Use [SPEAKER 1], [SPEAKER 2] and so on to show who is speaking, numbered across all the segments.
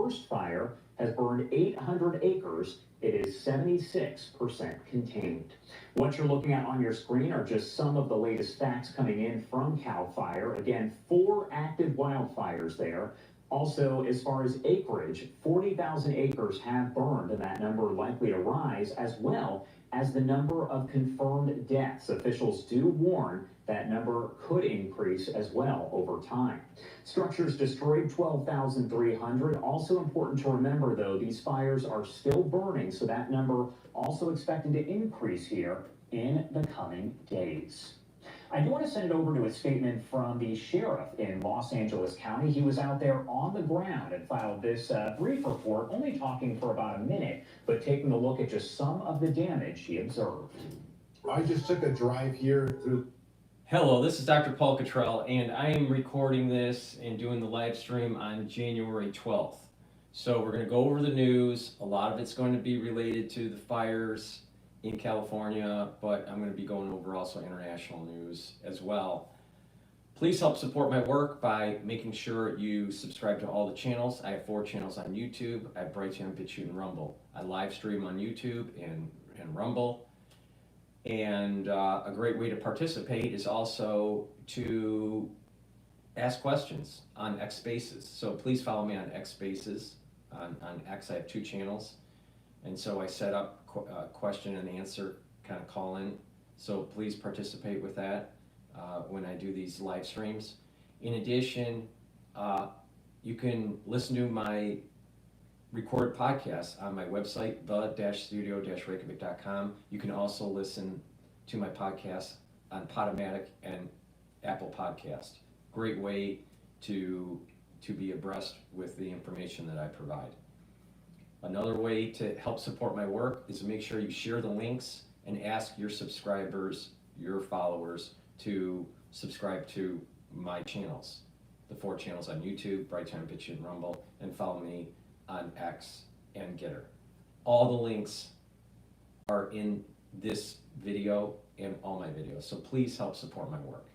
[SPEAKER 1] first fire has burned 800 acres. It is 76% contained. What you're looking at on your screen are just some of the latest facts coming in from CAL FIRE. Again, 4 active wildfires there. Also, as far as acreage, 40,000 acres have burned, and that number likely to rise, as well as the number of confirmed deaths. Officials do warn that number could increase as well over time. Structures destroyed, 12,300. Also important to remember, though, these fires are still burning, so that number also expected to increase here in the coming days. I do want to send it over to a statement from the sheriff in Los Angeles County. He was out there on the ground and filed this brief report, only talking for about a minute, but taking a look at just some of the damage he observed.
[SPEAKER 2] I just took a drive here through.
[SPEAKER 3] Hello, this is DrPaulCottrell, and I am recording this and doing the live stream on January 12th. So we're going to go over the news. A lot of it's going to be related to the fires in California, but I'm going to be going over also international news as well. Please help support my work by making sure you subscribe to all the channels. I have 4 channels on YouTube. I have Brighteon, Bitchute, and Rumble. I live stream on YouTube and Rumble. And a great way to participate is also to ask questions on X Spaces. So please follow me on X Spaces. On X, I have 2 channels. And so I set up question and answer kind of call in. So please participate with that when I do these live streams. In addition, you can listen to my recorded podcasts on my website, the-studio-reykjavik.com. You can also listen to my podcast on Podomatic and Apple Podcast. Great way to be abreast with the information that I provide. Another way to help support my work is to make sure you share the links and ask your subscribers, your followers, to subscribe to my channels. The 4 channels on YouTube, Brighteon, Bitchute, and Rumble, and follow me on X and GETTR. All the links are in this video and all my videos, so please help support my work.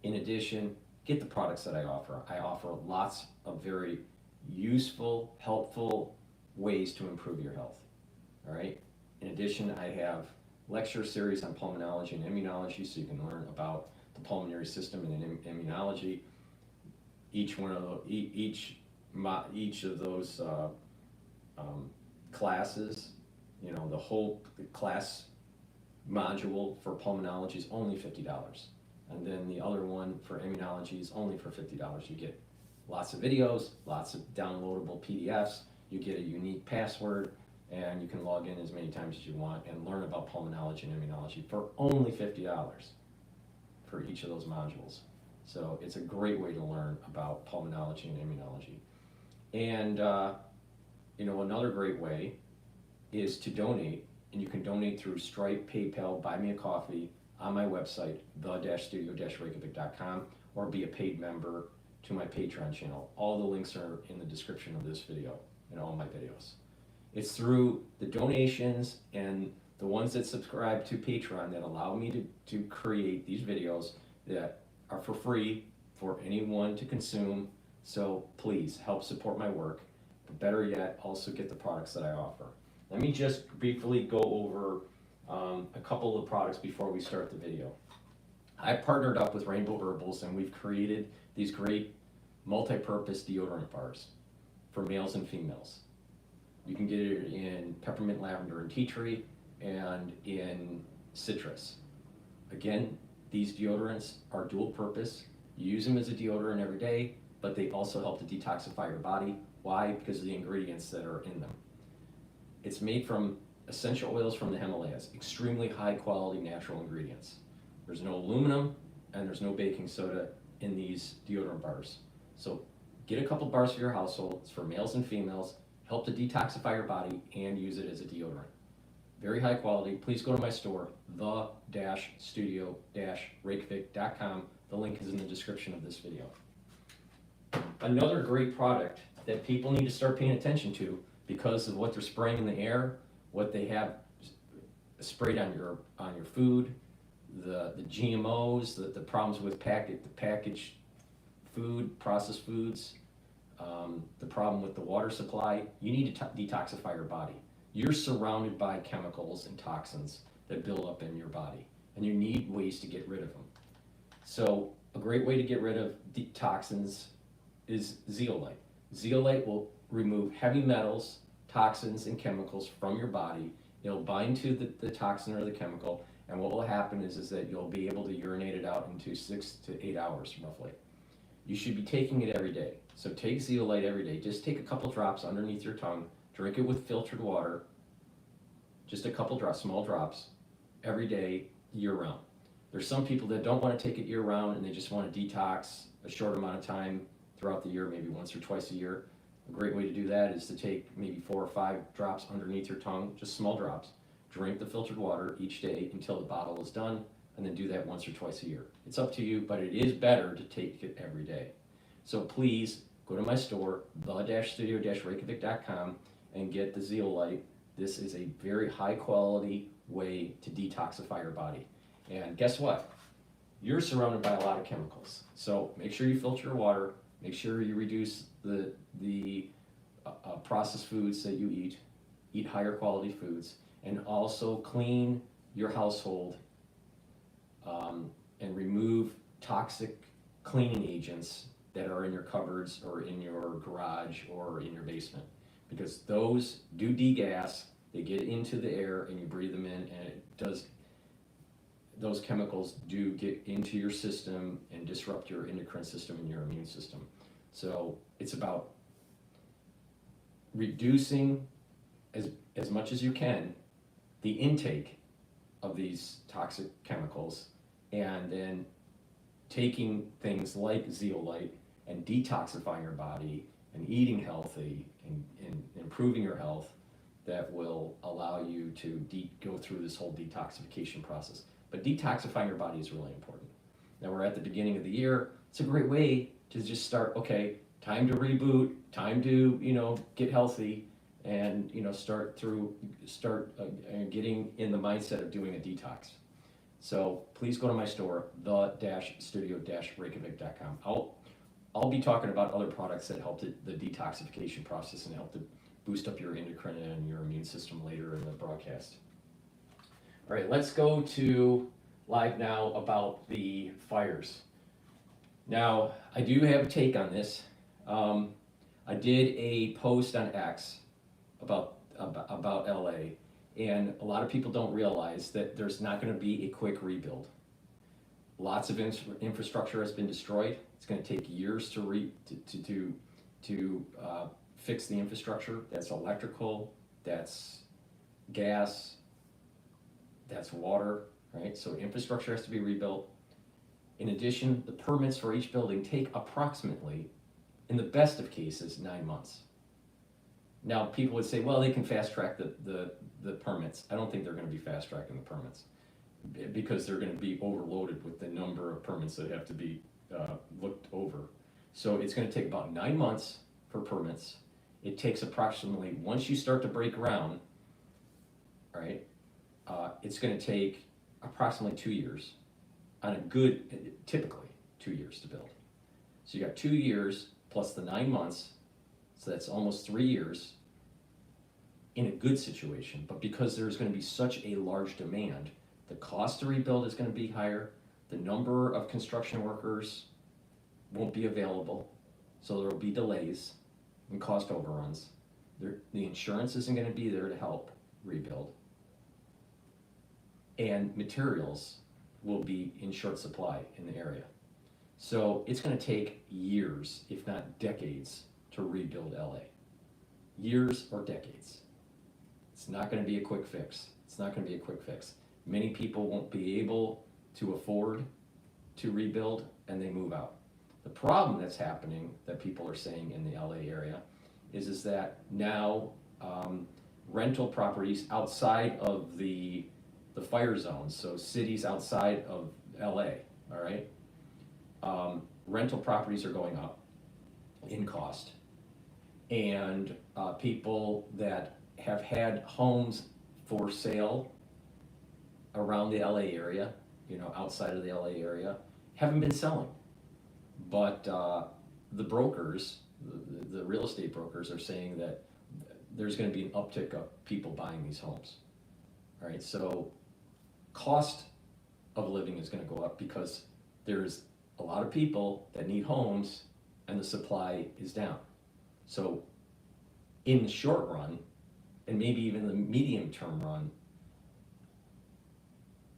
[SPEAKER 3] In addition, get the products that I offer. I offer lots of very useful, helpful ways to improve your health. All right. In addition, I have lecture series on pulmonology and immunology, so you can learn about the pulmonary system and immunology. Each one of those, each of those classes, you know, the whole class module for pulmonology is only $50, and then the other one for immunology is only for $50. You get lots of videos, lots of downloadable PDFs. You get a unique password, and you can log in as many times as you want and learn about pulmonology and immunology for only $50 for each of those modules. So it's a great way to learn about pulmonology and immunology. And you know, another great way is to donate, and you can donate through Stripe, PayPal, Buy Me a Coffee on my website, the-studio-reykjavik.com, or be a paid member to my Patreon channel. All the links are in the description of this video and all my videos. It's through the donations and the ones that subscribe to Patreon that allow me to create these videos that are for free for anyone to consume. So please help support my work, but better yet, also get the products that I offer. Let me just briefly go over a couple of the products before we start the video. I partnered up with Rainbow Herbals, and we've created these great multi-purpose deodorant bars for males and females. You can get it in peppermint, lavender, and tea tree, and in citrus. Again, these deodorants are dual purpose. You use them as a deodorant every day, but they also help to detoxify your body. Why? Because of the ingredients that are in them. It's made from essential oils from the Himalayas, extremely high quality natural ingredients. There's no aluminum and there's no baking soda in these deodorant bars. So get a couple bars for your household. It's for males and females. Help to detoxify your body and use it as a deodorant. Very high quality. Please go to my store, the-studio-reykjavik.com. The link is in the description of this video. Another great product that people need to start paying attention to because of what they're spraying in the air, what they have sprayed on your food, the GMOs, the problems with packaged food, processed foods, The problem with the water supply, you need to detoxify your body. You're surrounded by chemicals and toxins that build up in your body, and you need ways to get rid of them. So a great way to get rid of toxins is zeolite. Zeolite will remove heavy metals, toxins, and chemicals from your body. It'll bind to the toxin or the chemical, and what will happen is that you'll be able to urinate it out into 6 to 8 hours roughly. You should be taking it every day. So take zeolite every day. Just take a couple drops underneath your tongue, drink it with filtered water, just a couple drops, small drops, every day, year round. There's some people that don't want to take it year round and they just want to detox a short amount of time throughout the year, maybe once or twice a year. A great way to do that is to take maybe 4 or 5 drops underneath your tongue, just small drops. Drink the filtered water each day until the bottle is done, and then do that once or twice a year. It's up to you, but it is better to take it every day. So please go to my store, the-studio-reykjavik.com, and get the zeolite. This is a very high quality way to detoxify your body. And guess what? You're surrounded by a lot of chemicals. So make sure you filter your water, make sure you reduce the processed foods that you eat higher quality foods, and also clean your household and remove toxic cleaning agents that are in your cupboards or in your garage or in your basement, because those do degas. They get into the air and you breathe them in, and those chemicals do get into your system and disrupt your endocrine system and your immune system. So it's about reducing as much as you can the intake of these toxic chemicals, and then taking things like zeolite and detoxifying your body and eating healthy and improving your health, that will allow you to go through this whole detoxification process. But detoxifying your body is really important. Now we're at the beginning of the year. It's a great way to just start, okay, time to reboot, time to, get healthy, and, start getting in the mindset of doing a detox. So please go to my store, the-studio-reykjavik.com. I'll be talking about other products that help the detoxification process and help to boost up your endocrine and your immune system later in the broadcast. All right, let's go to live now about the fires. Now, I do have a take on this. I did a post on X about LA, and a lot of people don't realize that there's not going to be a quick rebuild. Lots of infrastructure has been destroyed. It's going to take years to fix the infrastructure. That's electrical, that's gas, that's water, right? So infrastructure has to be rebuilt. In addition, the permits for each building take approximately, in the best of cases, 9 months. Now, people would say, well, they can fast track the permits. I don't think they're going to be fast tracking the permits, because they're going to be overloaded with the number of permits that have to be looked over. So it's going to take about 9 months for permits. It takes approximately, once you start to break ground, right, it's going to take approximately 2 years on a good, typically 2 years to build. So you got 2 years plus the 9 months, so that's almost 3 years in a good situation. But because there's going to be such a large demand, the cost to rebuild is going to be higher. The number of construction workers won't be available, so there will be delays and cost overruns. The insurance isn't going to be there to help rebuild. And materials will be in short supply in the area. So it's going to take years, if not decades, to rebuild LA. Years or decades. It's not going to be a quick fix. It's not going to be a quick fix. Many people won't be able to afford to rebuild, and they move out. The problem that's happening, that people are saying in the LA area, is that now rental properties outside of the fire zones, so cities outside of LA, all right, rental properties are going up in cost, and people that have had homes for sale around the LA area, outside of the LA area, haven't been selling. But the brokers the real estate brokers are saying that there's going to be an uptick of people buying these homes. All right, so cost of living is going to go up because there's a lot of people that need homes and the supply is down. So in the short run, and maybe even the medium term run,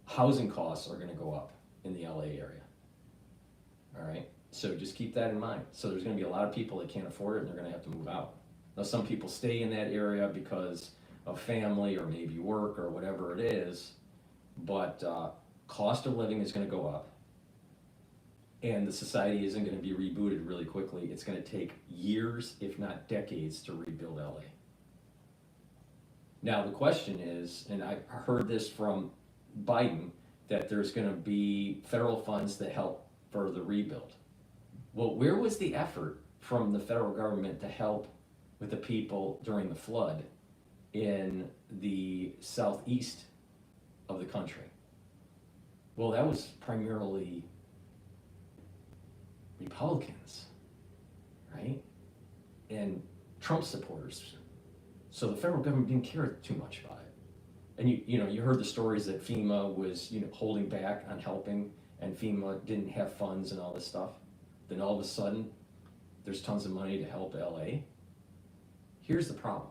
[SPEAKER 3] housing costs are going to go up in the LA area. All right, so just keep that in mind. So there's going to be a lot of people that can't afford it and they're going to have to move out. Now some people stay in that area because of family or maybe work or whatever it is, but cost of living is going to go up, and the society isn't going to be rebooted really quickly. It's going to take years, if not decades, to rebuild LA. Now the question is, and I heard this from Biden, that there's going to be federal funds to help for the rebuild. Well, where was the effort from the federal government to help with the people during the flood in the southeast of the country? Well, that was primarily Republicans, right? And Trump supporters. So the federal government didn't care too much about it. And you heard the stories that FEMA was holding back on helping, and FEMA didn't have funds and all this stuff. Then all of a sudden, there's tons of money to help LA. Here's the problem,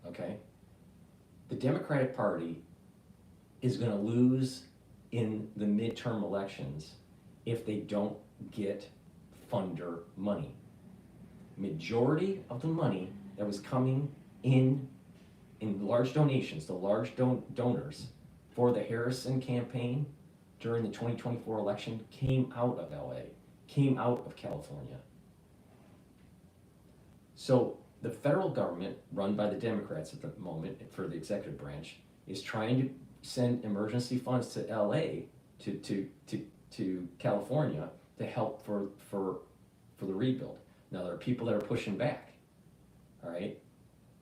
[SPEAKER 3] okay? The Democratic Party is going to lose in the midterm elections if they don't get funder money. Majority of the money that was coming in large donations, the large donors for the Harrison campaign during the 2024 election came out of LA, came out of California. So the federal government, run by the Democrats at the moment for the executive branch, is trying to send emergency funds to LA, to California, to help for the rebuild. Now there are people that are pushing back, all right?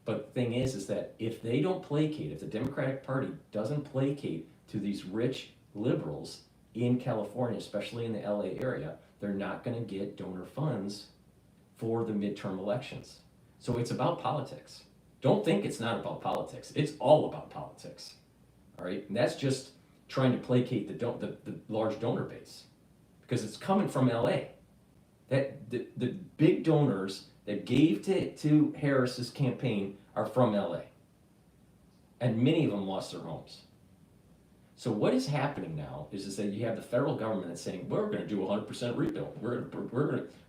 [SPEAKER 3] But the thing is that if they don't placate, if the Democratic Party doesn't placate to these rich liberals in California, especially in the LA area, they're not going to get donor funds for the midterm elections. So it's about politics. Don't think it's not about politics. It's all about politics, all right? And that's just trying to placate the large donor base, because it's coming from LA. That the big donors that gave to Harris's campaign are from LA. And many of them lost their homes. So what is happening now is that you have the federal government that's saying, we're going to do 100% rebuild.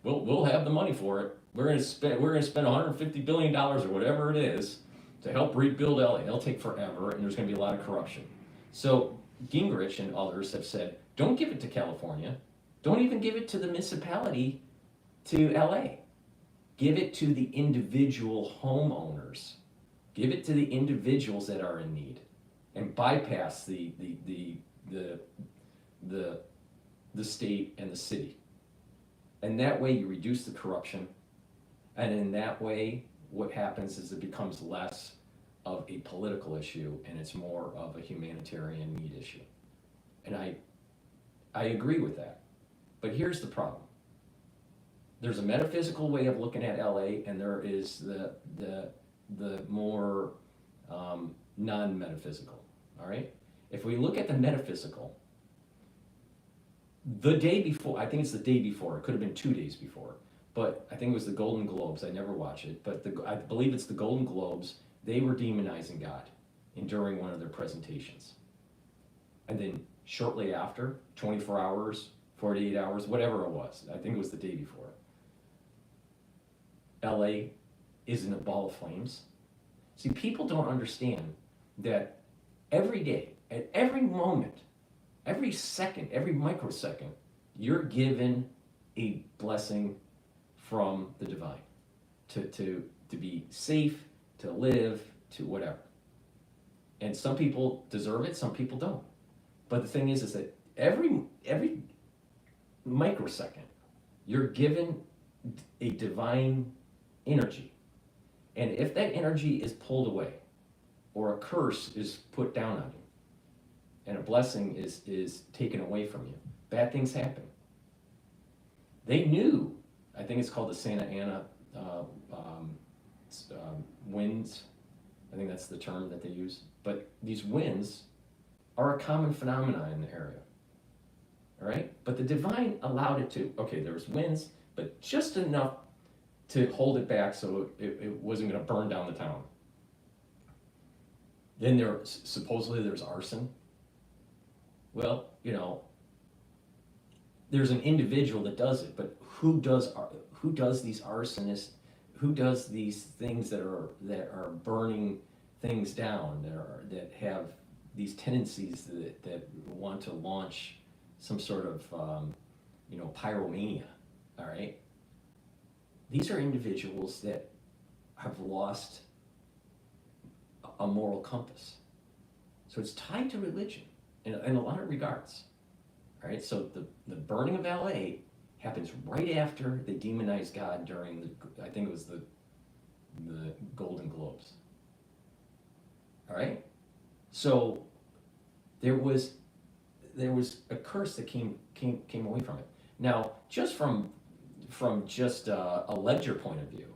[SPEAKER 3] We'll have the money for it. We're going to spend $150 billion or whatever it is to help rebuild LA. It'll take forever, and there's going to be a lot of corruption. So Gingrich and others have said, don't give it to California. Don't even give it to the municipality to LA. Give it to the individual homeowners. Give it to the individuals that are in need, and bypass the state and the city. And that way you reduce the corruption, and in that way what happens is it becomes less of a political issue and it's more of a humanitarian need issue. And I agree with that. But here's the problem. There's a metaphysical way of looking at LA, and there is the more non-metaphysical, all right? If we look at the metaphysical, the day before, I think it's the day before, it could have been 2 days before, but I think it was the Golden Globes, I never watch it, but I believe it's the Golden Globes, they were demonizing God during one of their presentations. And then shortly after, 24 hours, 48 hours, whatever it was, I think it was the day before, LA is in a ball of flames. See, people don't understand that every day, at every moment, every second, every microsecond, you're given a blessing from the divine to be safe, to live, to whatever. And some people deserve it, some people don't. But the thing is that every microsecond, you're given a divine energy. And if that energy is pulled away, or a curse is put down on you, and a blessing is taken away from you, bad things happen. They knew, I think it's called the Santa Ana winds. I think that's the term that they use. But these winds are a common phenomenon in the area. All right? But the divine allowed it to. Okay, there was winds, but just enough to hold it back so it wasn't going to burn down the town. Then supposedly there's arson. Well, there's an individual that does it, but who does these arsonists? Who does these things that are burning things down, that have these tendencies that want to launch some sort of pyromania? All right, these are individuals that have lost a moral compass. So it's tied to religion in a lot of regards. All right, so the burning of LA happens right after they demonized God during I think it was the Golden Globes. All right, so there was a curse that came away from it. Now, just from just a ledger point of view,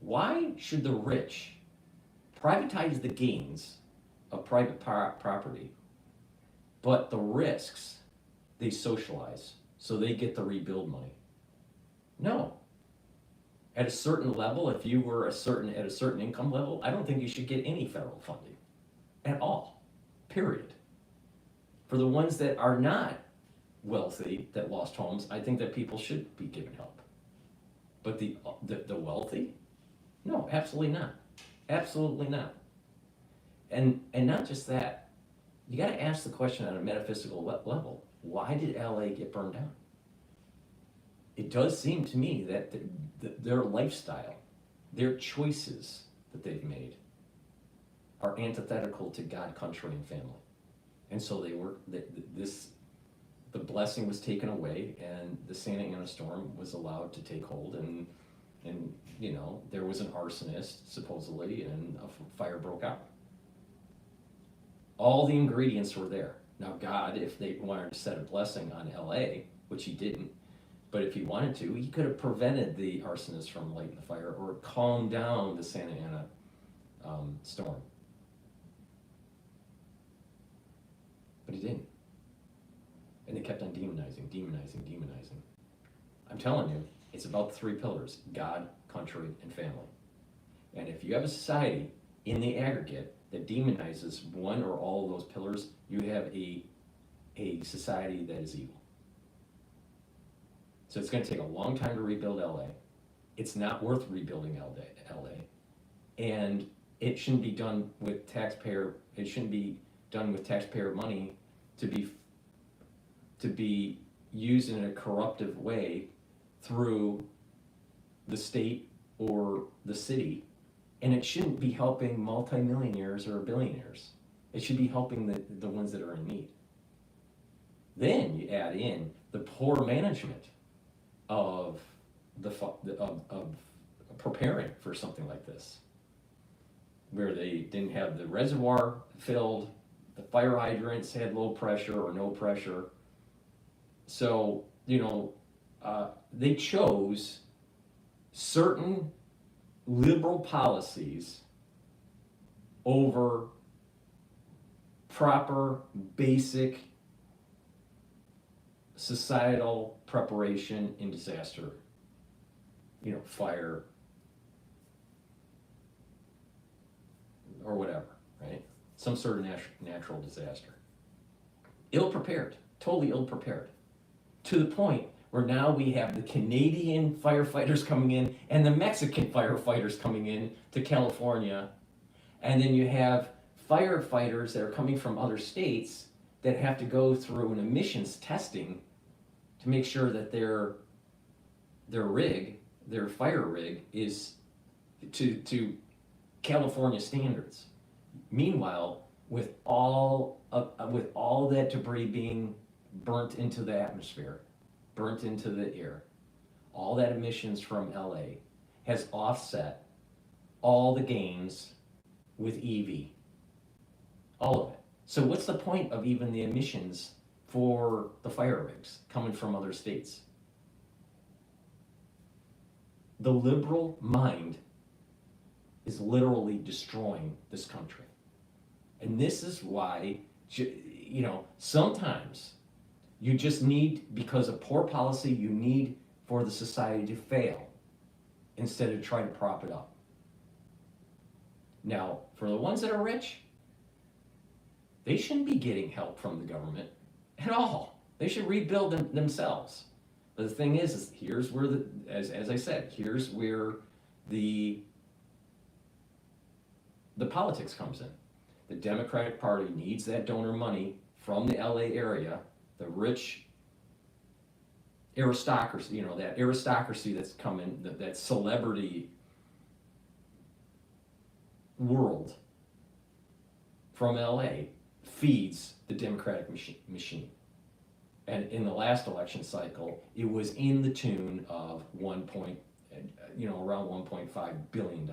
[SPEAKER 3] why should the rich privatize the gains of private property, but the risks they socialize so they get the rebuild money? No. At a certain level, if you were at a certain income level, I don't think you should get any federal funding at all, period. For the ones that are not wealthy, that lost homes, I think that people should be given help. But the wealthy? No, absolutely not. Absolutely not. And not just that, you got to ask the question on a metaphysical level, why did LA get burned down? It does seem to me that their lifestyle, their choices that they've made are antithetical to God, country, and family. And so the blessing was taken away, and the Santa Ana storm was allowed to take hold, and there was an arsonist, supposedly, and a fire broke out. All the ingredients were there. Now, God, if they wanted to set a blessing on LA, which he didn't, but if he wanted to, he could have prevented the arsonist from lighting the fire or calmed down the Santa Ana storm. But he didn't. And they kept on demonizing. I'm telling you, it's about the three pillars: God, country, and family. And if you have a society in the aggregate that demonizes one or all of those pillars, you have a society that is evil. So it's going to take a long time to rebuild LA. It's not worth rebuilding LA. And it shouldn't be done with taxpayer money to be used in a corruptive way through the state or the city. And it shouldn't be helping multimillionaires or billionaires. It should be helping the ones that are in need. Then you add in the poor management of preparing for something like this, where they didn't have the reservoir filled, the fire hydrants had low pressure or no pressure. So, they chose certain liberal policies over proper, basic societal preparation in disaster, fire or whatever, right? Some sort of natural disaster. Ill-prepared, totally ill-prepared, to the point where now we have the Canadian firefighters coming in and the Mexican firefighters coming in to California, and then you have firefighters that are coming from other states that have to go through an emissions testing to make sure that their fire rig is to California standards. Meanwhile, with all that debris being burnt into the atmosphere, burnt into the air, all that emissions from LA has offset all the gains with EV. All of it. So what's the point of even the emissions for the fire rigs coming from other states? the liberal mind is literally destroying this country. And this is why, sometimes you just need, because of poor policy, you need for the society to fail instead of trying to prop it up. Now, for the ones that are rich, they shouldn't be getting help from the government at all. They should rebuild themselves. But the thing is here's where as I said, here's where the politics comes in. The Democratic Party needs that donor money from the LA area, the rich aristocracy, that aristocracy that's coming, that celebrity world from LA feeds the Democratic machine. And in the last election cycle, it was in the tune of around $1.5 billion.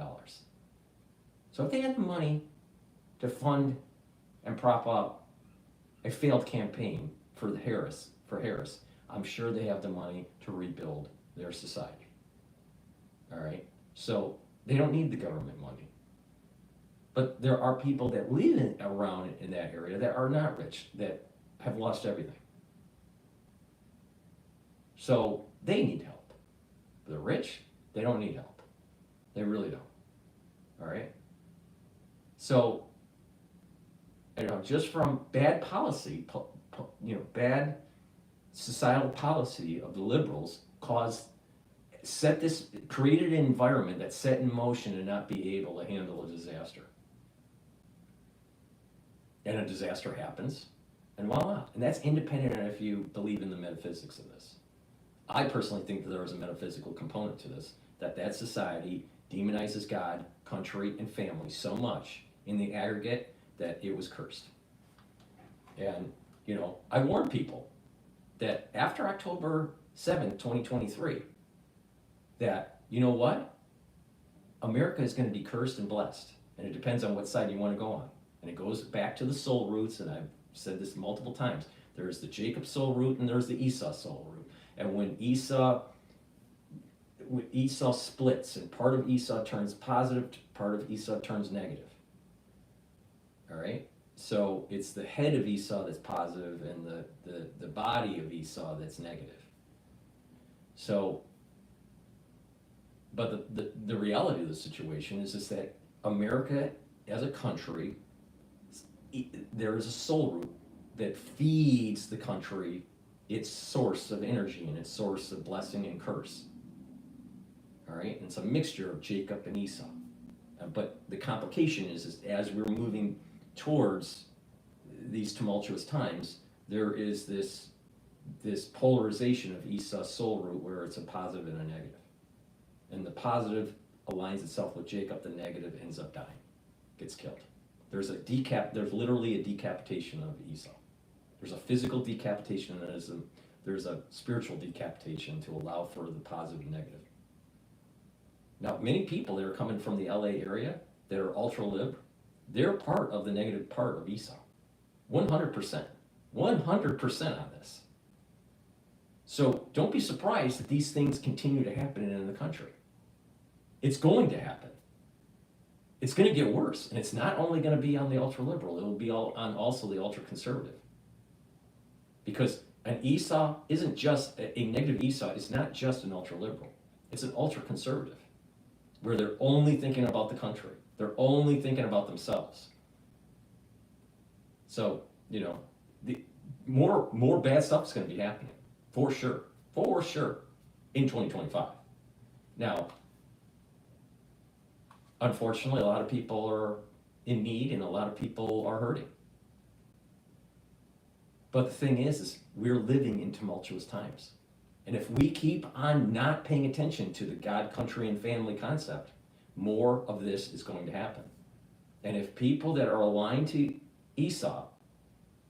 [SPEAKER 3] So if they had the money to fund and prop up a failed campaign for Harris, I'm sure they have the money to rebuild their society. All right? So they don't need the government money. But there are people that live around in that area that are not rich, that have lost everything. So they need help. The rich, they don't need help. They really don't. All right? So, just from bad policy, bad societal policy of the liberals created an environment that set in motion to not be able to handle a disaster. And a disaster happens, and voila. And that's independent of if you believe in the metaphysics of this. I personally think that there is a metaphysical component to this, that society demonizes God, country, and family so much in the aggregate that it was cursed. And, I warn people that after October 7th, 2023, that, America is going to be cursed and blessed. And it depends on what side you want to go on. And it goes back to the soul roots, and I've said this multiple times. There's the Jacob soul root and there's the Esau soul root. And when Esau splits and part of Esau turns positive, part of Esau turns negative. All right? So it's the head of Esau that's positive and the body of Esau that's negative. So, but the reality of the situation is that America as a country, there is a soul root that feeds the country its source of energy and its source of blessing and curse. All right? And it's a mixture of Jacob and Esau. But the complication is as we're moving towards these tumultuous times, there is this polarization of Esau's soul root where it's a positive and a negative. And the positive aligns itself with Jacob, the negative ends up dying, gets killed. There's literally a decapitation of Esau. There's a physical decapitation and there's a spiritual decapitation to allow for the positive and negative. Now, many people that are coming from the LA area that are ultra-lib, they're part of the negative part of Esau. 100%. 100% on this. So don't be surprised that these things continue to happen in the country. It's going to happen. It's going to get worse, and it's not only going to be on the ultra-liberal, it'll be on also the ultra-conservative. Because an Esau isn't just, a negative Esau is not just an ultra-liberal. It's an ultra-conservative, where they're only thinking about the country. They're only thinking about themselves. So, more bad stuff is going to be happening, for sure, in 2025. Now, unfortunately, a lot of people are in need and a lot of people are hurting. But the thing is we're living in tumultuous times. And if we keep on not paying attention to the God, country, and family concept, more of this is going to happen. And if people that are aligned to Esau,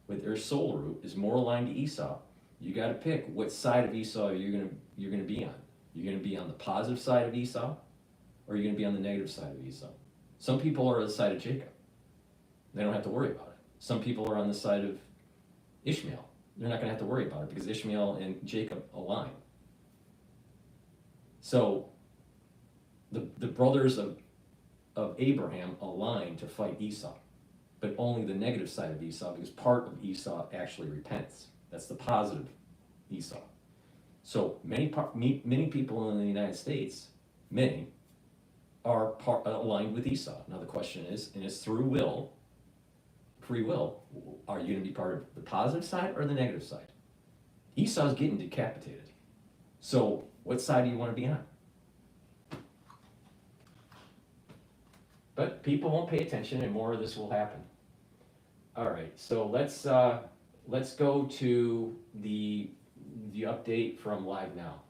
[SPEAKER 3] with their soul root, is more aligned to Esau, you got to pick what side of Esau you're gonna be on. You're gonna be on the positive side of Esau, or you're gonna be on the negative side of Esau. Some people are on the side of Jacob. They don't have to worry about it. Some people are on the side of Ishmael. They're not gonna have to worry about it because Ishmael and Jacob align. So the brothers of Abraham aligned to fight Esau, but only the negative side of Esau, because part of Esau actually repents. That's the positive Esau. So many people in the United States, many, are aligned with Esau. Now the question is, and it's through free will, are you going to be part of the positive side or the negative side? Esau's getting decapitated. So what side do you want to be on? But people won't pay attention, and more of this will happen. All right, so let's go to the update from Live Now.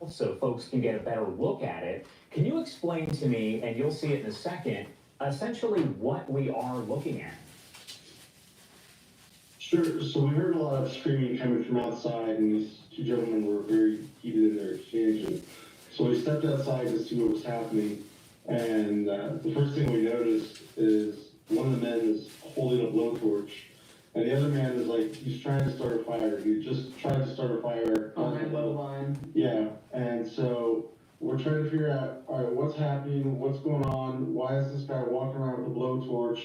[SPEAKER 1] So folks can get a better look at it. Can you explain to me, and you'll see it in a second, essentially what we are looking at?
[SPEAKER 4] Sure. So we heard a lot of screaming coming from outside, and these two gentlemen were very heated in their exchange. And so we stepped outside to see what was happening, and the first thing we noticed is one of the men is holding a blowtorch, and the other man is like, he's trying to start a fire. He just tried to start a fire.
[SPEAKER 5] On that low line.
[SPEAKER 4] Yeah, and so we're trying to figure out, all right, what's happening, what's going on, why is this guy walking around with a blowtorch?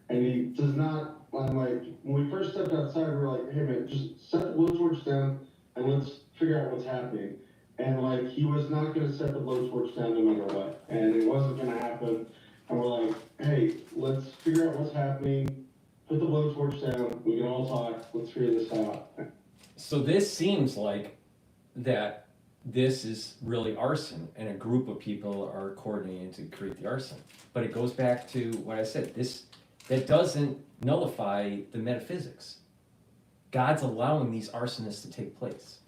[SPEAKER 4] And he does not, I'm like, when we first stepped outside, we were like, hey man, just set the blowtorch down and let's figure out what's happening. And like, he was not gonna set the blowtorch down no matter what, and it wasn't gonna happen. And we're like, hey, let's figure out what's happening, put the blowtorch down, we can all talk, let's figure this out.
[SPEAKER 3] So this seems like that this is really arson, and a group of people are coordinating to create the arson. But it goes back to what I said, that doesn't nullify the metaphysics. God's allowing these arsonists to take place.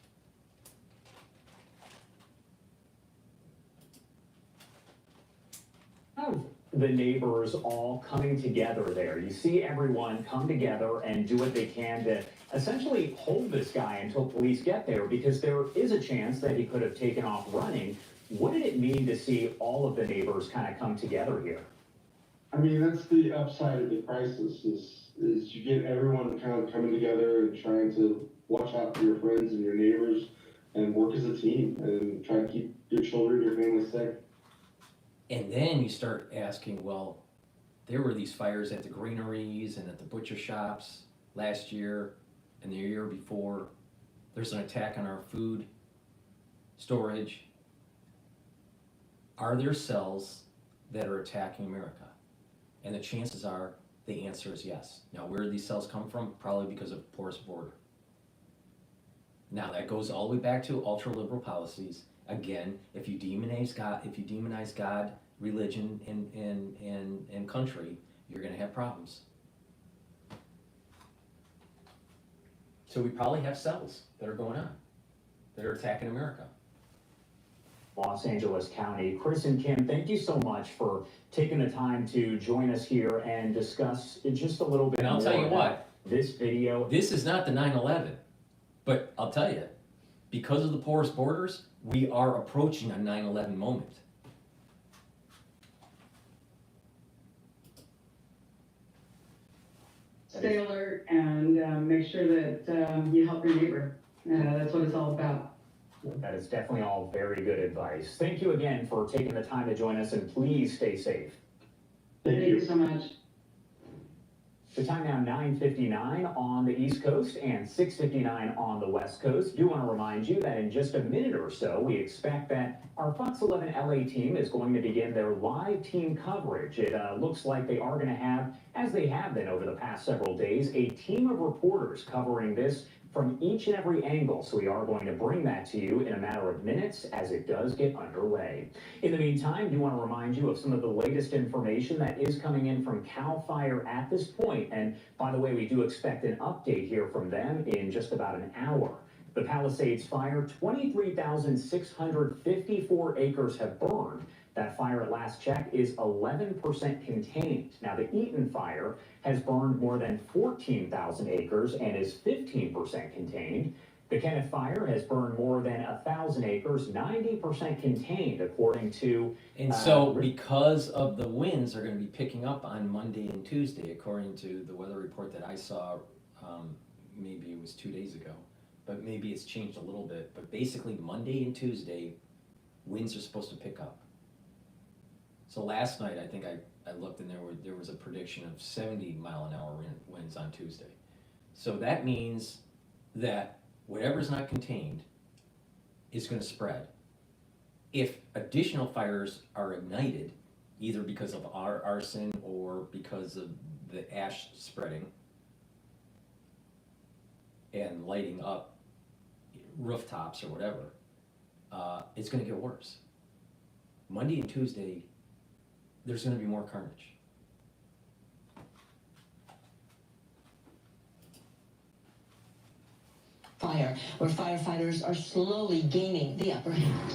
[SPEAKER 1] The neighbors all coming together there. You see everyone come together and do what they can to essentially hold this guy until police get there, because there is a chance that he could have taken off running. What did it mean to see all of the neighbors kind of come together here?
[SPEAKER 4] I mean, that's the upside of the crisis is you get everyone kind of coming together and trying to watch out for your friends and your neighbors and work as a team and try to keep your children, your family safe.
[SPEAKER 3] And then you start asking, well, there were these fires at the greeneries and at the butcher shops last year and the year before. There's an attack on our food storage. Are there cells that are attacking America? And the chances are the answer is yes. Now, where do these cells come from? Probably because of porous border. Now, that goes all the way back to ultra-liberal policies. Again, if you demonize God, religion, and country, you're going to have problems. So we probably have cells that are going on, that are attacking America.
[SPEAKER 1] Los Angeles County. Chris and Kim, thank you so much for taking the time to join us here and discuss just a little bit
[SPEAKER 3] And I'll
[SPEAKER 1] more
[SPEAKER 3] tell you
[SPEAKER 1] about
[SPEAKER 3] what,
[SPEAKER 1] this video.
[SPEAKER 3] this is not the 9/11, but I'll tell you, because of the porous borders, we are approaching a 9/11 moment.
[SPEAKER 5] Stay alert and make sure that you help your neighbor. That's what it's all about.
[SPEAKER 1] That is definitely all very good advice. Thank you again for taking the time to join us, and please stay safe.
[SPEAKER 4] Thank
[SPEAKER 5] Thank
[SPEAKER 4] you.
[SPEAKER 5] you so much.
[SPEAKER 1] The time now 9:59 on the East Coast and 6:59 on the West Coast. Do want to remind you that in just a minute or so, we expect that our Fox 11 LA team is going to begin their live team coverage. It looks like they are going to have, as they have been over the past several days, a team of reporters covering this from each and every angle. So we are going to bring that to you in a matter of minutes as it does get underway. In the meantime, do want to remind you of some of the latest information that is coming in from CAL FIRE at this point. And by the way, we do expect an update here from them in just about an hour. The Palisades fire, 23,654 acres have burned. That fire at last check is 11% contained. Now the Eaton fire has burned more than 14,000 acres and is 15% contained. The Kenneth fire has burned more than 1,000 acres, 90% contained, according to...
[SPEAKER 3] And so because of the winds are going to be picking up on Monday and Tuesday, according to the weather report that I saw, maybe it was 2 days ago, but maybe it's changed a little bit. But basically, Monday and Tuesday, winds are supposed to pick up. So last night, I think I looked and there was a prediction of 70-mile-an-hour winds on Tuesday. So that means that whatever's not contained is going to spread. If additional fires are ignited, either because of arson or because of the ash spreading and lighting up rooftops or whatever, it's going to get worse. Monday and Tuesday, there's going to be more carnage.
[SPEAKER 6] Fire, where firefighters are slowly gaining the upper hand.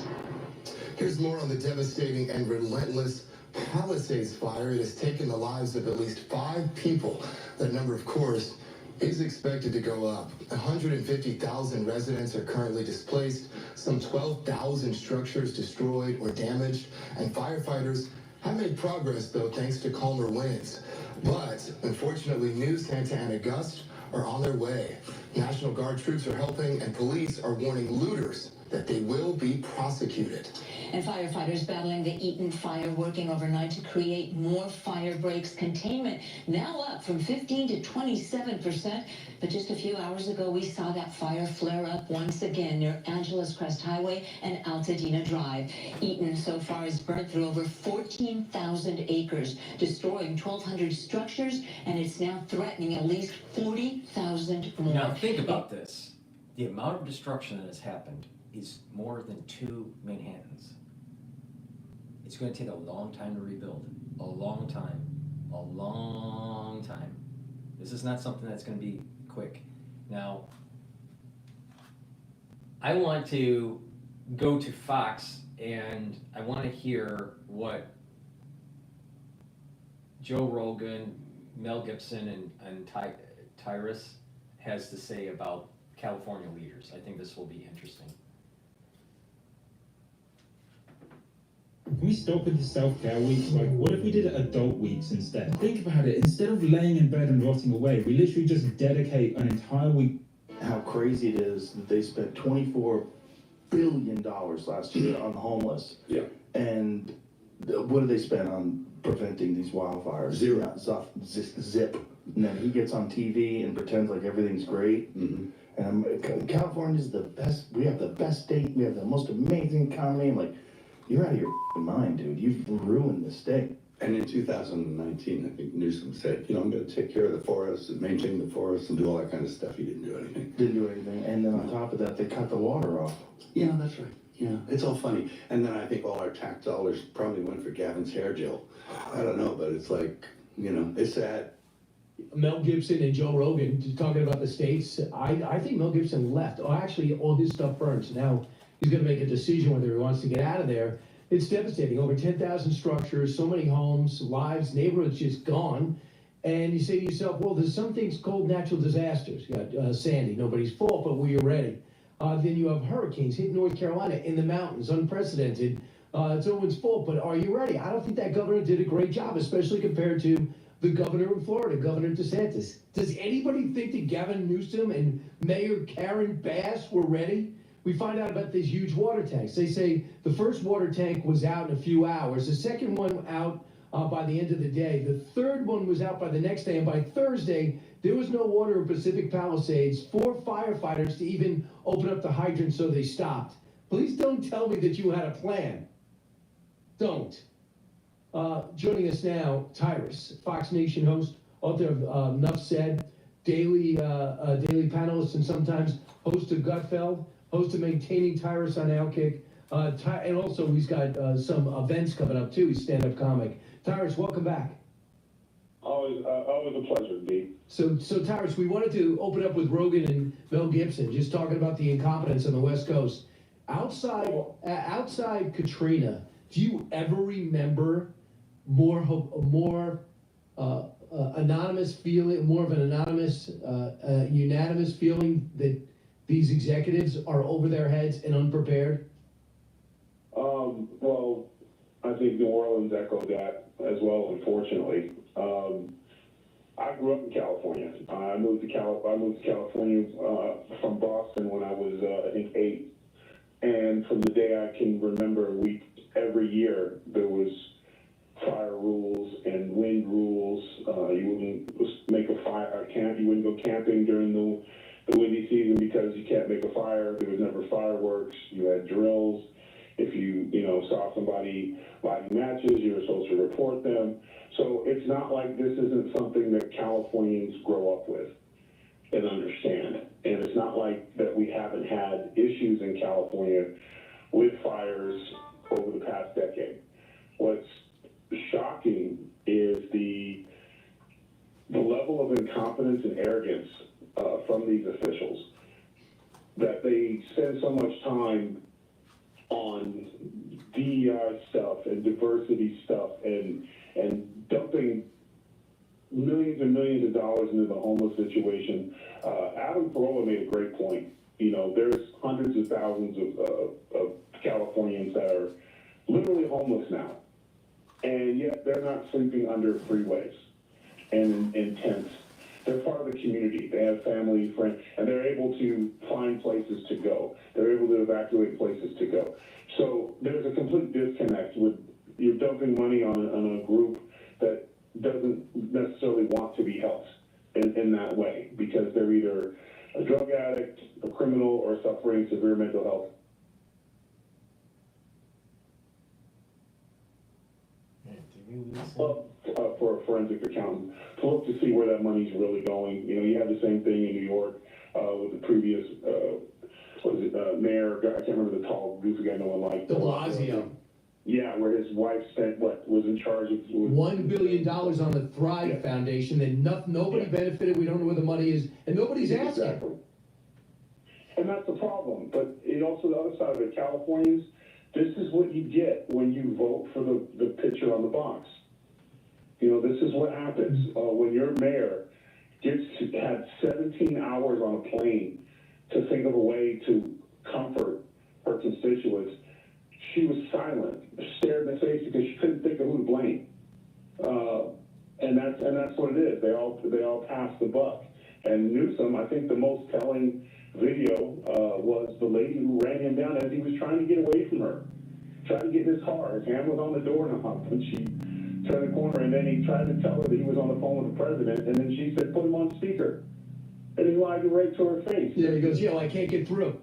[SPEAKER 7] Here's more on the devastating and relentless Palisades fire. It has taken the lives of at least 5 people. That number, of course, is expected to go up. 150,000 residents are currently displaced, some 12,000 structures destroyed or damaged, and firefighters have made progress, though, thanks to calmer winds. But, unfortunately, new Santa Ana gusts are on their way. National Guard troops are helping, and police are warning looters that they will be prosecuted.
[SPEAKER 6] And firefighters battling the Eaton fire, working overnight to create more fire breaks. Containment now up from 15 to 27%. But just a few hours ago, we saw that fire flare up once again near Angeles Crest Highway and Altadena Drive. Eaton so far has burnt through over 14,000 acres, destroying 1,200 structures, and it's now threatening at least 40,000 more.
[SPEAKER 3] Now think about this. The amount of destruction that has happened is more than 2 Manhattans. It's going to take a long time to rebuild. A long time. A long time. This is not something that's going to be quick. Now, I want to go to Fox and I want to hear what Joe Rogan, Mel Gibson, and Tyrus has to say about California leaders. I think this will be interesting.
[SPEAKER 8] Can we stop with the self-care weeks? Like, what if we did adult weeks instead? Think about it. Instead of laying in bed and rotting away, we literally just dedicate an entire week.
[SPEAKER 9] How crazy it is that they spent $24 billion last year on the homeless.
[SPEAKER 2] Yeah.
[SPEAKER 9] And what do they spend on preventing these wildfires?
[SPEAKER 2] Zero.
[SPEAKER 9] Zip. And then he gets on TV and pretends like everything's great.
[SPEAKER 2] Mm-hmm.
[SPEAKER 9] And California's the best. We have the best state. We have the most amazing economy. I'm like, you're out of your mind, dude. You've ruined the state.
[SPEAKER 10] And in 2019, I think Newsom said, I'm going to take care of the forests and maintain the forests and do all that kind of stuff. He didn't do anything.
[SPEAKER 9] Didn't do anything. And then on top of that, they cut the water off.
[SPEAKER 10] Yeah, that's right. Yeah, it's all funny. And then I think all our tax dollars probably went for Gavin's hair gel. I don't know, but it's like, it's sad.
[SPEAKER 11] Mel Gibson and Joe Rogan talking about the states. I think Mel Gibson left. Oh, actually, all his stuff burns. Now he's going to make a decision whether he wants to get out of there. It's devastating. Over 10,000 structures, so many homes, lives, neighborhoods just gone. And you say to yourself, well, there's some things called natural disasters. You got Sandy, nobody's fault, but we're ready. Then you have hurricanes hitting North Carolina in the mountains, unprecedented. It's no one's fault, but are you ready? I don't think that governor did a great job, especially compared to the governor in Florida, Governor DeSantis. Does anybody think that Gavin Newsom and Mayor Karen Bass were ready? We find out about these huge water tanks. They say the first water tank was out in a few hours. The second one out by the end of the day. The third one was out by the next day. And by Thursday, there was no water in Pacific Palisades for firefighters to even open up the hydrant, so they stopped. Please don't tell me that you had a plan. Don't. Joining us now, Tyrus, Fox Nation host, author of Enough Said, daily panelist, and sometimes host of Gutfeld, host of Maintaining Tyrus on Outkick, and also he's got some events coming up too. He's stand-up comic. Tyrus, welcome back.
[SPEAKER 4] Always a pleasure, D.
[SPEAKER 11] So Tyrus, we wanted to open up with Rogan and Mel Gibson, just talking about the incompetence on the West Coast. Outside Katrina, do you ever remember more anonymous feeling, more of an anonymous, unanimous feeling that these executives are over their heads and unprepared?
[SPEAKER 4] Well, I think New Orleans echoed that as well, unfortunately.
[SPEAKER 12] I grew up in California. I moved to California from Boston when I was, I think, 8. And from the day I can remember, every year there was fire rules and wind rules. You wouldn't make a fire camp. You wouldn't go camping during the windy season because you can't make a fire. There was never fireworks. You had drills. If you saw somebody lighting matches, you were supposed to report them. So it's not like this isn't something that Californians grow up with and understand. And it's not like that we haven't had issues in California with fires over the past decade. What's shocking is the level of incompetence and arrogance from these officials, that they spend so much time on DEI stuff and diversity stuff and dumping millions and millions of dollars into the homeless situation. Adam Carolla made a great point. There's hundreds of thousands of Californians that are literally homeless now, and yet they're not sleeping under freeways and in tents. They're part of the community. They have family, friends, and they're able to find places to go. They're able to evacuate places to go. So there's a complete disconnect with you're dumping money on a group that doesn't necessarily want to be helped in that way because they're either a drug addict, a criminal, or suffering severe mental health. Well, for a forensic accountant to look to see where that money's really going. You have the same thing in New York with the previous mayor. I can't remember the tall, goofy guy no one liked.
[SPEAKER 11] De Blasio.
[SPEAKER 12] Yeah, where his wife was in charge of
[SPEAKER 11] $1 billion on the Thrive Foundation, and nobody benefited. We don't know where the money is, and nobody's asking.
[SPEAKER 12] Exactly. And that's the problem. But also the other side of it, Californians, this is what you get when you vote for the picture on the box. This is what happens when your mayor had 17 hours on a plane to think of a way to comfort her constituents. She was silent, stared in the face because she couldn't think of who to blame. And that's what it is. They all passed the buck. And Newsom, I think the most telling video was the lady who ran him down as he was trying to get away from her, trying to get in his car. His hand was on the doorknob, and she turned the corner, and then he tried to tell her that he was on the phone with the president, and then she said, "Put him on speaker," and he lied right to her face.
[SPEAKER 11] Yeah, he goes, I can't get through.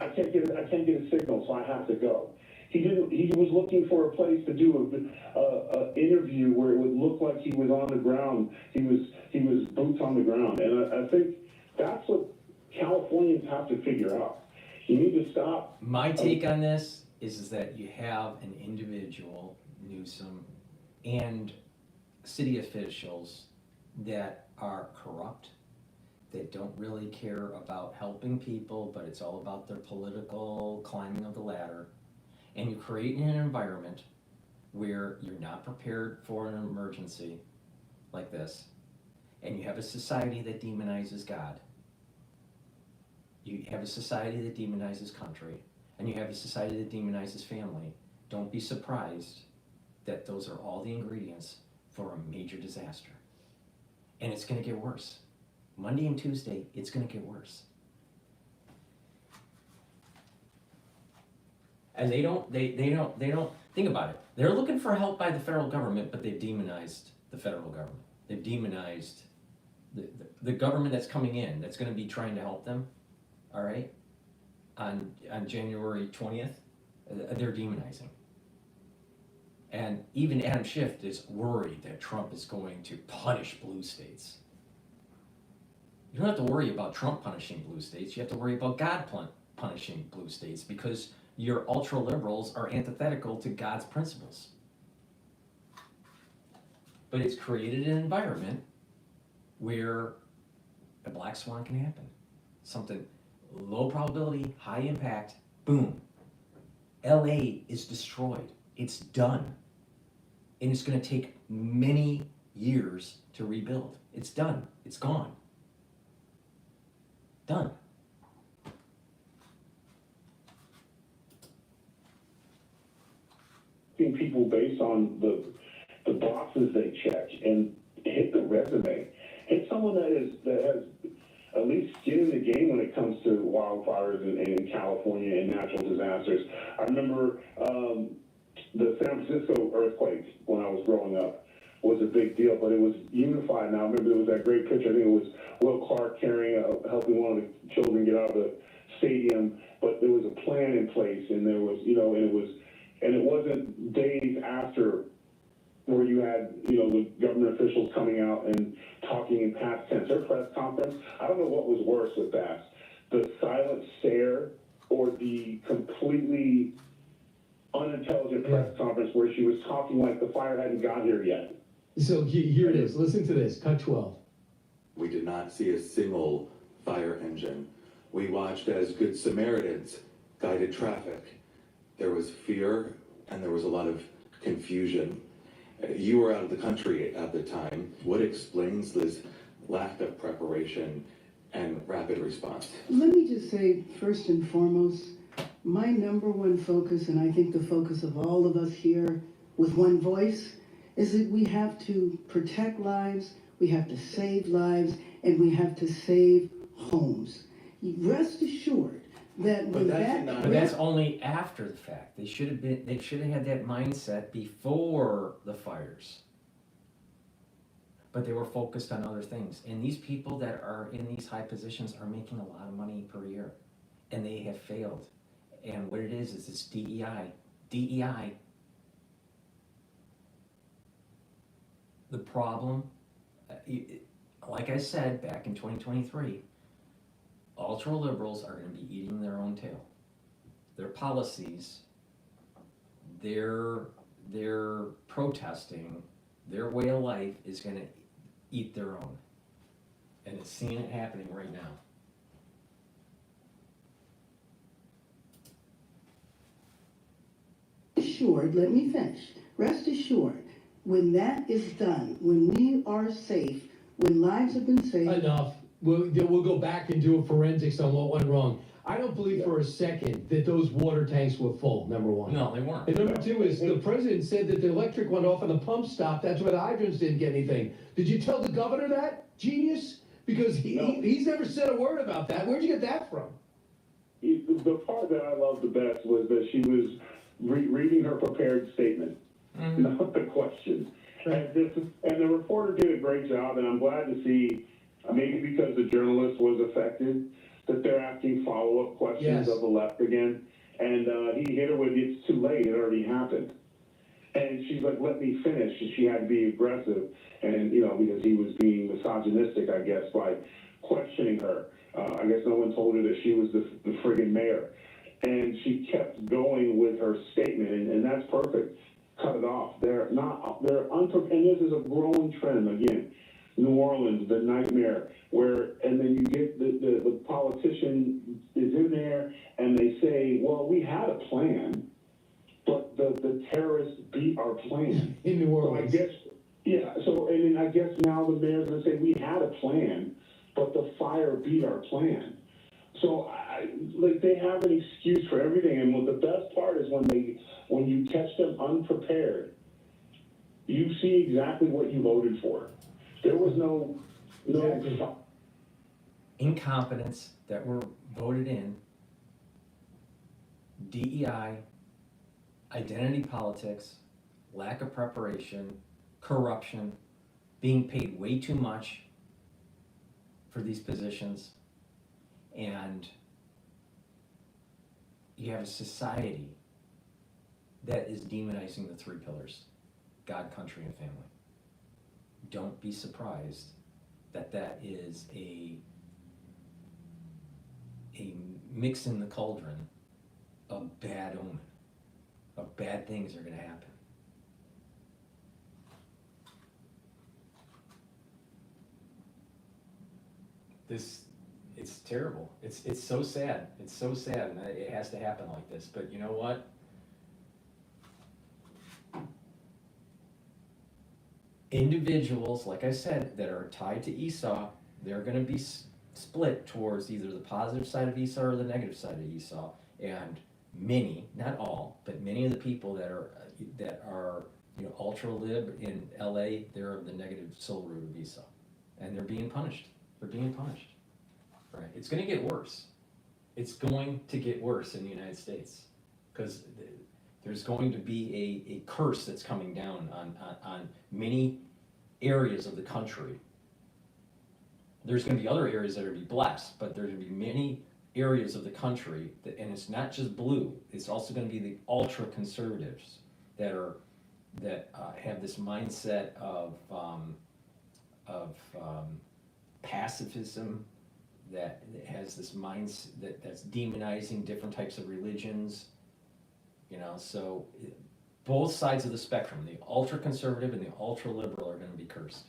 [SPEAKER 12] I can't get a signal, so I have to go. He was looking for a place to do a interview where it would look like he was on the ground. He was boots on the ground, and I think that's what Californians have to figure out. You need to stop.
[SPEAKER 3] My take on this is that you have an individual, Newsom, and city officials that are corrupt, that don't really care about helping people, but it's all about their political climbing of the ladder. And you create an environment where you're not prepared for an emergency like this, and you have a society that demonizes God. You have a society that demonizes country, and you have a society that demonizes family. Don't be surprised that those are all the ingredients for a major disaster. And it's going to get worse. Monday and Tuesday, it's going to get worse. And they don't think about it. They're looking for help by the federal government, but they've demonized the federal government. They've demonized the government that's coming in, that's going to be trying to help them, all right, on January 20th, they're demonizing. And even Adam Schiff is worried that Trump is going to punish blue states. You don't have to worry about Trump punishing blue states. You have to worry about God punishing blue states, because your ultra-liberals are antithetical to God's principles. But it's created an environment where a black swan can happen. Something low probability, high impact, boom. LA is destroyed. It's done. And it's going to take many years to rebuild. It's done. It's gone. Done.
[SPEAKER 12] People based on the boxes they check and hit the resume. it's someone that has at least skin in the game when it comes to wildfires in California and natural disasters. I remember the San Francisco earthquake when I was growing up was a big deal, but it was unified. Now, I remember there was that great picture. I think it was Will Clark helping one of the children get out of the stadium, but there was a plan in place, and there was, and it wasn't days after where you had, the government officials coming out and talking in past tense. Their press conference, I don't know what was worse with that, the silent stare or the completely unintelligent press conference where she was talking like the fire hadn't got here yet.
[SPEAKER 11] So here it is. Listen to this. Cut 12.
[SPEAKER 13] We did not see a single fire engine. We watched as Good Samaritans guided traffic. There was fear and there was a lot of confusion. You were out of the country at the time. What explains this lack of preparation and rapid response?
[SPEAKER 14] Let me just say, first and foremost, my number one focus, and I think the focus of all of us here with one voice, is that we have to protect lives, we have to save lives, and we have to save homes. Rest assured that
[SPEAKER 3] But that's only after the fact. They should have had that mindset before the fires. But they were focused on other things. And these people that are in these high positions are making a lot of money per year. And they have failed. And what it is it's DEI. DEI. The problem, like I said back in 2023, ultra liberals are going to be eating their own tail. Their policies, their protesting, their way of life is going to eat their own. And it's seeing it happening right now.
[SPEAKER 14] Assured, let me finish. Rest assured, when that is done, when we are safe, when lives have been saved.
[SPEAKER 11] Enough. We'll go back and do a forensics on what went wrong. I don't believe for a second that those water tanks were full, number one.
[SPEAKER 3] No, they weren't.
[SPEAKER 11] And number two is the president said that the electric went off and the pump stopped. That's why the hydrants didn't get anything. Did you tell the governor that, genius? Because he's never said a word about that. Where'd you get that from?
[SPEAKER 12] The part that I loved the best was that she was reading her prepared statement, not the question. And the reporter did a great job, and I'm glad to see, maybe because the journalist was affected, that they're asking follow-up questions of the left again. And he hit her with, it's too late, it already happened. And she's like, let me finish. And she had to be aggressive, and because he was being misogynistic, I guess, by questioning her. I guess no one told her that she was the friggin' mayor. And she kept going with her statement, and that's perfect. Cut it off. They're unprepared, and this is a growing trend again. New Orleans, the nightmare, and then you get the politician is in there, and they say, well, we had a plan, but the terrorists beat our plan.
[SPEAKER 11] In New Orleans.
[SPEAKER 12] So and then I guess now the mayor's gonna say, we had a plan, but the fire beat our plan. So they have an excuse for everything, and what the best part is when you catch them unprepared, you see exactly what you voted for. There was no
[SPEAKER 3] incompetence that were voted in, DEI, identity politics, lack of preparation, corruption, being paid way too much for these positions, and you have a society that is demonizing the three pillars: God, country, and family. Don't be surprised that is a mix in the cauldron of bad omen, of bad things are going to happen. It's terrible. It's so sad. It's so sad, and it has to happen like this. But you know what? Individuals, like I said, that are tied to Esau, they're going to be split towards either the positive side of Esau or the negative side of Esau. And many, not all, but many of the people that are ultra lib in LA, they're of the negative soul root of Esau. and they're being punished. They're being punished. Right? It's going to get worse. It's going to get worse in the United States because there's going to be a curse that's coming down on many areas of the country. There's going to be other areas that are going to be blessed, but there's going to be many areas of the country that, and it's not just blue. It's also going to be the ultra conservatives that have this mindset of pacifism, that has this mindset that's demonizing different types of religions. You know, so both sides of the spectrum, the ultra conservative and the ultra liberal, are going to be cursed.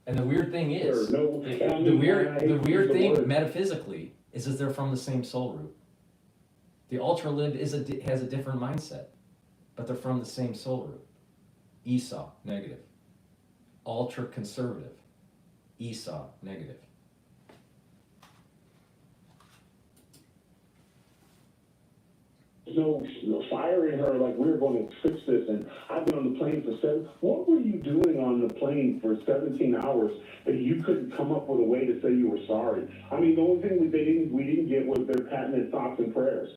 [SPEAKER 3] And the weird thing is, the weird thing metaphysically is that they're from the same soul root. The ultra lib has a different mindset, but they're from the same soul root. Esau, negative. Ultra conservative. Esau, negative.
[SPEAKER 12] No firing her like we're going to fix this, and I've been on the plane for what were you doing on the plane for 17 hours that you couldn't come up with a way to say you were sorry? I mean, the only thing we didn't get was their patented thoughts and prayers.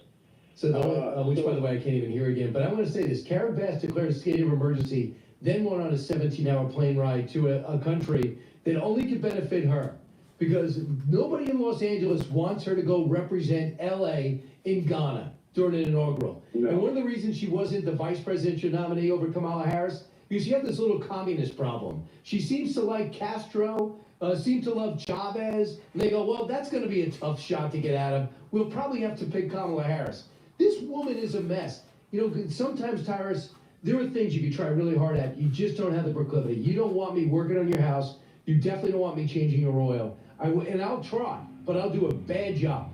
[SPEAKER 11] So, which by the way, I can't even hear again, but I want to say this. Karen Bass declared a state of emergency, then went on a 17-hour plane ride to a country that only could benefit her, because nobody in Los Angeles wants her to go represent LA in Ghana during an inaugural. No. And one of the reasons she wasn't the vice presidential nominee over Kamala Harris, because she had this little communist problem. She seems to like Castro, seems to love Chavez, and they go, well, that's going to be a tough shot to get out of. We'll probably have to pick Kamala Harris. This woman is a mess. You know, sometimes, Tyrus, there are things you can try really hard at. You just don't have the proclivity. You don't want me working on your house. You definitely don't want me changing your oil. And I'll try, but I'll do a bad job.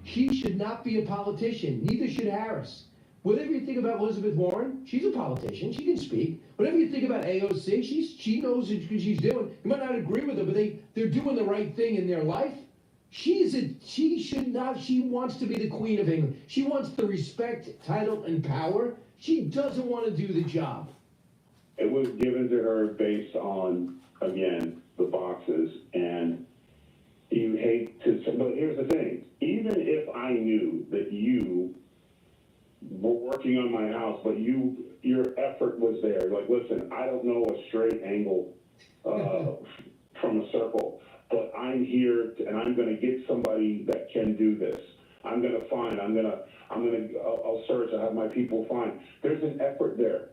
[SPEAKER 11] She should not be a politician. Neither should Harris. Whatever you think about Elizabeth Warren, she's a politician. She can speak. Whatever you think about AOC, she knows what she's doing. You might not agree with her, but they're doing the right thing in their life. She should not. She wants to be the Queen of England. She wants the respect, title, and power. She doesn't want to do the job.
[SPEAKER 12] It was given to her based on, again, the boxes, and you hate to, but here's the thing. Even if I knew that you were working on my house, but your effort was there, like, listen, I don't know a straight angle from a circle, but I'm here and I'm going to get somebody that can do this. I'll search, I'll have my people find. There's an effort there.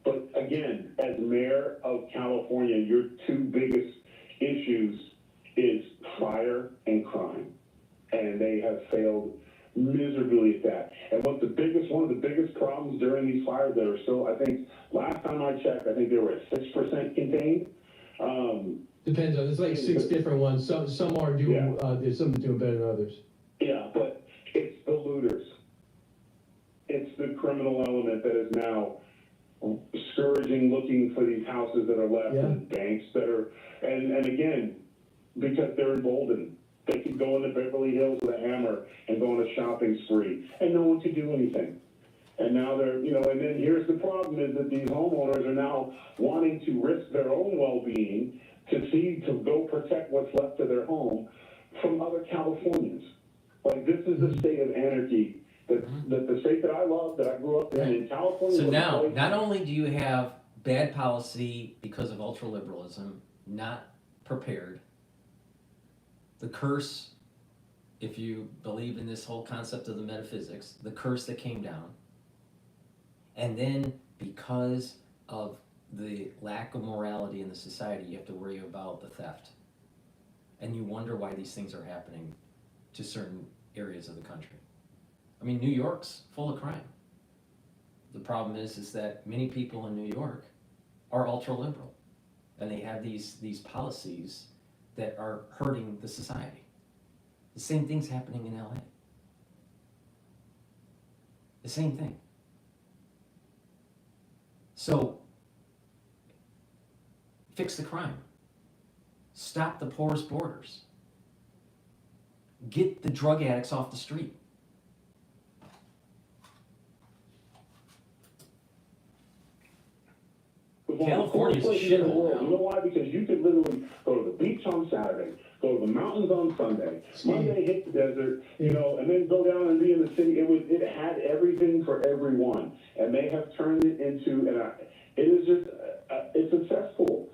[SPEAKER 12] But again, as mayor of California, your two biggest issues is fire and crime. And they have failed miserably at that. And one of the biggest problems during these fires that are still, I think, last time I checked, I think they were at 6% contained.
[SPEAKER 11] Depends on, there's like 6 different ones. Some are doing, there's some doing better than others.
[SPEAKER 12] Yeah, but it's the looters. It's the criminal element that is now scourging, looking for these houses that are left, and banks that are, and again, because they're emboldened. They could go into Beverly Hills with a hammer and go on a shopping spree, and no one could do anything. And now they're, and then here's the problem is that these homeowners are now wanting to risk their own well-being to go protect what's left of their home from other Californians. Like, this is the state of anarchy that the state that I love, that I grew up in California.
[SPEAKER 3] So now, not only do you have bad policy because of ultraliberalism, not prepared, the curse, if you believe in this whole concept of the metaphysics, the curse that came down, and then because of the lack of morality in the society, you have to worry about the theft. And you wonder why these things are happening to certain areas of the country. I mean, New York's full of crime. The problem is that many people in New York are ultra-liberal, and they have these policies that are hurting the society. The same thing's happening in LA. The same thing. So, fix the crime. Stop the porous borders. Get the drug addicts off the street.
[SPEAKER 12] one of the
[SPEAKER 3] California's a
[SPEAKER 12] coolest places in the
[SPEAKER 3] shithole
[SPEAKER 12] world.
[SPEAKER 3] now.
[SPEAKER 12] You know why? Because you could literally go to the beach on Saturday, go to the mountains on Sunday, Monday hit the desert, you know, and then go down and be in the city. It had everything for everyone, and they have turned it into, it is just, it's successful.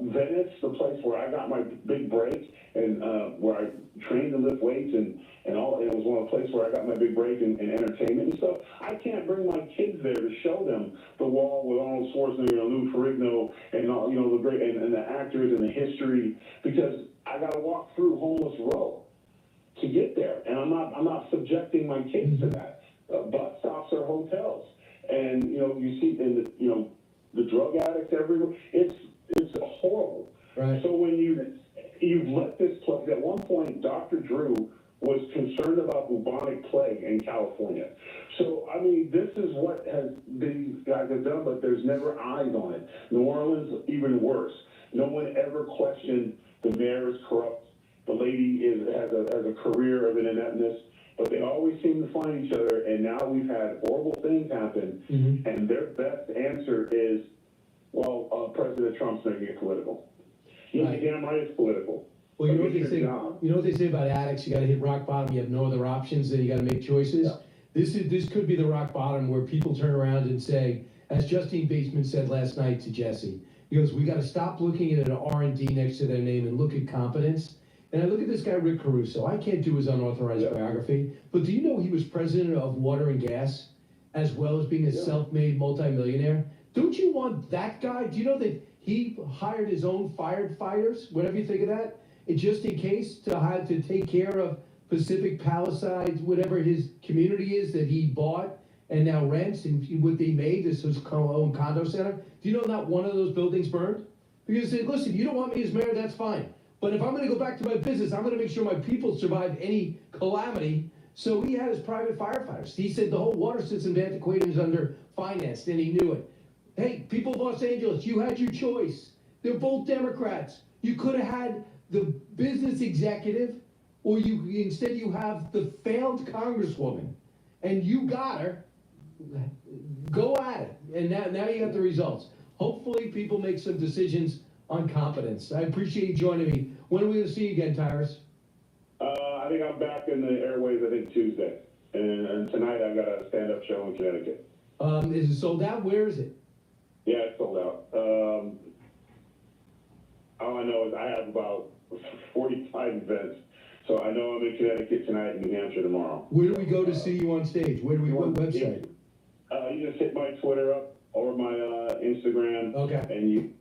[SPEAKER 12] Venice, the place where I got my big break, and where I trained to lift weights, and it was one of the places where I got my big break in entertainment and stuff. I can't bring my kids there to show them the wall with Arnold Schwarzenegger and Lou Ferrigno and all, you know, the great and the actors and the history, because I got to walk through Homeless Row to get there, and I'm not subjecting my kids to that. Bus stops are hotels, and you know, you see the drug addicts everywhere. It's horrible.
[SPEAKER 11] Right.
[SPEAKER 12] So when you've let this place, at one point, Dr. Drew was concerned about bubonic plague in California. So, I mean, this is what these guys have done, but there's never eyes on it. New Orleans, even worse. No one ever questioned the mayor is corrupt. The lady has a career of an ineptness, but they always seem to find each other, and now we've had horrible things happen, and their best answer is, well, President Trump's making it political. You're damn right it's political.
[SPEAKER 11] Well, you know what they say. You know what they say about addicts. You got to hit rock bottom. You have no other options. Then you got to make choices. Yeah. This could be the rock bottom where people turn around and say, as Justine Bateman said last night to Jesse, he goes, "We got to stop looking at an R&D next to their name and look at competence." And I look at this guy Rick Caruso. I can't do his unauthorized biography, but do you know he was president of Water and Gas, as well as being a self-made multimillionaire? Don't you want that guy? Do you know that he hired his own firefighters, whatever you think of that, and just in case to take care of Pacific Palisades, whatever his community is that he bought and now rents, and what they made is his own condo center? Do you know not one of those buildings burned? Because they said, listen, you don't want me as mayor, that's fine. But if I'm going to go back to my business, I'm going to make sure my people survive any calamity. So he had his private firefighters. He said the whole water system in Antiquatum is under financed, and he knew it. Hey, people of Los Angeles, you had your choice. They're both Democrats. You could have had the business executive, or instead you have the failed congresswoman, and you got her. Go at it, and now you got the results. Hopefully, people make some decisions on competence. I appreciate you joining me. When are we going to see you again, Tyrus?
[SPEAKER 12] I think I'm back in the airways, I think Tuesday. And tonight I've got a stand-up show in Connecticut.
[SPEAKER 11] Is it sold out? Where is it?
[SPEAKER 12] Yeah, it's sold out. All I know is I have about 45 events. So I know I'm in Connecticut tonight and New Hampshire tomorrow.
[SPEAKER 11] Where do we go to see you on stage? What website?
[SPEAKER 12] You just hit my Twitter up or my Instagram.
[SPEAKER 11] Okay.
[SPEAKER 12] And you...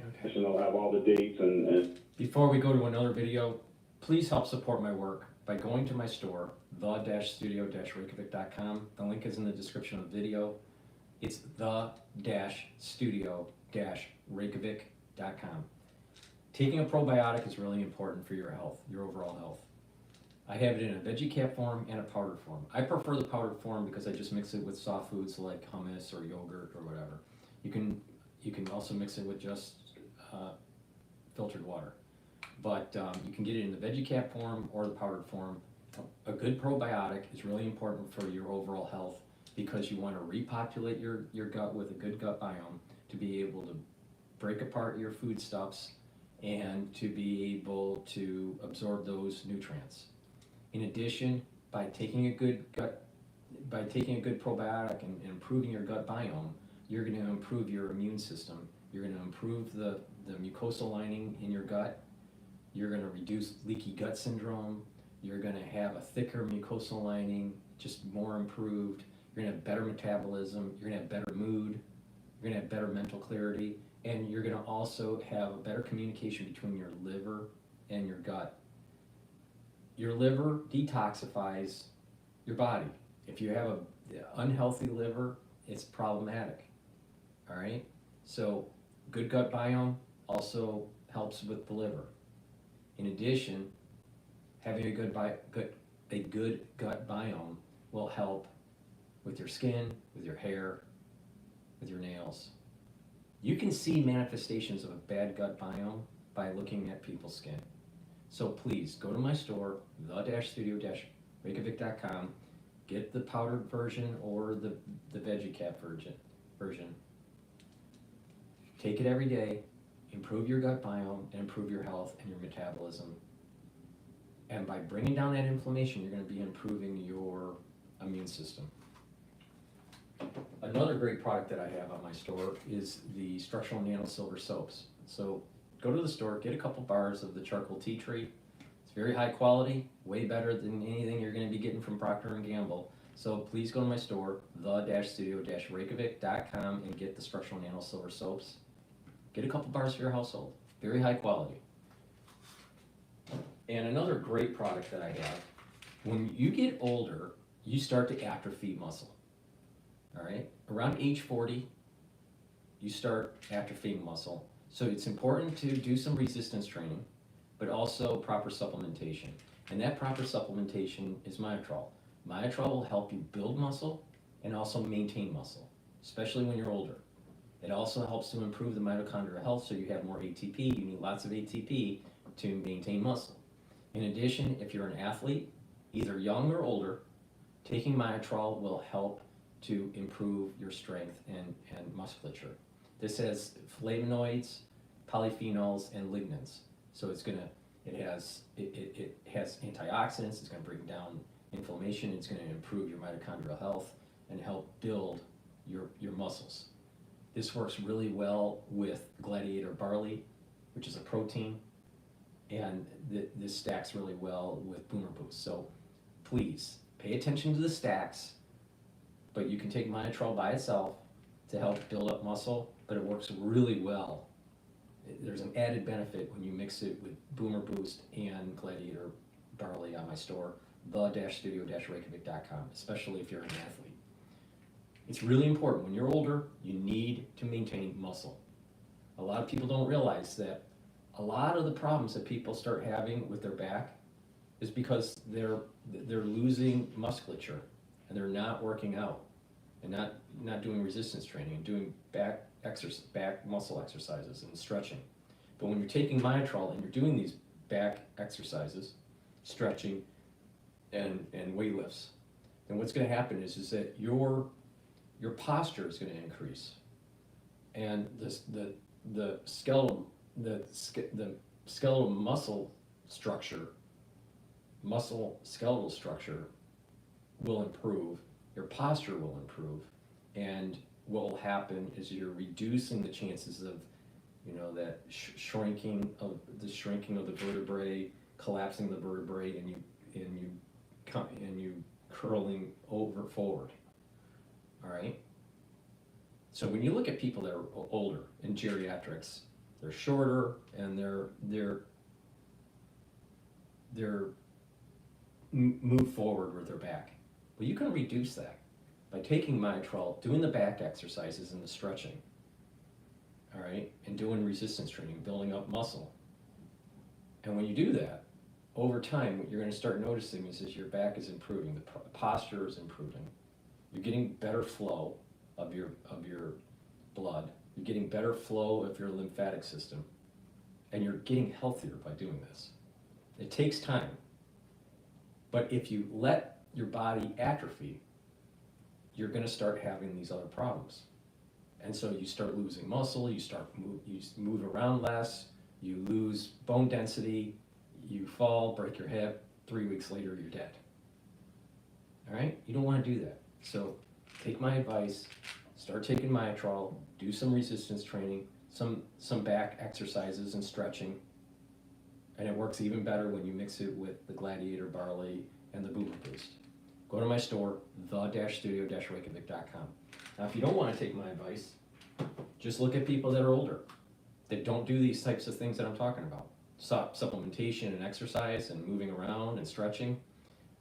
[SPEAKER 12] Okay. And I'll have all the dates and...
[SPEAKER 3] Before we go to another video, please help support my work by going to my store, the-studio-reykjavik.com. The link is in the description of the video. It's the-studio-reykjavik.com. Taking a probiotic is really important for your health, your overall health. I have it in a veggie cap form and a powdered form. I prefer the powdered form because I just mix it with soft foods like hummus or yogurt or whatever. You can also mix it with just filtered water. But you can get it in the veggie cap form or the powdered form. A good probiotic is really important for your overall health because you want to repopulate your gut with a good gut biome to be able to break apart your foodstuffs and to be able to absorb those nutrients. In addition, by taking a good probiotic and improving your gut biome, you're going to improve your immune system. You're going to improve the mucosal lining in your gut. You're going to reduce leaky gut syndrome. You're going to have a thicker mucosal lining, just more improved. You're going to have better metabolism. You're going to have better mood. You're going to have better mental clarity. And you're going to also have a better communication between your liver and your gut. Your liver detoxifies your body. If you have an unhealthy liver, it's problematic. All right? So good gut biome also helps with the liver. In addition, having a good gut biome will help with your skin, with your hair, with your nails. You can see manifestations of a bad gut biome by looking at people's skin. So please go to my store, the-studio-reykjavik.com, get the powdered version or the veggie cap version. Take it every day, improve your gut biome, and improve your health and your metabolism. And by bringing down that inflammation, you're going to be improving your immune system. Another great product that I have on my store is the structural nano silver soaps. So go to the store, get a couple bars of the charcoal tea tree. It's very high quality, way better than anything you're going to be getting from Procter & Gamble. So please go to my store, the-studio-reykjavik.com, and get the structural nano silver soaps. Get a couple bars for your household, very high quality. And another great product that I have, when you get older, you start to atrophy muscle. All right, around age 40, you start atrophying muscle. So it's important to do some resistance training, but also proper supplementation. And that proper supplementation is Myotrol. Myotrol will help you build muscle and also maintain muscle, especially when you're older. It also helps to improve the mitochondrial health, so you have more ATP. You need lots of ATP to maintain muscle. In addition, if you're an athlete, either young or older, taking Myotrol will help to improve your strength and musculature. This has flavonoids, polyphenols, and lignans. So it has antioxidants. It's going to bring down inflammation. It's going to improve your mitochondrial health and help build your muscles. This works really well with gladiator barley, which is a protein, and this stacks really well with Boomer Boost. So please pay attention to the stacks, but you can take Myotrol by itself to help build up muscle, but it works really well. There's an added benefit when you mix it with Boomer Boost and gladiator barley on my store, the-studio-reykjavik.com, especially if you're an athlete. It's really important. When you're older, you need to maintain muscle. A lot of people don't realize that a lot of the problems that people start having with their back is because they're losing musculature and they're not working out and not doing resistance training and doing back muscle exercises and stretching. But when you're taking Myotrol and you're doing these back exercises, stretching and weight lifts, then what's going to happen is that your posture is going to increase, and the skeletal skeletal structure will improve, your posture will improve, and what will happen is you're reducing the chances of, that shrinking of the vertebrae, collapsing the vertebrae, and you curling forward. All right. So when you look at people that are older in geriatrics, they're shorter and they're move forward with their back. Well, you can reduce that by taking Myotrol, doing the back exercises and the stretching, all right, and doing resistance training, building up muscle. And when you do that, over time, what you're going to start noticing is your back is improving, the posture is improving, you're getting better flow of your blood, you're getting better flow of your lymphatic system, and you're getting healthier by doing this. It takes time, but if you let your body atrophy, you're going to start having these other problems. And so you start losing muscle, you move around less, you lose bone density, you fall, break your hip, 3 weeks later you're dead. All right? You don't want to do that. So take my advice, start taking Myotrol, do some resistance training, some back exercises and stretching, and it works even better when you mix it with the gladiator barley and the Boomer Boost. Go to my store, the-studio-reykjavik.com. Now, if you don't want to take my advice, just look at people that are older, that don't do these types of things that I'm talking about. Supplementation and exercise and moving around and stretching.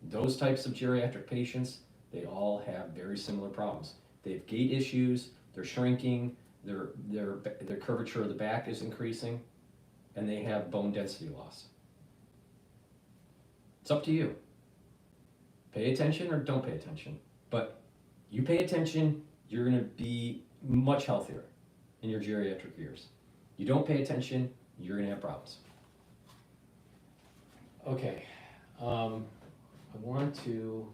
[SPEAKER 3] Those types of geriatric patients, they all have very similar problems. They have gait issues, they're shrinking, their curvature of the back is increasing, and they have bone density loss. It's up to you. Pay attention or don't pay attention. But you pay attention, you're going to be much healthier in your geriatric years. You don't pay attention, you're going to have problems. Okay, I want to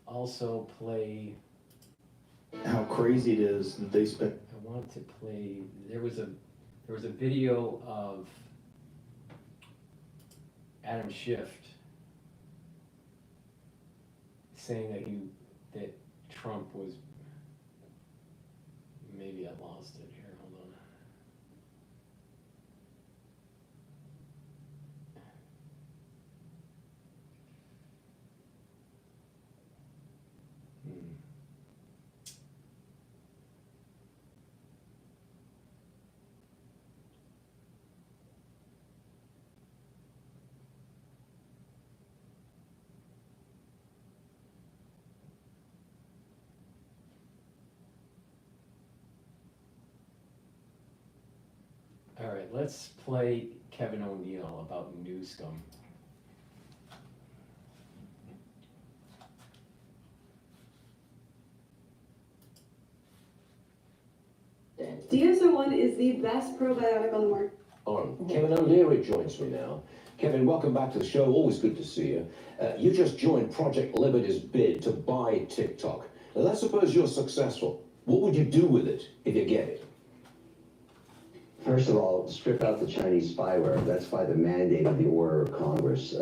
[SPEAKER 3] also play
[SPEAKER 9] how crazy it is that they spent.
[SPEAKER 3] I want to play, there was a video of Adam Schiff saying that Trump was, maybe I lost it here, hold on. All right, let's play Kevin O'Neill about New Scum.
[SPEAKER 15] DS01 is the best probiotic on the market.
[SPEAKER 16] Kevin O'Leary joins me now. Kevin, welcome back to the show. Always good to see you. You just joined Project Liberty's bid to buy TikTok. Now, let's suppose you're successful. What would you do with it if you get it?
[SPEAKER 17] First of all, strip out the Chinese spyware. That's by the mandate of the order of Congress.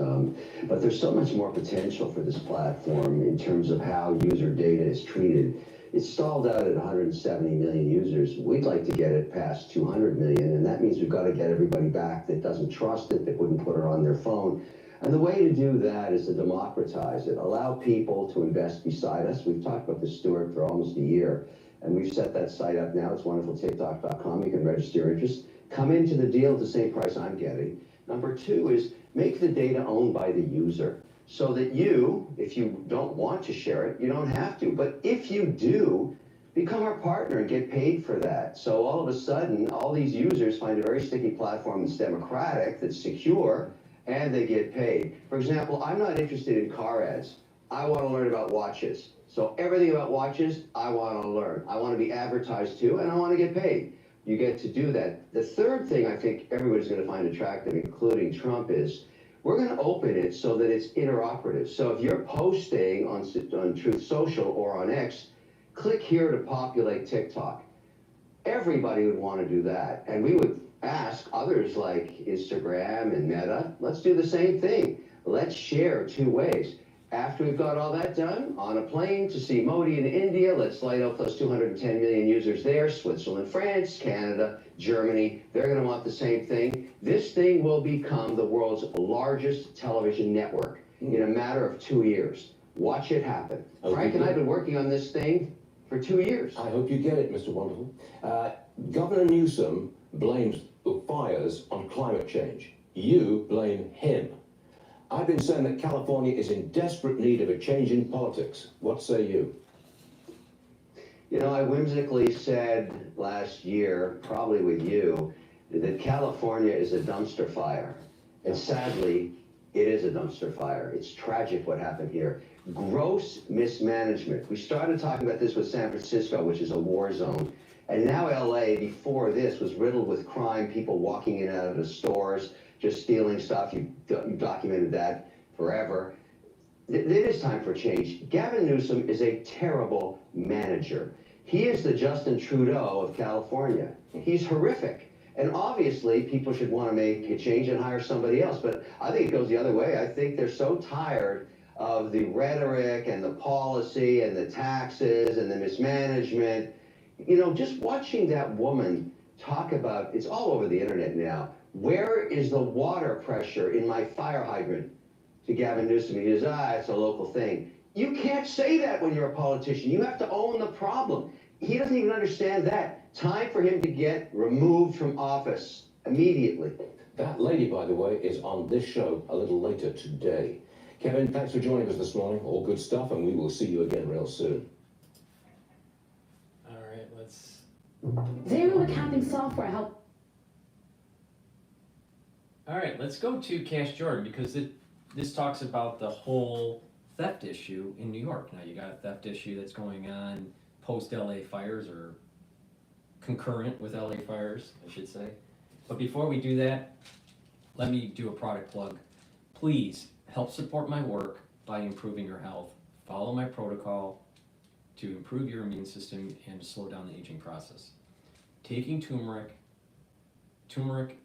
[SPEAKER 17] But there's so much more potential for this platform in terms of how user data is treated. It's stalled out at 170 million users. We'd like to get it past 200 million, and that means we've got to get everybody back that doesn't trust it, that wouldn't put it on their phone. And the way to do that is to democratize it. Allow people to invest beside us. We've talked about this, Stuart, for almost a year. And we've set that site up now. It's wonderfultiktok.com. You can register your interest. Come into the deal at the same price I'm getting. Number two is make the data owned by the user so that you, if you don't want to share it, you don't have to. But if you do, become our partner and get paid for that. So all of a sudden, all these users find a very sticky platform that's democratic, that's secure, and they get paid. For example, I'm not interested in car ads. I want to learn about watches. So everything about watches, I want to learn. I want to be advertised to, and I want to get paid. You get to do that. The third thing I think everybody's going to find attractive, including Trump, is we're going to open it so that it's interoperative. So if you're posting on Truth Social or on X, click here to populate TikTok. Everybody would want to do that. And we would ask others like Instagram and Meta, let's do the same thing. Let's share two ways. After we've got all that done, on a plane to see Modi in India, let's light up those 210 million users there, Switzerland, France, Canada, Germany, they're going to want the same thing. This thing will become the world's largest television network in a matter of 2 years. Watch it happen. Frank and I have been working on this thing for 2 years.
[SPEAKER 16] I hope you get it, Mr. Wonderful. Governor Newsom blames the fires on climate change. You blame him. I've been saying that California is in desperate need of a change in politics. What say you?
[SPEAKER 17] You know, I whimsically said last year, probably with you, that California is a dumpster fire. And sadly, it is a dumpster fire. It's tragic what happened here. Gross mismanagement. We started talking about this with San Francisco, which is a war zone. And now LA, before this, was riddled with crime, people walking in and out of the stores, just stealing stuff. You documented that forever. It is time for change. Gavin Newsom is a terrible manager. He is the Justin Trudeau of California. He's horrific. And obviously, people should want to make a change and hire somebody else. But I think it goes the other way. I think they're so tired of the rhetoric and the policy and the taxes and the mismanagement. You know, just watching that woman talk about, it's all over the internet now, where is the water pressure in my fire hydrant? To Gavin Newsom, he says, it's a local thing. You can't say that when you're a politician. You have to own the problem. He doesn't even understand that. Time for him to get removed from office immediately.
[SPEAKER 16] That lady, by the way, is on this show a little later today. Kevin, thanks for joining us this morning. All good stuff, and we will see you again real soon.
[SPEAKER 3] All right, let's...
[SPEAKER 18] Zero accounting software help.
[SPEAKER 3] All right, let's go to Cash Jordan, because this talks about the whole theft issue in New York. Now, you got a theft issue that's going on post-LA fires, or concurrent with LA fires, I should say. But before we do that, let me do a product plug. Please help support my work by improving your health. Follow my protocol to improve your immune system and to slow down the aging process. taking turmeric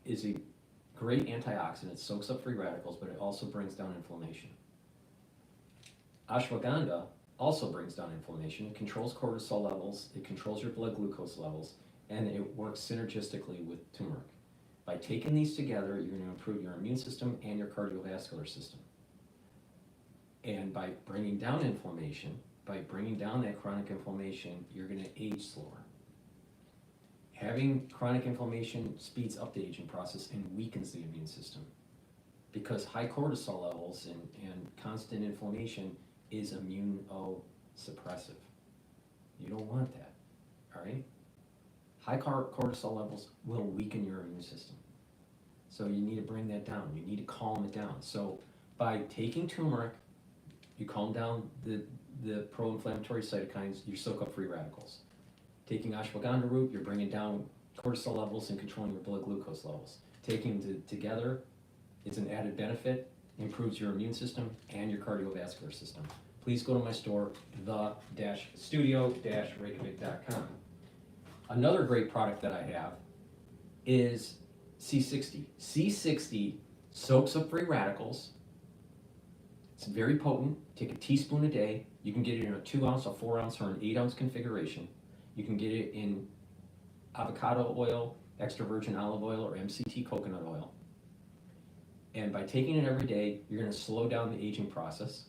[SPEAKER 3] is a great antioxidant. It soaks up free radicals, but it also brings down inflammation. Ashwagandha also brings down inflammation. It controls cortisol levels, it controls your blood glucose levels, and it works synergistically with turmeric. By taking these together, you're going to improve your immune system and your cardiovascular system. And by bringing down inflammation, by bringing down that chronic inflammation, you're going to age slower. Having chronic inflammation speeds up the aging process and weakens the immune system, because high cortisol levels and constant inflammation is immunosuppressive. You don't want that, all right? High cortisol levels will weaken your immune system. So you need to bring that down. You need to calm it down. So by taking turmeric, you calm down the pro-inflammatory cytokines, you soak up free radicals. Taking ashwagandha root, you're bringing down cortisol levels and controlling your blood glucose levels. Taking them together, it's an added benefit, improves your immune system and your cardiovascular system. Please go to my store, the-studio-reykjavik.com. Another great product that I have is C60. C60 soaks up free radicals. It's very potent. Take a teaspoon a day. You can get it in a 2 ounce, a 4 ounce, or an 8 ounce configuration. You can get it in avocado oil, extra virgin olive oil, or MCT coconut oil. And by taking it every day, you're going to slow down the aging process.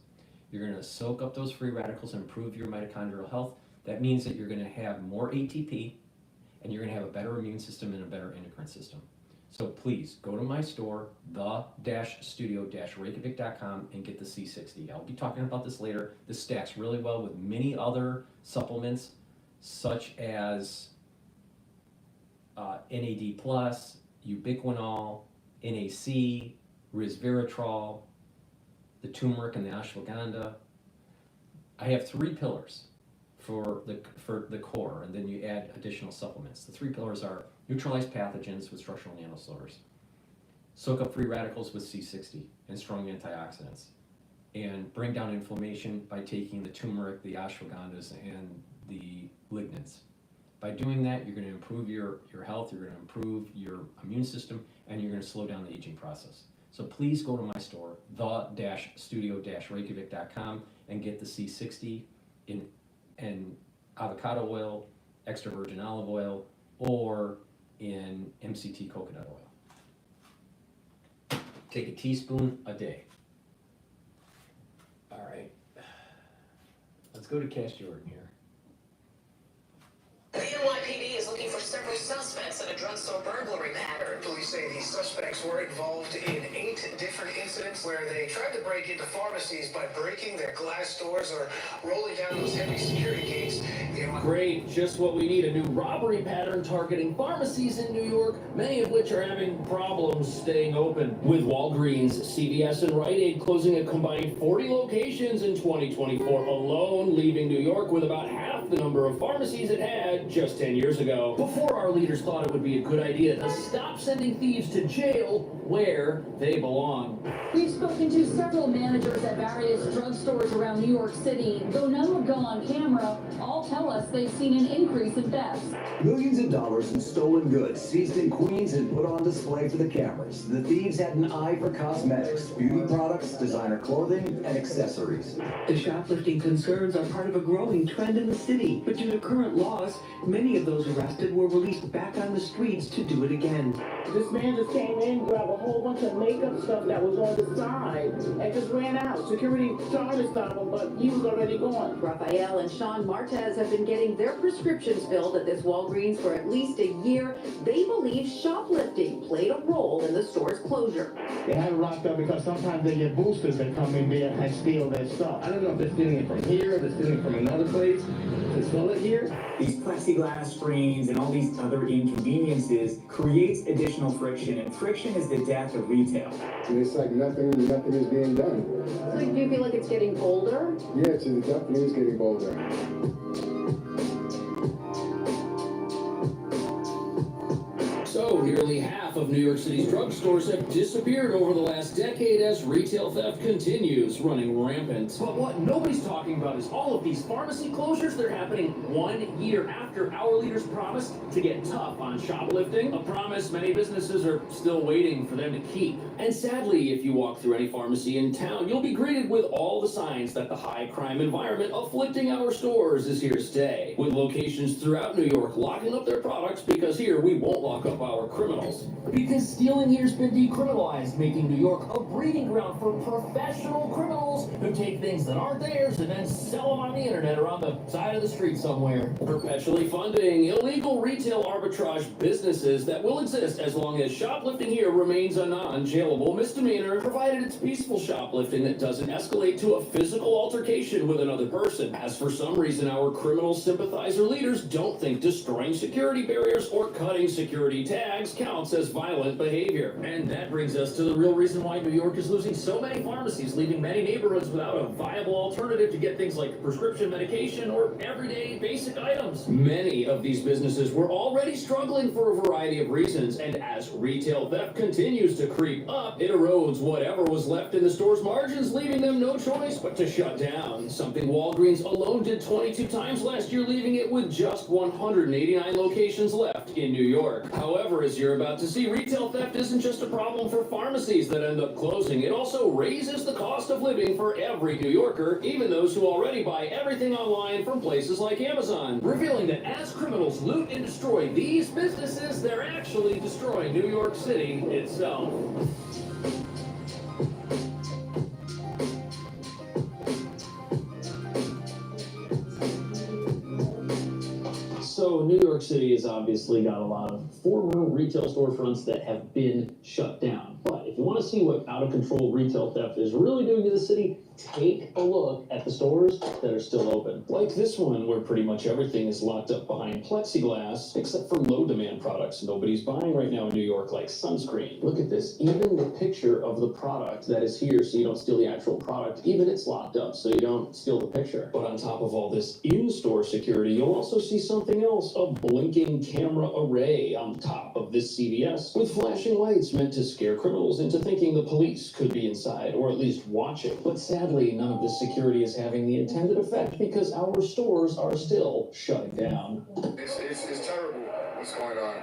[SPEAKER 3] You're going to soak up those free radicals and improve your mitochondrial health. That means that you're going to have more ATP, and you're going to have a better immune system and a better endocrine system. So please go to my store, the-studio-reykjavik.com, and get the C60. I'll be talking about this later. This stacks really well with many other supplements, such as NAD+, ubiquinol, NAC, resveratrol, the turmeric and the ashwagandha. I have 3 pillars for the core, and then you add additional supplements. The 3 pillars are neutralize pathogens with structural nanoslowers, soak up free radicals with C60 and strong antioxidants, and bring down inflammation by taking the turmeric, the ashwagandhas, and the lignans. By doing that, you're going to improve your health, you're going to improve your immune system, and you're going to slow down the aging process. So please go to my store, the-studio-reykjavik.com, and get the C60 in avocado oil, extra virgin olive oil, or in MCT coconut oil. Take a teaspoon a day. All right, let's go to Cash Jordan here.
[SPEAKER 19] The NYPD is looking for several suspects in a drugstore burglary pattern.
[SPEAKER 20] Police say these suspects were involved in 8 different incidents where they tried to break into pharmacies by breaking their glass doors or rolling down those heavy security gates.
[SPEAKER 21] Great, just what we need, a new robbery pattern targeting pharmacies in New York, many of which are having problems staying open. With Walgreens, CVS, and Rite Aid closing a combined 40 locations in 2024 alone, leaving New York with about half the number of pharmacies it had just 10 years ago. Before our leaders thought it would be a good idea to stop sending thieves to jail where they belong.
[SPEAKER 18] We've spoken to several managers at various drugstores around New York City. Though none would go on camera, all tell us they've seen an increase in thefts.
[SPEAKER 22] Millions of dollars in stolen goods seized in Queens and put on display for the cameras. The thieves had an eye for cosmetics, beauty products, designer clothing, and accessories.
[SPEAKER 23] The shoplifting concerns are part of a growing trend in the city, but due to current laws, many of those arrested were released back on the streets to do it again.
[SPEAKER 24] This man just came in, grabbed a whole bunch of makeup stuff that was on the side, and just ran out. Security tried to stop him, but he was already gone.
[SPEAKER 25] Raphael and Sean Martez have been getting their prescriptions filled at this Walgreens for at least a year. They believe shoplifting played a role in the store's closure.
[SPEAKER 24] They have it locked up because sometimes they get boosters that come in there and steal their stuff. I don't know if they're stealing it from here, they're stealing it from another place. To sell it here?
[SPEAKER 26] These plexiglass screens and all these other inconveniences creates additional friction, and friction is the death of retail.
[SPEAKER 27] And it's like nothing is being done.
[SPEAKER 25] So do you feel like it's getting bolder?
[SPEAKER 27] Yeah, it definitely is getting bolder.
[SPEAKER 21] So Nearly half of New York City's drugstores have disappeared over the last decade as retail theft continues running rampant. But what nobody's talking about is all of these pharmacy closures. They're happening 1 year after our leaders promised to get tough on shoplifting, a promise many businesses are still waiting for them to keep. And sadly, if you walk through any pharmacy in town, you'll be greeted with all the signs that the high crime environment afflicting our stores is here to stay, with locations throughout New York locking up their products because here we won't lock up our criminals. Because stealing here's been decriminalized, making New York a breeding ground for professional criminals who take things that aren't theirs and then sell them on the internet or on the side of the street somewhere. Perpetually funding illegal retail arbitrage businesses that will exist as long as shoplifting here remains a non-jailable misdemeanor, provided it's peaceful shoplifting that doesn't escalate to a physical altercation with another person, as for some reason our criminal sympathizer leaders don't think destroying security barriers or cutting security tags counts as violent behavior. And that brings us to the real reason why New York is losing so many pharmacies, leaving many neighborhoods without a viable alternative to get things like prescription medication or everyday basic items. Many of these businesses were already struggling for a variety of reasons, and as retail theft continues to creep up, it erodes whatever was left in the store's margins, leaving them no choice but to shut down, something Walgreens alone did 22 times last year, leaving it with just 189 locations left in New York. However, as you're about to see, retail theft isn't just a problem for pharmacies that end up closing. It also raises the cost of living for every New Yorker, even those who already buy everything online from places like Amazon, revealing that as criminals loot and destroy these businesses, they're actually destroying New York City itself.
[SPEAKER 1] So New York City has obviously got a lot of former retail storefronts that have been shut down. But if you want to see what out-of-control retail theft is really doing to the city, take a look at the stores that are still open. Like this one, where pretty much everything is locked up behind plexiglass, except for low-demand products nobody's buying right now in New York, like sunscreen. Look at this. Even the picture of the product that is here, so you don't steal the actual product, even it's locked up, so you don't steal the picture. But on top of all this in-store security, you'll also see something else, a blinking camera array on top of this CVS, with flashing lights meant to scare criminals into thinking the police could be inside, or at least watching. But sadly, none of this security is having the intended effect because our stores are still shutting down.
[SPEAKER 2] It's terrible what's going on.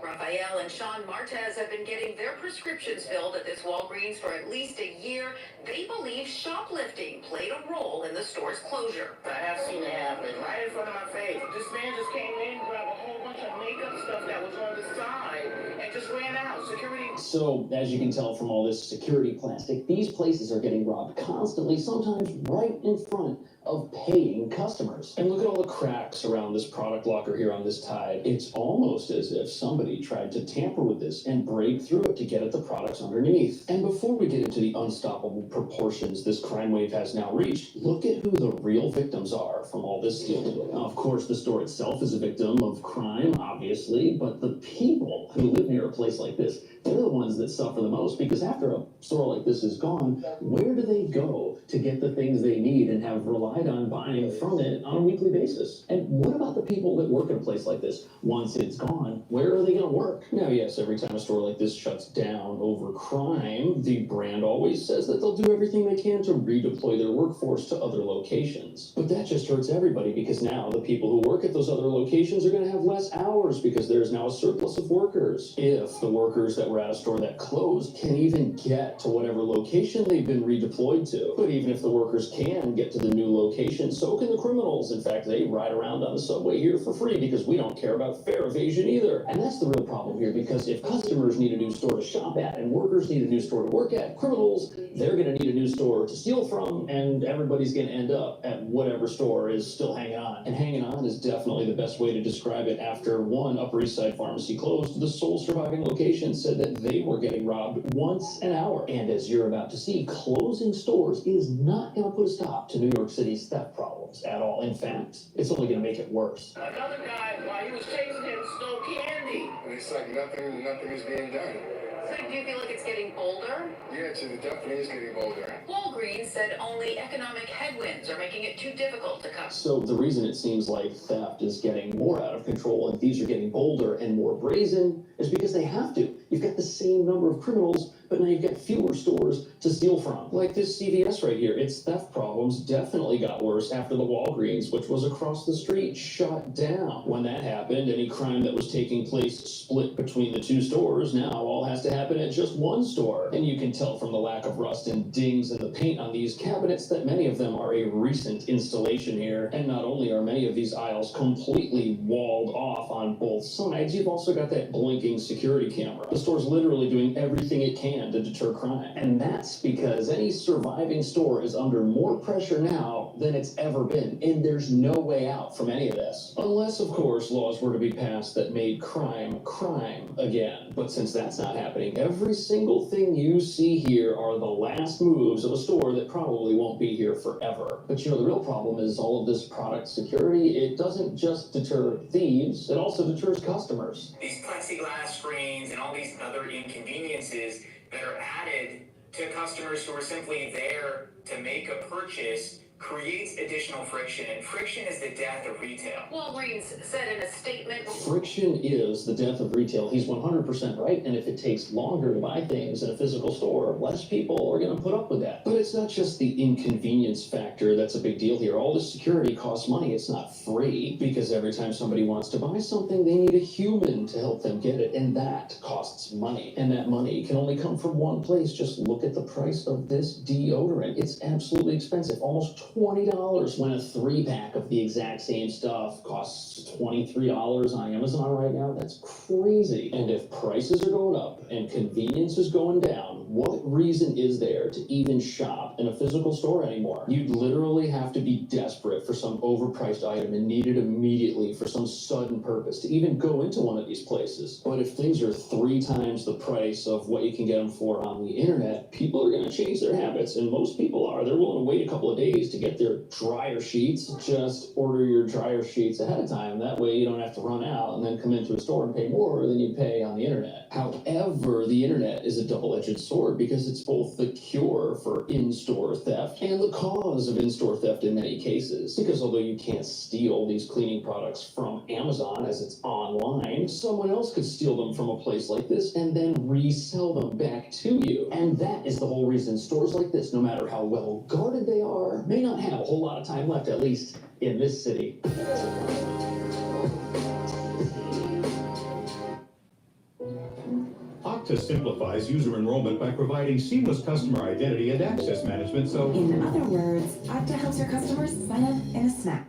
[SPEAKER 25] Raphael and Sean Martez have been getting their prescriptions filled at this Walgreens for at least a year. They believe shoplifting played a role in the store's closure.
[SPEAKER 24] I have seen it happen right in front of my face. This man just came in, grabbed a whole bunch of makeup stuff that was on the side, and just ran out. Security.
[SPEAKER 1] So, as you can tell from all this security plastic, these places are getting robbed constantly, sometimes right in front of paying customers. And look at all the cracks around this product locker here on this Tide. It's almost as if somebody tried to tamper with this and break through it to get at the products underneath. And before we get into the unstoppable proportions this crime wave has now reached, look at who the real victims are from all this stealing. Now, of course, the store itself is a victim of crime, obviously, but the people who live near a place like this, they're the ones that suffer the most, because after a store like this is gone, where do they go to get the things they need and have relied on buying from it on a weekly basis? And what about the people that work in a place like this? Once it's gone, where are they going to work? Now, yes, every time a store like this shuts down over crime, the brand always says that they'll do everything they can to redeploy their workforce to other locations. But that just hurts everybody, because now the people who work at those other locations are going to have less hours because there's now a surplus of workers. If the workers that were at a store that closed can even get to whatever location they've been redeployed to. But even if the workers can get to the new location, so can the criminals. In fact, they ride around on the subway here for free because we don't care about fare evasion either. And that's the real problem here, because if customers need a new store to shop at and workers need a new store to work at, criminals, they're going to need a new store to steal from, and everybody's going to end up at whatever store is still hanging on. And hanging on is definitely the best way to describe it. After one Upper East Side pharmacy closed, the sole surviving location said that they were getting robbed once an hour. And as you're about to see, closing stores is not going to put a stop to New York City's theft problems at all. In fact, it's only going to make it worse.
[SPEAKER 24] Another guy while he was chasing him, stole candy.
[SPEAKER 2] And it's like nothing is being done.
[SPEAKER 19] So do you feel like it's getting bolder?
[SPEAKER 2] Yeah, it definitely is getting bolder.
[SPEAKER 19] Walgreens said only economic headwinds are making it too difficult to come.
[SPEAKER 1] So the reason it seems like theft is getting more out of control and thieves are getting bolder and more brazen is because they have to. You've got the same number of criminals, but now you've got fewer stores to steal from. Like this CVS right here, its theft problems definitely got worse after the Walgreens, which was across the street, shut down. When that happened, any crime that was taking place split between the two stores now all has to happen at just one store. And you can tell from the lack of rust and dings in the paint on these cabinets that many of them are a recent installation here. And not only are many of these aisles completely walled off on both sides, you've also got that blinking security camera. The store's literally doing everything it can to deter crime. And that's because any surviving store is under more pressure now than it's ever been. And there's no way out from any of this. Unless, of course, laws were to be passed that made crime again. But since that's not happening, every single thing you see here are the last moves of a store that probably won't be here forever. But you know, the real problem is all of this product security. It doesn't just deter thieves, it also deters customers.
[SPEAKER 26] These plexiglass screens and all these other inconveniences that are added to customers who are simply there to make a purchase creates additional friction, and friction is the death of retail.
[SPEAKER 19] Walgreens said in a statement,
[SPEAKER 1] Friction is the death of retail. He's 100% right, and if it takes longer to buy things in a physical store, less people are going to put up with that. But it's not just the inconvenience factor that's a big deal here. All this security costs money. It's not free, because every time somebody wants to buy something, they need a human to help them get it, and that costs money. And that money can only come from one place. Just look at the price of this deodorant. It's absolutely expensive, almost $20 when a 3-pack of the exact same stuff costs $23 on Amazon right now. That's crazy. And if prices are going up and convenience is going down, what reason is there to even shop in a physical store anymore? You'd literally have to be desperate for some overpriced item and need it immediately for some sudden purpose to even go into one of these places. But if things are 3 times the price of what you can get them for on the internet, people are going to change their habits, and most people are. They're willing to wait a couple of days to get their dryer sheets. Just order your dryer sheets ahead of time. That way you don't have to run out and then come into a store and pay more than you pay on the internet. However, the internet is a double-edged sword because it's both the cure for in-store theft and the cause of in-store theft in many cases. Because although you can't steal these cleaning products from Amazon as it's online, someone else could steal them from a place like this and then resell them back to you. And that is the whole reason stores like this, no matter how well guarded they are, may not have a whole lot of time left, at least in this city.
[SPEAKER 4] Okta simplifies user enrollment by providing seamless customer identity and access management, so...
[SPEAKER 5] In other words, Okta helps your customers sign up in a snap.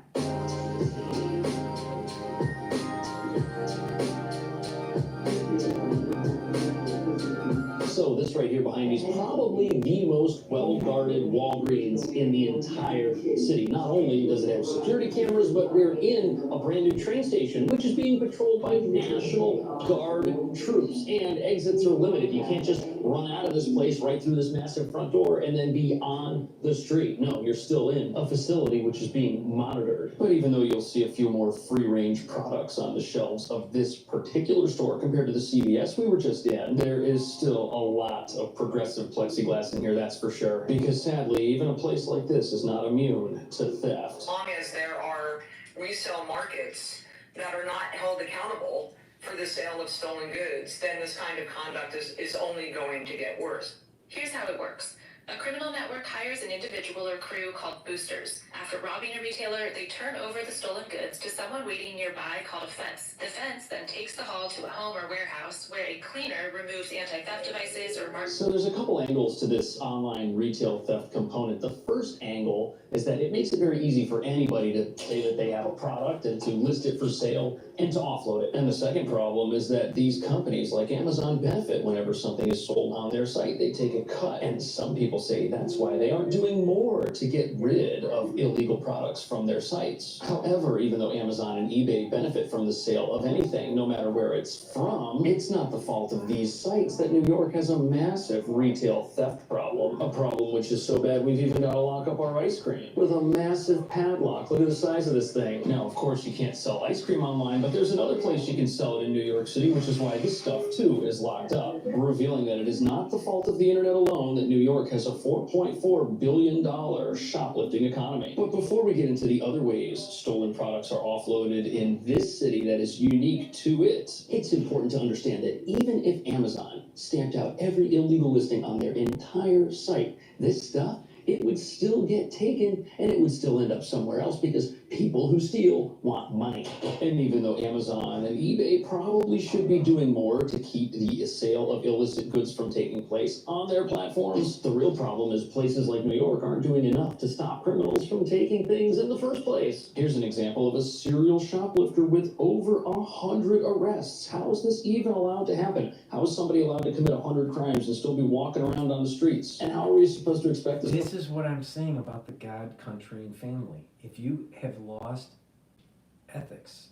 [SPEAKER 1] So this right here behind me is probably the most well-guarded Walgreens in the entire city. Not only does it have security cameras, but we're in a brand new train station, which is being patrolled by National Guard troops, and exits are limited. You can't just run out of this place right through this massive front door and then be on the street. No, you're still in a facility which is being monitored. But even though you'll see a few more free-range products on the shelves of this particular store compared to the CVS we were just in, there is still a lot of progressive plexiglass in here, that's for sure. Because sadly, even a place like this is not immune to theft.
[SPEAKER 19] as long as there are resale markets that are not held accountable for the sale of stolen goods, then this kind of conduct is only going to get worse. Here's how it works. A criminal network hires an individual or crew called boosters. After robbing a retailer, they turn over the stolen goods to someone waiting nearby called a fence. The fence then takes the haul to a home or warehouse where a cleaner removes anti-theft devices or marks.
[SPEAKER 1] So there's a couple angles to this online retail theft component. The first angle is that it makes it very easy for anybody to say that they have a product and to list it for sale and to offload it. And the second problem is that these companies like Amazon benefit whenever something is sold on their site. They take a cut, and some people people say that's why they aren't doing more to get rid of illegal products from their sites. However, even though Amazon and eBay benefit from the sale of anything, no matter where it's from, it's not the fault of these sites that New York has a massive retail theft problem. A problem which is so bad we've even got to lock up our ice cream with a massive padlock. Look at the size of this thing. Now, of course, you can't sell ice cream online, but there's another place you can sell it in New York City, which is why this stuff, too, is locked up, revealing that it is not the fault of the internet alone that New York has a $4.4 billion shoplifting economy. But before we get into the other ways stolen products are offloaded in this city that is unique to it, it's important to understand that even if Amazon stamped out every illegal listing on their entire site, this stuff, it would still get taken and it would still end up somewhere else because people who steal want money. And even though Amazon and eBay probably should be doing more to keep the sale of illicit goods from taking place on their platforms, the real problem is places like New York aren't doing enough to stop criminals from taking things in the first place. Here's an example of a serial shoplifter with over 100 arrests. How is this even allowed to happen? How is somebody allowed to commit 100 crimes and still be walking around on the streets? And how are we supposed to expect this?
[SPEAKER 3] This is what I'm saying about the God, country, and family. If you have lost ethics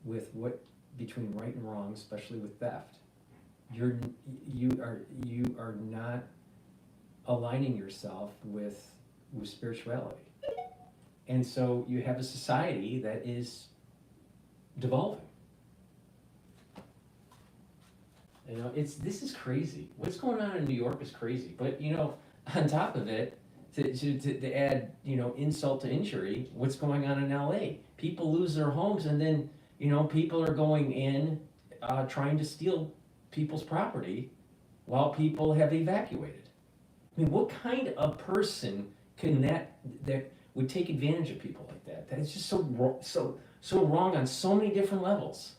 [SPEAKER 3] with what between right and wrong, especially with theft, you are not aligning yourself with spirituality, and so you have a society that is devolving. You know, this is crazy. What's going on in New York is crazy, but you know, on top of it, to add, you know, insult to injury, what's going on in LA? People lose their homes and then, you know, people are going in trying to steal people's property while people have evacuated. I mean, what kind of person can that would take advantage of people like that? That is just so wrong on so many different levels.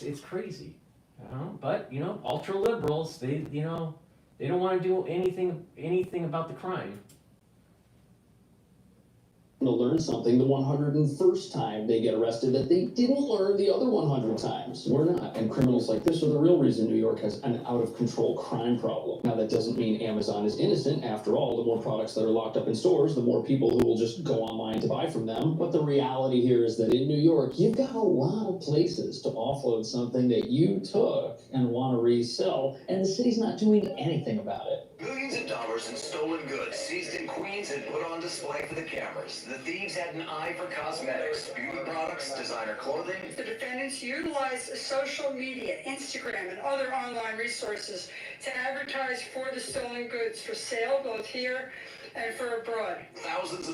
[SPEAKER 3] It's crazy. But, you know, ultra liberals, they don't want to do anything about the crime.
[SPEAKER 1] To learn something the 101st time they get arrested that they didn't learn the other 100 times. We're not. And criminals like this are the real reason New York has an out-of-control crime problem. Now, that doesn't mean Amazon is innocent. After all, the more products that are locked up in stores, the more people who will just go online to buy from them. But the reality here is that in New York, you've got a lot of places to offload something that you took and want to resell, and the city's not doing anything about it.
[SPEAKER 22] Millions of dollars in stolen goods seized in Queens and put on display for the cameras. The thieves had an eye for cosmetics, beauty products, designer clothing.
[SPEAKER 15] The defendants utilized social media, Instagram, and other online resources to advertise for the stolen goods for sale both here and for abroad.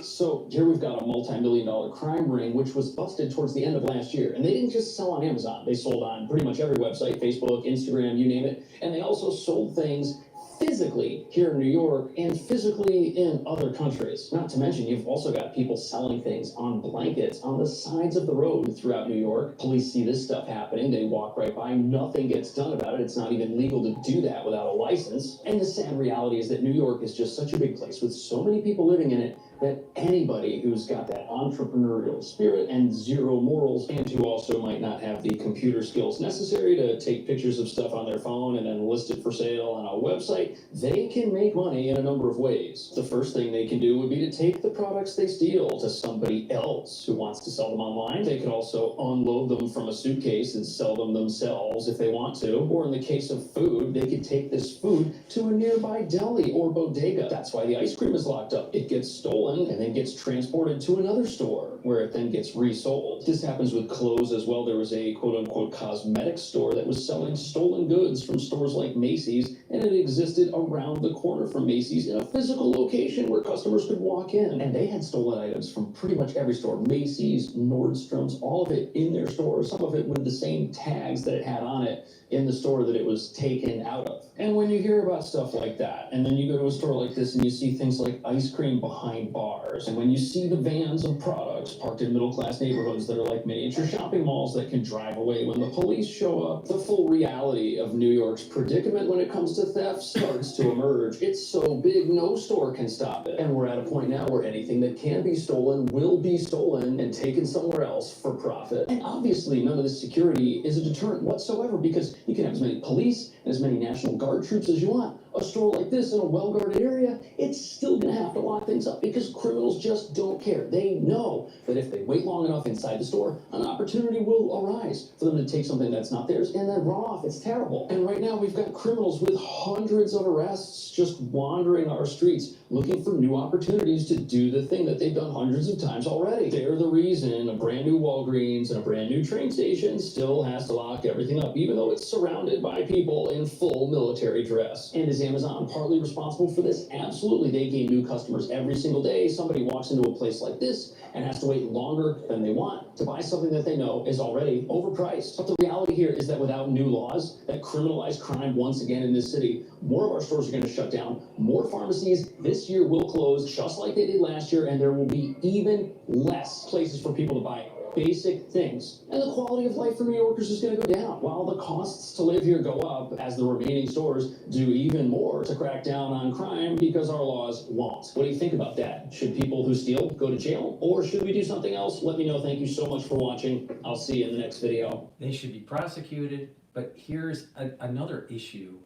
[SPEAKER 1] So here we've got a multi-million-dollar crime ring which was busted towards the end of last year. And they didn't just sell on Amazon. They sold on pretty much every website, Facebook, Instagram, you name it. And they also sold things physically here in New York and physically in other countries. Not to mention, you've also got people selling things on blankets on the sides of the road throughout New York. Police see this stuff happening, they walk right by, nothing gets done about it. It's not even legal to do that without a license. And the sad reality is that New York is just such a big place with so many people living in it that anybody who's got that entrepreneurial spirit and zero morals, and who also might not have the computer skills necessary to take pictures of stuff on their phone and then list it for sale on a website, they can make money in a number of ways. The first thing they can do would be to take the products they steal to somebody else who wants to sell them online. They could also unload them from a suitcase and sell them themselves if they want to. Or in the case of food, they could take this food to a nearby deli or bodega. That's why the ice cream is locked up. It gets stolen and then gets transported to another store where it then gets resold. This happens with clothes as well. There was a quote-unquote cosmetics store that was selling stolen goods from stores like Macy's, and it existed around the corner from Macy's in a physical location where customers could walk in. And they had stolen items from pretty much every store. Macy's, Nordstrom's, all of it in their store, some of it with the same tags that it had on it in the store that it was taken out of. And when you hear about stuff like that, and then you go to a store like this and you see things like ice cream behind bars, and when you see the vans of products parked in middle-class neighborhoods that are like miniature shopping malls that can drive away when the police show up, the full reality of New York's predicament when it comes to theft starts to emerge. It's so big, no store can stop it. And we're at a point now where anything that can be stolen will be stolen and taken somewhere else for profit. And obviously none of this security is a deterrent whatsoever, because you can have as many police and as many National Guard troops as you want. A store like this in a well-guarded area, it's still gonna have to lock things up because criminals just don't care. They know that if they wait long enough inside the store, an opportunity will arise for them to take something that's not theirs and then run off. It's terrible. And right now we've got criminals with hundreds of arrests just wandering our streets, looking for new opportunities to do the thing that they've done hundreds of times already. They're the reason a brand new Walgreens and a brand new train station still has to lock everything up, even though it's surrounded by people in full military dress. And is Amazon partly responsible for this? Absolutely. They gain new customers every single day. Somebody walks into a place like this and has to wait longer than they want to buy something that they know is already overpriced. But the reality here is that without new laws that criminalize crime once again in this city, more of our stores are going to shut down. More pharmacies this year will close just like they did last year, and there will be even less places for people to buy basic things. And the quality of life for New Yorkers is going to go down, while the costs to live here go up as the remaining stores do even more to crack down on crime because our laws won't. What do you think about that? Should people who steal go to jail, or should we do something else? Let me know. Thank you so much for watching. I'll see you in the next video.
[SPEAKER 3] They should be prosecuted, but here's another issue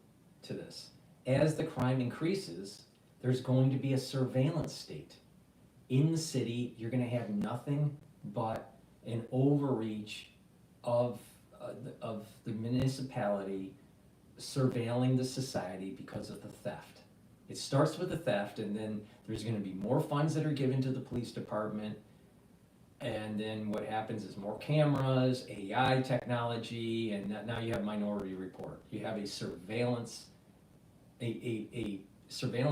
[SPEAKER 3] to this. As the crime increases, there's going to be a surveillance state. In the city, you're going to have nothing but an overreach of the municipality surveilling the society because of the theft. It starts with the theft, and then there's going to be more funds that are given to the police department, and then what happens is more cameras, AI technology, and now you have Minority Report. You have a surveillance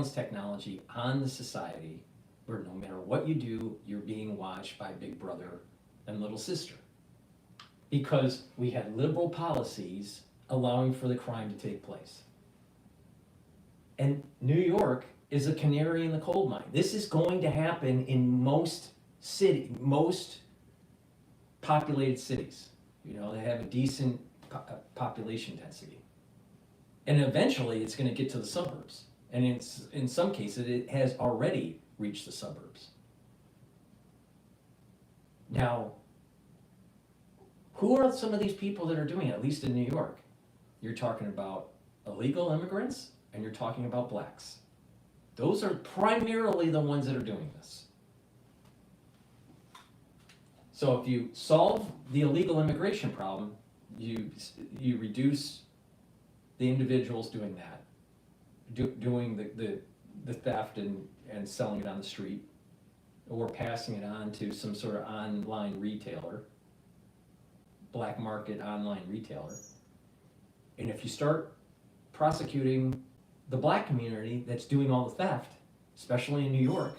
[SPEAKER 3] technology on the society where no matter what you do, you're being watched by Big Brother and Little Sister, because we had liberal policies allowing for the crime to take place. And New York is a canary in the coal mine. This is going to happen in most populated cities. You know, they have a decent population density. And eventually it's going to get to the suburbs. And in some cases it has already reached the suburbs. Now, who are some of these people that are doing it, at least in New York? You're talking about illegal immigrants, and you're talking about blacks. Those are primarily the ones that are doing this. So if you solve the illegal immigration problem, you reduce the individuals doing that, doing the theft and selling it on the street, or passing it on to some sort of online retailer, black market online retailer. And if you start prosecuting the black community that's doing all the theft, especially in New York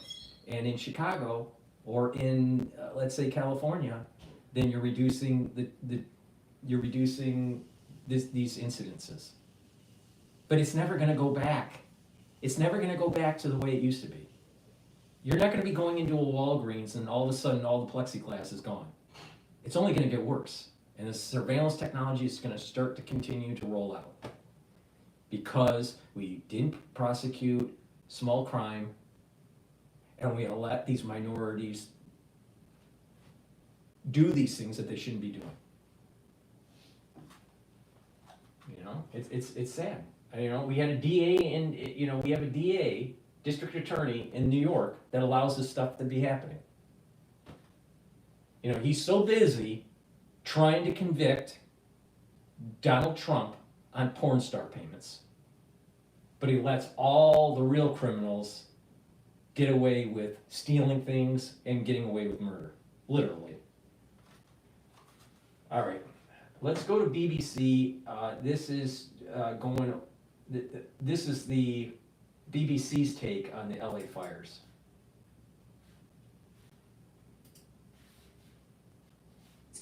[SPEAKER 3] and in Chicago or in let's say California, then you're reducing these incidences. But it's never going to go back. It's never going to go back to the way it used to be. You're not going to be going into a Walgreens and all of a sudden all the plexiglass is gone. It's only going to get worse. And the surveillance technology is going to start to continue to roll out because we didn't prosecute small crime and we let these minorities do these things that they shouldn't be doing. You know, it's sad. You know, we had a DA and we have a DA, district attorney in New York that allows this stuff to be happening. You know, he's so busy trying to convict Donald Trump on porn star payments, but he lets all the real criminals get away with stealing things and getting away with murder, literally. All right, let's go to BBC. This is the BBC's take on the LA fires.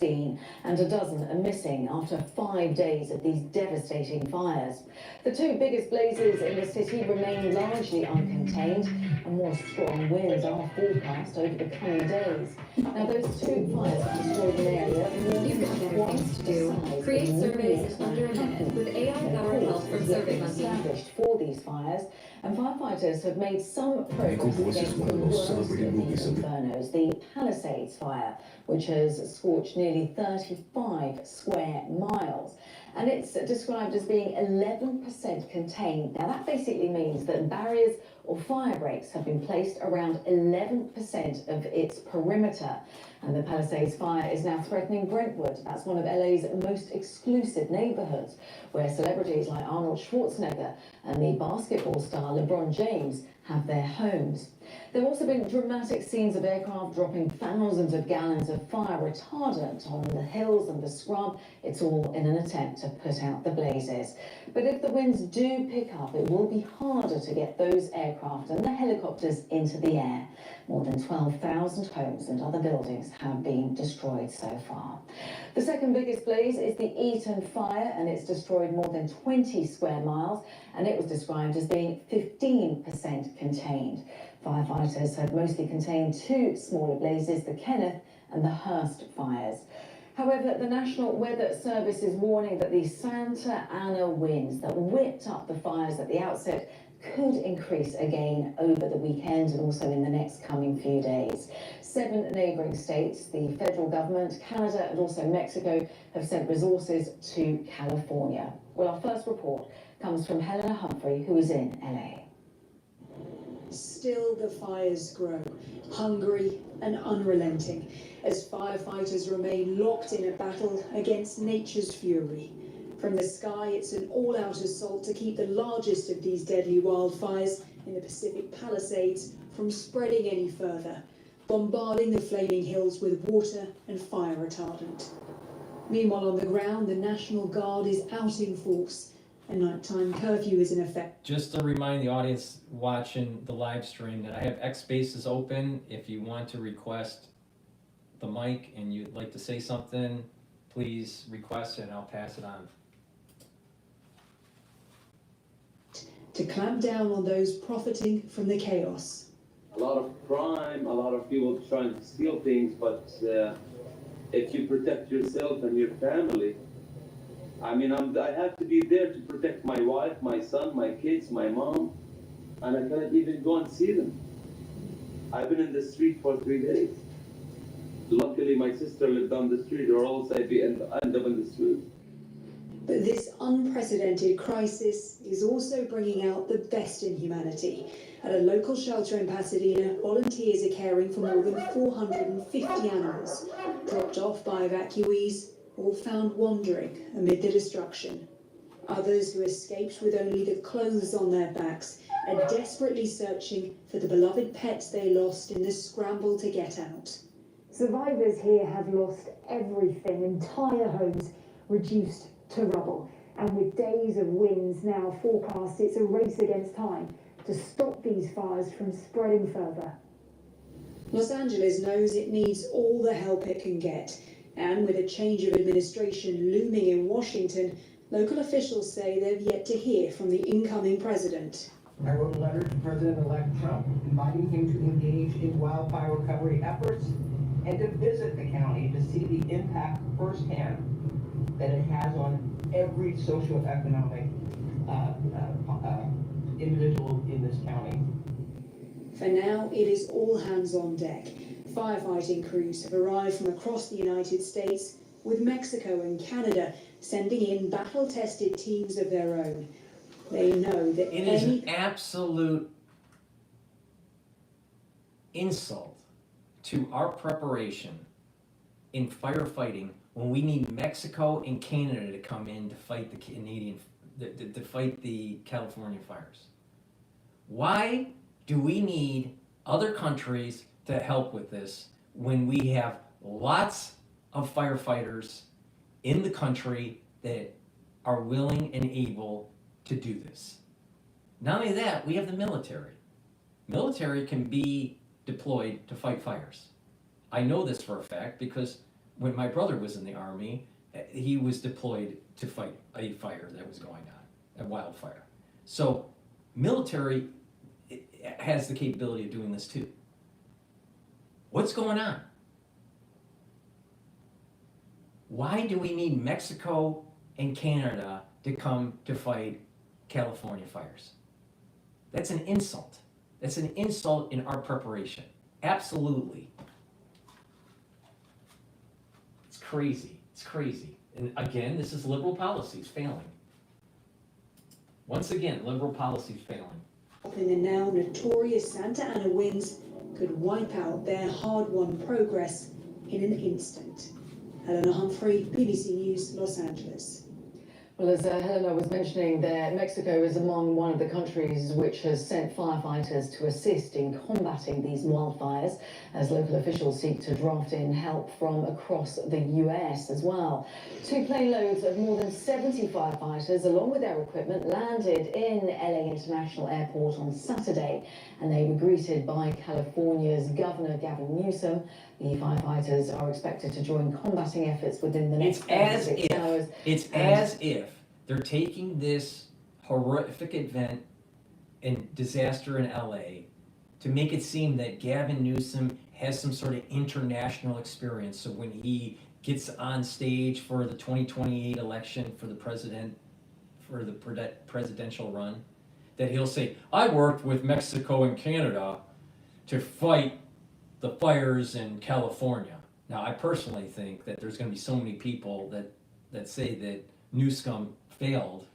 [SPEAKER 25] And a dozen are missing after 5 days of these devastating fires. The two biggest blazes in the city remain largely uncontained, and more strong winds are forecast over the coming days. Now, those two fires have destroyed an area
[SPEAKER 6] You've got better things to do. Create surveys in under a minute with AI-powered help from SurveyMonkey.
[SPEAKER 25] Established for these fires, and firefighters have made some progress against the worst of the infernos, the Palisades fire, which has scorched nearly 35 square miles. and it's described as being 11% contained. Now that basically means that barriers or fire breaks have been placed around 11% of its perimeter. And the Palisades fire is now threatening Brentwood. That's one of LA's most exclusive neighborhoods, where celebrities like Arnold Schwarzenegger and the basketball star LeBron James have their homes. There have also been dramatic scenes of aircraft dropping thousands of gallons of fire retardant on the hills and the scrub. It's all in an attempt to put out the blazes. But if the winds do pick up, it will be harder to get those aircraft and the helicopters into the air. More than 12,000 homes and other buildings have been destroyed so far. The second biggest blaze is the Eaton fire, and it's destroyed more than 20 square miles, and it was described as being 15% contained. Firefighters have mostly contained two smaller blazes, the Kenneth and the Hurst fires. However, the National Weather Service is warning that the Santa Ana winds that whipped up the fires at the outset could increase again over the weekend and also in the next coming few days. 7 neighbouring states, the federal government, Canada and also Mexico have sent resources to California. Well, our first report comes from Helena Humphrey, who is in LA.
[SPEAKER 7] Still the fires grow, hungry and unrelenting, as firefighters remain locked in a battle against nature's fury. From the sky, it's an all-out assault to keep the largest of these deadly wildfires in the Pacific Palisades from spreading any further, bombarding the flaming hills with water and fire retardant. Meanwhile, on the ground, the National Guard is out in force. A nighttime curfew is in effect.
[SPEAKER 3] Just to remind the audience watching the live stream that I have X spaces open. If you want to request the mic and you'd like to say something, please request it and I'll pass it on.
[SPEAKER 7] To clamp down on those profiting from the chaos.
[SPEAKER 8] A lot of crime, a lot of people trying to steal things, but if you protect yourself and your family, I mean, I have to be there to protect my wife, my son, my kids, my mom, and I can't even go and see them. I've been in the street for 3 days. Luckily, my sister lived on the street, or else I'd end up in the street.
[SPEAKER 7] But this unprecedented crisis is also bringing out the best in humanity. At a local shelter in Pasadena, volunteers are caring for more than 450 animals, dropped off by evacuees, all found wandering amid the destruction. Others who escaped with only the clothes on their backs are desperately searching for the beloved pets they lost in the scramble to get out.
[SPEAKER 10] Survivors here have lost everything, entire homes reduced to rubble. And with days of winds now forecast, it's a race against time to stop these fires from spreading further.
[SPEAKER 7] Los Angeles knows it needs all the help it can get. And with a change of administration looming in Washington, local officials say they've yet to hear from the incoming president.
[SPEAKER 11] I wrote a letter to President-elect Trump inviting him to engage in wildfire recovery efforts and to visit the county to see the impact firsthand that it has on every socioeconomic individual in this county.
[SPEAKER 7] For now, it is all hands on deck. Firefighting crews have arrived from across the United States, with Mexico and Canada sending in battle-tested teams of their own. They know that
[SPEAKER 3] it is an absolute insult to our preparation in firefighting when we need Mexico and Canada to come in to fight the fight the California fires. Why do we need other countries to help with this when we have lots of firefighters in the country that are willing and able to do this? Not only that, we have the military. Military can be deployed to fight fires. I know this for a fact because when my brother was in the Army, he was deployed to fight a fire that was going on, a wildfire. So military has the capability of doing this too. What's going on? Why do we need Mexico and Canada to come to fight California fires? That's an insult. That's an insult in our preparation. Absolutely. It's crazy. It's crazy. And again, this is liberal policies failing. Once again, liberal policies failing.
[SPEAKER 7] In the now notorious Santa Ana winds could wipe out their hard-won progress in an instant. Helena Humphrey, BBC News, Los Angeles.
[SPEAKER 25] Well, as Helena was mentioning there, Mexico is among one of the countries which has sent firefighters to assist in combating these wildfires, as local officials seek to draft in help from across the US as well. 2 plane loads of more than 70 firefighters, along with their equipment, landed in LA International Airport on Saturday, and they were greeted by California's Governor Gavin Newsom. The firefighters are expected to join combating efforts within the next 36 hours.
[SPEAKER 3] It's as if they're taking this horrific event and disaster in LA to make it seem that Gavin Newsom has some sort of international experience. So when he gets on stage for the 2028 election for the presidential run, that he'll say, I worked with Mexico and Canada to fight the fires in California. Now, I personally think that there's going to be so many people that say that Newsom failed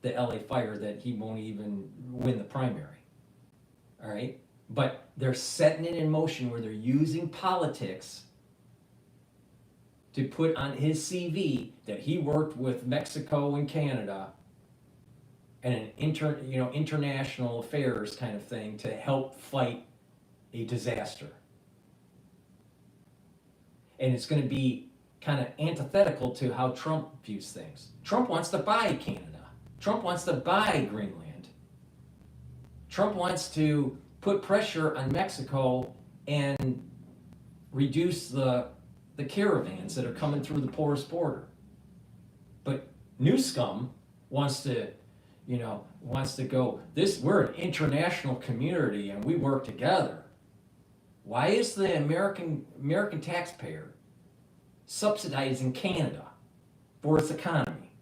[SPEAKER 3] the LA fire that he won't even win the primary. All right? But they're setting it in motion where they're using politics to put on his CV that he worked with Mexico and Canada and an international affairs kind of thing to help fight a disaster. And it's going to be kind of antithetical to how Trump views things. Trump wants to buy Canada. Trump wants to buy Greenland. Trump wants to put pressure on Mexico and reduce the caravans that are coming through the porous border. But Newsom wants to go, we're an international community and we work together. Why is the American taxpayer subsidizing Canada for its economy?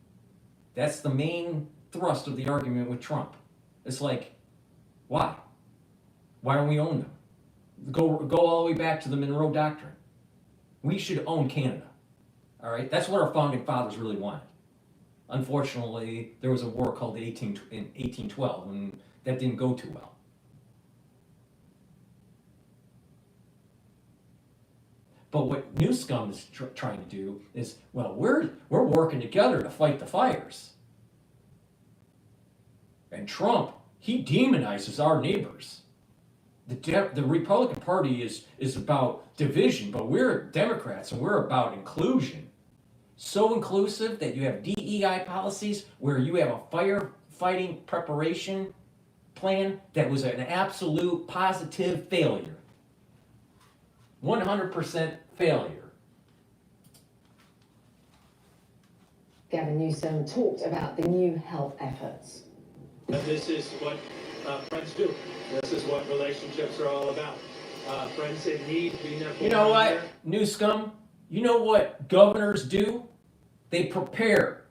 [SPEAKER 3] That's the main thrust of the argument with Trump. It's like, why? Why don't we own them? Go all the way back to the Monroe Doctrine. We should own Canada. All right? That's what our founding fathers really wanted. Unfortunately, there was a war called in 1812, and that didn't go too well. But what Newsom is trying to do is, well, we're working together to fight the fires. And Trump, he demonizes our neighbors. The Republican Party is about division, but we're Democrats and we're about inclusion. So inclusive that you have DEI policies where you have a firefighting preparation plan that was an absolute positive failure. 100% failure.
[SPEAKER 25] Gavin Newsom talked about the new health efforts.
[SPEAKER 9] This is what friends do. This is what relationships are all about. Friends in need, being there for
[SPEAKER 3] You know what, Newsom? You know what governors do? They prepare.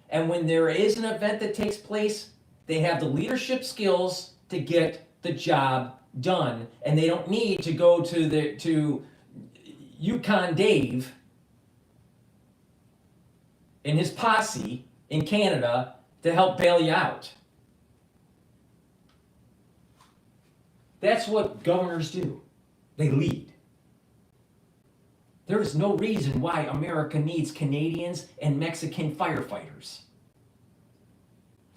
[SPEAKER 3] And when there is an event that takes place, they have the leadership skills to get the job done. And they don't need to go to Yukon Dave and his posse in Canada to help bail you out. That's what governors do. They lead. There is no reason why America needs Canadians and Mexican firefighters.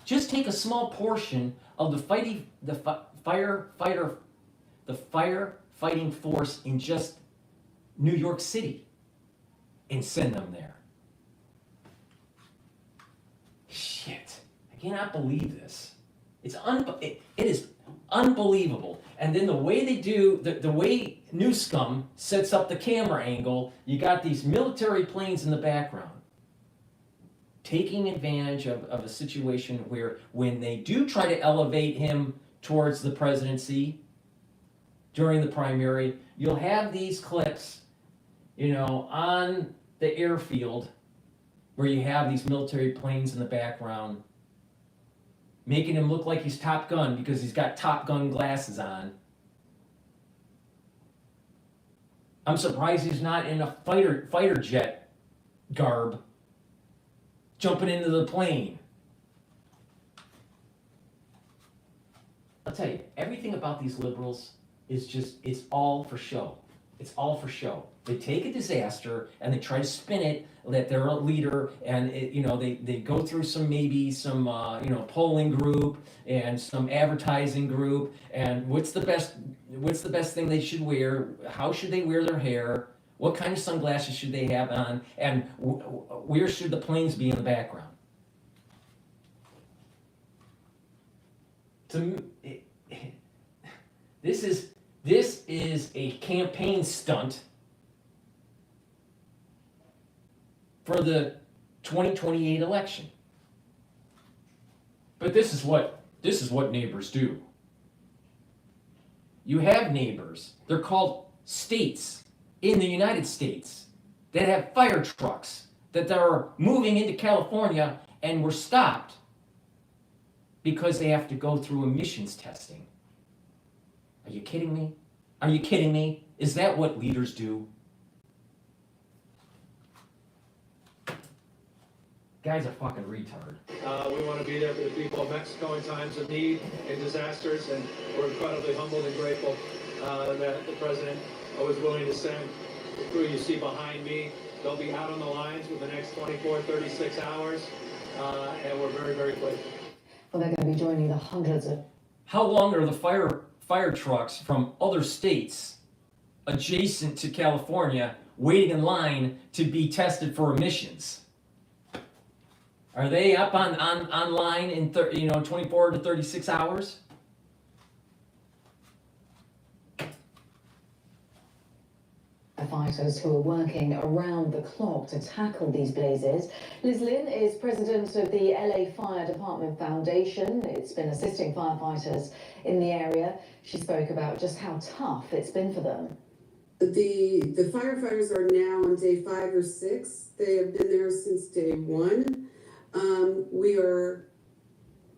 [SPEAKER 3] Just take a small portion of the firefighting force in just New York City and send them there. Shit, I cannot believe this. It is unbelievable. And then the way they do, the way Newsom sets up the camera angle, you got these military planes in the background, taking advantage of a situation where when they do try to elevate him towards the presidency during the primary, you'll have these clips, on the airfield where you have these military planes in the background, making him look like he's Top Gun because he's got Top Gun glasses on. I'm surprised he's not in a fighter jet garb
[SPEAKER 21] jumping into the plane. I'll tell you, everything about these liberals is just, it's all for show. It's all for show. They take a disaster and they try to spin it that they're a leader, and they go through some polling group and some advertising group, and what's the best thing they should wear? How should they wear their hair? What kind of sunglasses should they have on? And where should the planes be in the background? This is a campaign stunt for the 2028 election. But this is what neighbors do. You have neighbors. They're called states in the United States that have fire trucks that are moving into California and were stopped because they have to go through emissions testing. Are you kidding me? Are you kidding me? Is that what leaders do? Guy's a fucking retard.
[SPEAKER 9] We want to be there for the people of Mexico in times of need and disasters, and we're incredibly humbled and grateful that the president was willing to send the crew you see behind me. They'll be out on the lines within the next 24, 36 hours, and we're very, very grateful.
[SPEAKER 25] Well, they're going to be joining the hundreds of...
[SPEAKER 21] How long are the fire trucks from other states adjacent to California waiting in line to be tested for emissions? Are they up on line in 24 to 36 hours?
[SPEAKER 25] Firefighters who are working around the clock to tackle these blazes. Liz Lynn is president of the LA Fire Department Foundation. It's been assisting firefighters in the area. She spoke about just how tough it's been for them.
[SPEAKER 12] The firefighters are now on day 5 or 6. They have been there since day 1. We are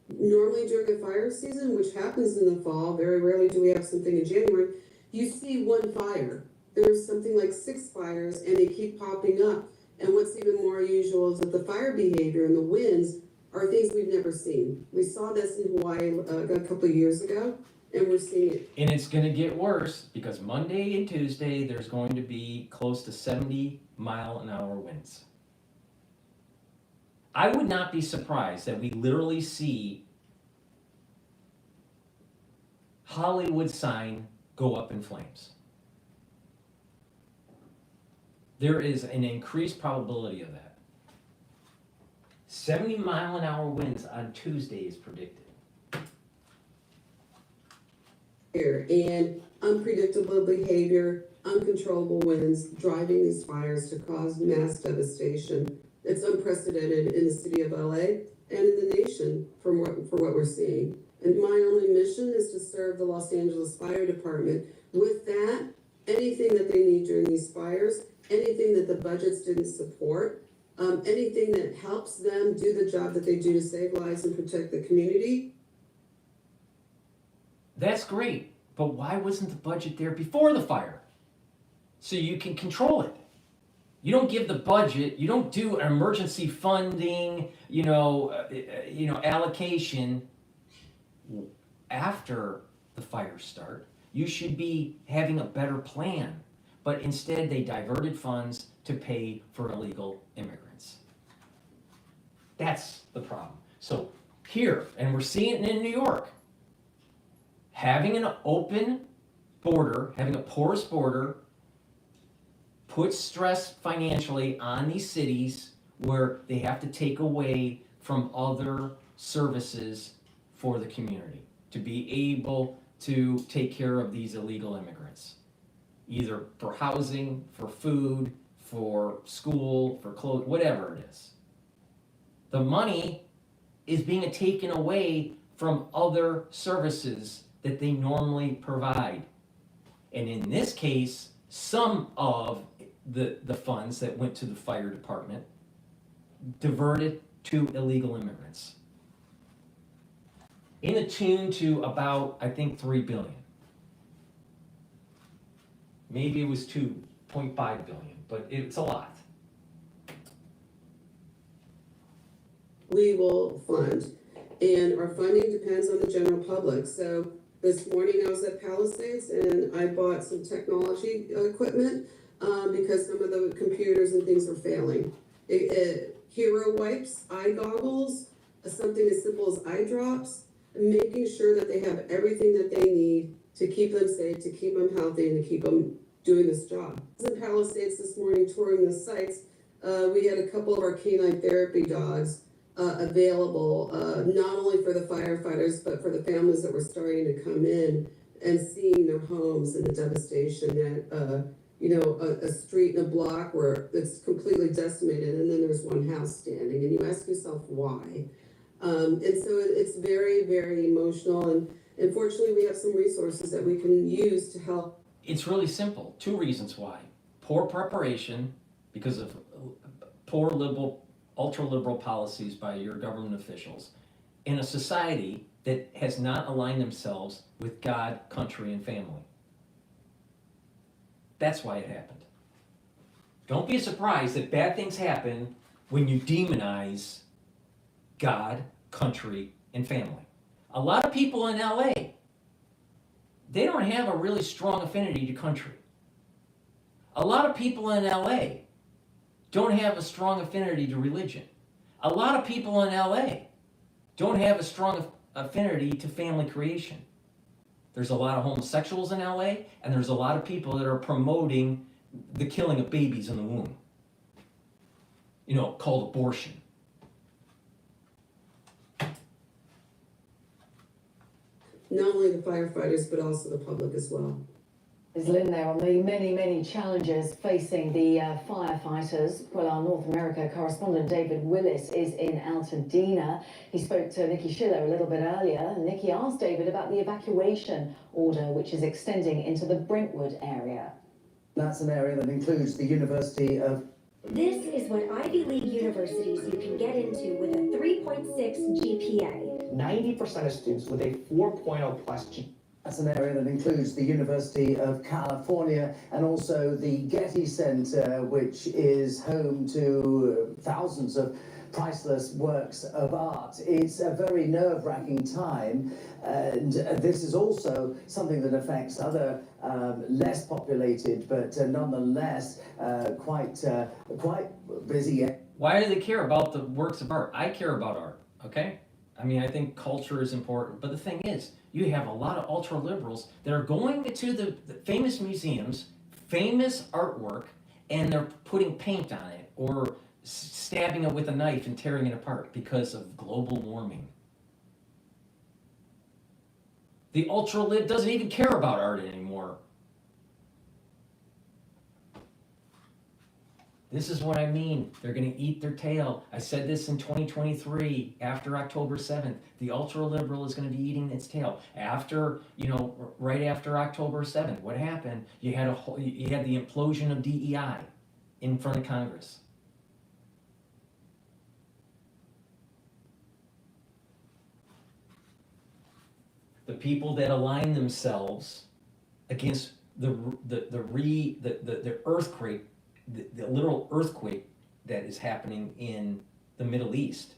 [SPEAKER 12] normally during a fire season, which happens in the fall. Very rarely do we have something in January. You see one fire. There's something like 6 fires, and they keep popping up. And what's even more usual is that the fire behavior and the winds are things we've never seen. We saw this in Hawaii a couple of years ago, and we're seeing it.
[SPEAKER 21] And it's going to get worse because Monday and Tuesday there's going to be close to 70-mile-an-hour winds. I would not be surprised that we literally see Hollywood sign go up in flames. There is an increased probability of that. 70-mile-an-hour winds on Tuesday is predicted.
[SPEAKER 12] And unpredictable behavior, uncontrollable winds, driving these fires to cause mass devastation. It's unprecedented in the city of LA and in the nation for what we're seeing. And my only mission is to serve the Los Angeles Fire Department. With that, anything that they need during these fires, anything that the budgets didn't support, anything that helps them do the job that they do to save lives and protect the community.
[SPEAKER 21] That's great, but why wasn't the budget there before the fire? So you can control it. You don't give the budget, you don't do an emergency funding, allocation after the fires start. You should be having a better plan. But instead, they diverted funds to pay for illegal immigrants. That's the problem. So here, and we're seeing it in New York, having an open border, having a porous border, puts stress financially on these cities where they have to take away from other services for the community to be able to take care of these illegal immigrants. Either for housing, for food, for school, for clothes, whatever it is. The money is being taken away from other services that they normally provide. And in this case, some of the funds that went to the fire department diverted to illegal immigrants. In a tune to about, I think, $3 billion. Maybe it was 2.5 billion, but it's a lot.
[SPEAKER 12] we will fund. And our funding depends on the general public. So this morning I was at Palisades and I bought some technology equipment because some of the computers and things are failing. Hero wipes, eye goggles, something as simple as eye drops, making sure that they have everything that they need to keep them safe, to keep them healthy, and to keep them doing this job. I was in Palisades this morning touring the sites. We had a couple of our canine therapy dogs available, not only for the firefighters, but for the families that were starting to come in and seeing their homes and the devastation that, a street and a block where it's completely decimated, and then there's one house standing, and you ask yourself why. And so it's very, very emotional, and unfortunately we have some resources that we can use to help.
[SPEAKER 3] It's really simple. Two reasons why. Poor preparation because of poor liberal, ultra-liberal policies by your government officials, in a society that has not aligned themselves with God, country, and family. That's why it happened. Don't be surprised that bad things happen when you demonize God, country, and family. A lot of people in LA, they don't have a really strong affinity to country. A lot of people in LA don't have a strong affinity to religion. A lot of people in LA don't have a strong affinity to family creation. There's a lot of homosexuals in LA, and there's a lot of people that are promoting the killing of babies in the womb. Called abortion.
[SPEAKER 12] Not only the firefighters, but also the public as well.
[SPEAKER 25] Is Lynn there on the many, many challenges facing the firefighters? Well, our North America correspondent David Willis is in Altadena. He spoke to Nikki Schiller a little bit earlier, and Nikki asked David about the evacuation order, which is extending into the Brentwood area.
[SPEAKER 13] That's an area that includes the University of...
[SPEAKER 6] This is what Ivy League universities you can get into with a 3.6 GPA.
[SPEAKER 14] 90% of students with a 4.0 plus GPA.
[SPEAKER 13] That's an area that includes the University of California and also the Getty Center, which is home to thousands of priceless works of art. It's a very nerve-wracking time, and this is also something that affects other less populated, but nonetheless quite busy.
[SPEAKER 3] Why do they care about the works of art? I care about art, okay? I think culture is important, but the thing is, you have a lot of ultra-liberals that are going to the famous museums, famous artwork, and they're putting paint on it or stabbing it with a knife and tearing it apart because of global warming. The ultra-lib doesn't even care about art anymore. This is what I mean. They're going to eat their tail. I said this in 2023, after October 7th. The ultra-liberal is going to be eating its tail. After, right after October 7th, what happened? You had the implosion of DEI in front of Congress. The people that align themselves against the earthquake, the literal earthquake that is happening in the Middle East,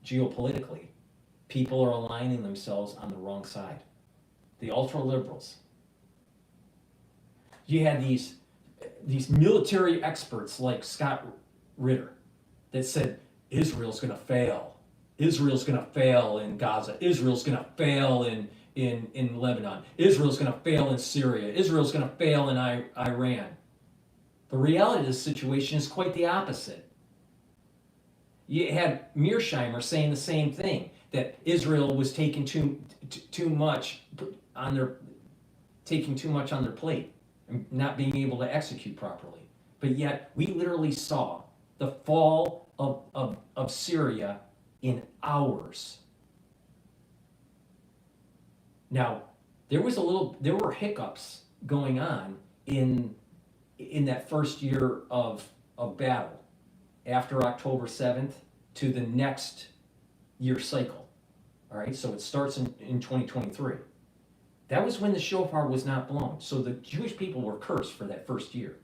[SPEAKER 3] geopolitically, people are aligning themselves on the wrong side. The ultra-liberals. You had these military experts like Scott Ritter that said, Israel's going to fail. Israel's going to fail in Gaza. Israel's going to fail in Lebanon. Israel's going to fail in Syria. Israel's going to fail in Iran. The reality of the situation is quite the opposite. You had Mearsheimer saying the same thing, that Israel was taking too much on their plate and not being able to execute properly. But yet we literally saw the fall of Syria in hours. Now, there were hiccups going on in that first year of battle, after October 7th to the next year cycle. All right, so it starts in 2023. That was when the shofar was not blown. So the Jewish people were cursed for that first year.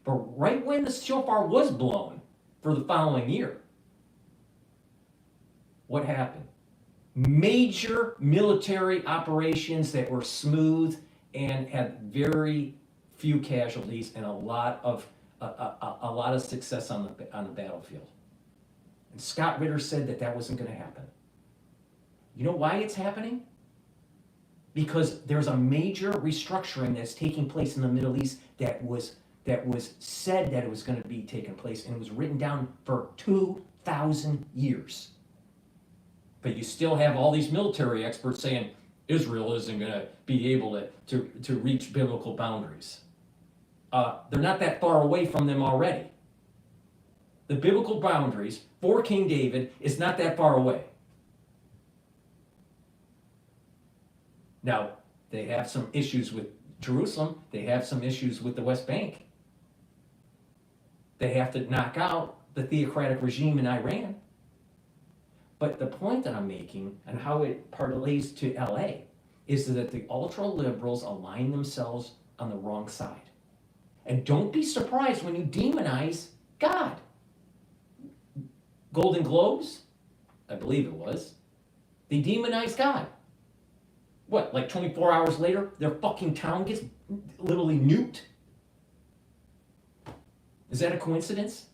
[SPEAKER 3] But right when the shofar was blown for the following year, what happened? Major military operations that were smooth and had very few casualties and a lot of success on the battlefield. And Scott Ritter said that wasn't going to happen. You know why it's happening? Because there's a major restructuring that's taking place in the Middle East that was said that it was going to be taking place, and it was written down for 2,000 years. But you still have all these military experts saying Israel isn't going to be able to reach biblical boundaries. They're not that far away from them already. The biblical boundaries for King David is not that far away. Now, they have some issues with Jerusalem. They have some issues with the West Bank. They have to knock out the theocratic regime in Iran. But the point that I'm making and how it parlays to LA is that the ultra-liberals align themselves on the wrong side. And don't be surprised when you demonize God. Golden Globes, I believe it was, they demonized God. What, like 24 hours later, their fucking town gets literally nuked? Is that a coincidence?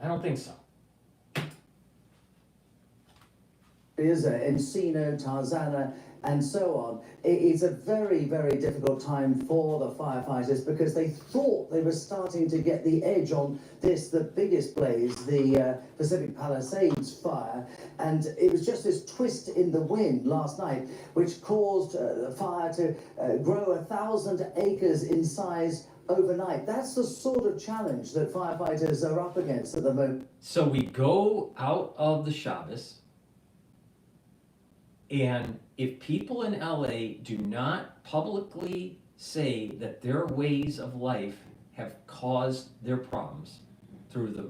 [SPEAKER 3] I don't think so.
[SPEAKER 13] Encino, Tarzana, and so on. It's a very, very difficult time for the firefighters because they thought they were starting to get the edge on the biggest blaze, the Pacific Palisades fire, and it was just this twist in the wind last night which caused the fire to grow 1,000 acres in size overnight. That's the sort of challenge that firefighters are up against at the moment.
[SPEAKER 3] So we go out of the Shabbos, and if people in LA do not publicly say that their ways of life have caused their problems through the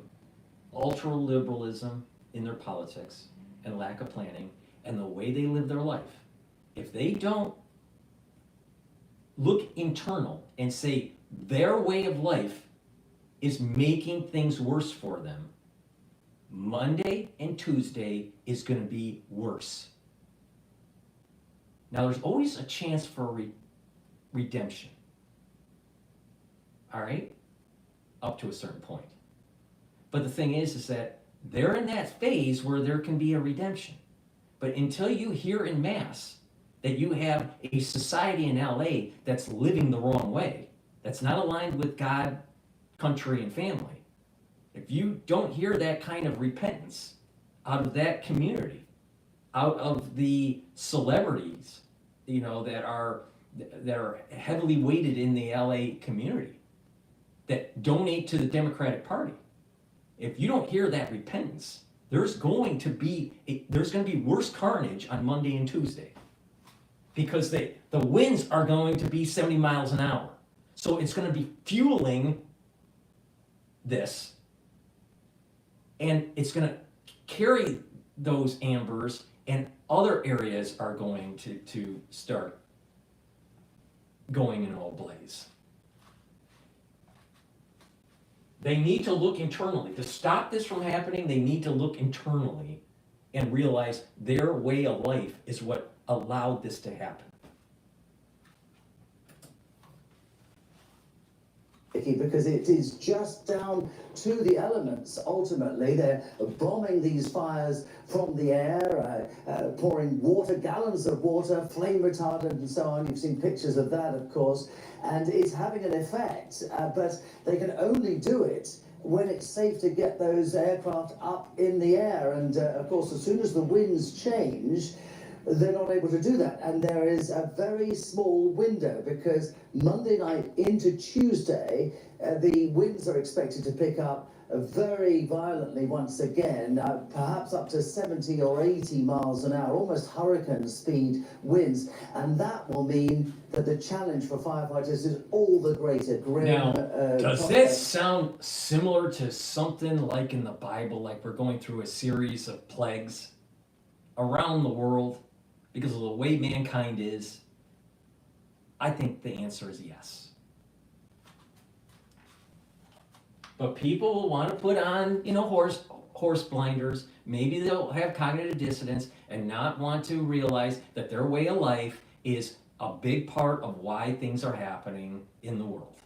[SPEAKER 3] ultra-liberalism in their politics and lack of planning and the way they live their life, if they don't look internal and say their way of life is making things worse for them, Monday and Tuesday is going to be worse. Now, there's always a chance for redemption. All right? Up to a certain point. But the thing is that they're in that phase where there can be a redemption. But until you hear in mass that you have a society in LA that's living the wrong way, that's not aligned with God, country, and family, if you don't hear that kind of repentance out of that community, out of the celebrities, that are heavily weighted in the LA community, that donate to the Democratic Party. If you don't hear that repentance, there's going to be worse carnage on Monday and Tuesday, because the winds are going to be 70 miles an hour. So it's going to be fueling this, and it's going to carry those ambers, and other areas are going to start going in all blaze. They need to look internally. To stop this from happening, they need to look internally and realize their way of life is what allowed this to happen.
[SPEAKER 13] Because it is just down to the elements. Ultimately, they're bombing these fires from the air, pouring gallons of water, flame retardant and so on. You've seen pictures of that, of course, and it's having an effect, but they can only do it when it's safe to get those aircraft up in the air. And of course, as soon as the winds change, they're not able to do that. And there is a very small window, because Monday night into Tuesday, the winds are expected to pick up very violently once again, perhaps up to 70 or 80 miles an hour, almost hurricane speed winds. And that will mean that the challenge for firefighters is all the greater.
[SPEAKER 3] Now, does this sound similar to something like in the Bible, like we're going through a series of plagues around the world because of the way mankind is? I think the answer is yes. But people will want to put on, horse blinders. Maybe they'll have cognitive dissonance and not want to realize that their way of life is a big part of why things are happening in the world.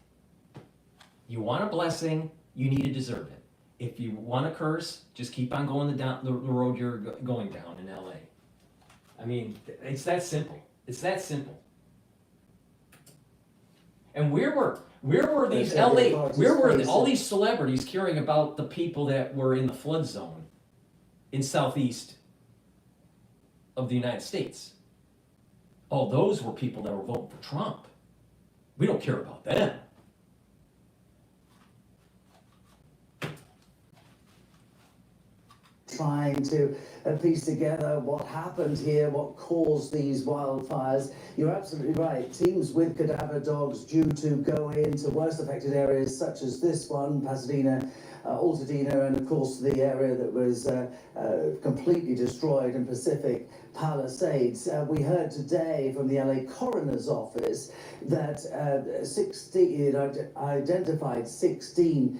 [SPEAKER 3] You want a blessing, you need to deserve it. If you want a curse, just keep on going the road you're going down in LA. I mean, it's that simple. It's that simple. And where were these all these celebrities caring about the people that were in the flood zone in southeast of the United States? Oh, those were people that were voting for Trump. We don't care about them.
[SPEAKER 13] Trying to piece together what happened here, what caused these wildfires. You're absolutely right. Teams with cadaver dogs due to go into worst affected areas such as this one, Pasadena, Altadena, and of course the area that was completely destroyed in Pacific Palisades. We heard today from the LA Coroner's Office that it identified 16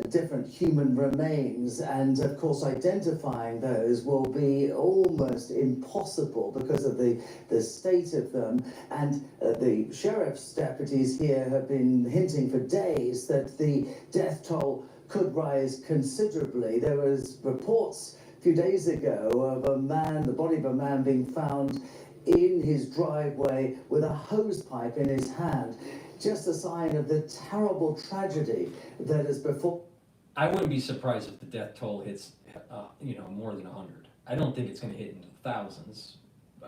[SPEAKER 13] different human remains, and of course identifying those will be almost impossible because of the state of them. And the sheriff's deputies here have been hinting for days that the death toll could rise considerably. There was reports a few days ago of the body of a man being found in his driveway with a hose pipe in his hand. Just a sign of the terrible tragedy that has befallen.
[SPEAKER 3] I wouldn't be surprised if the death toll hits, more than 100. I don't think it's going to hit into the thousands.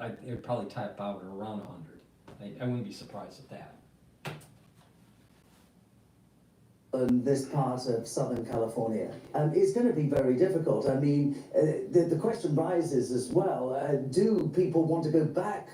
[SPEAKER 3] It would probably tap out at around 100. I wouldn't be surprised at that.
[SPEAKER 13] In this part of Southern California. It's going to be very difficult. I mean, the question rises as well, do people want to go back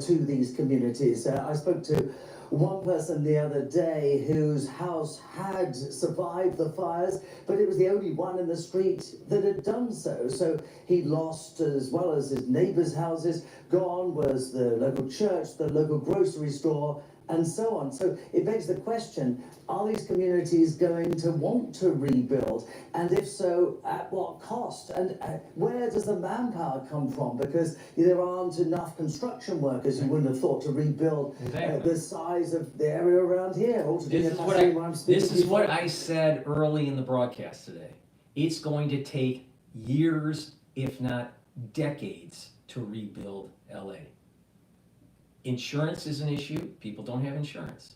[SPEAKER 13] to these communities? I spoke to one person the other day whose house had survived the fires, but it was the only one in the street that had done so. So he lost, as well as his neighbors' houses. Gone was the local church, the local grocery store, and so on. So it begs the question, are these communities going to want to rebuild? And if so, at what cost? And where does the manpower come from? Because there aren't enough construction workers, you wouldn't have thought, to rebuild the size of the area around here.
[SPEAKER 3] This is what I said early in the broadcast today. It's going to take years, if not decades, to rebuild LA. Insurance is an issue. People don't have insurance.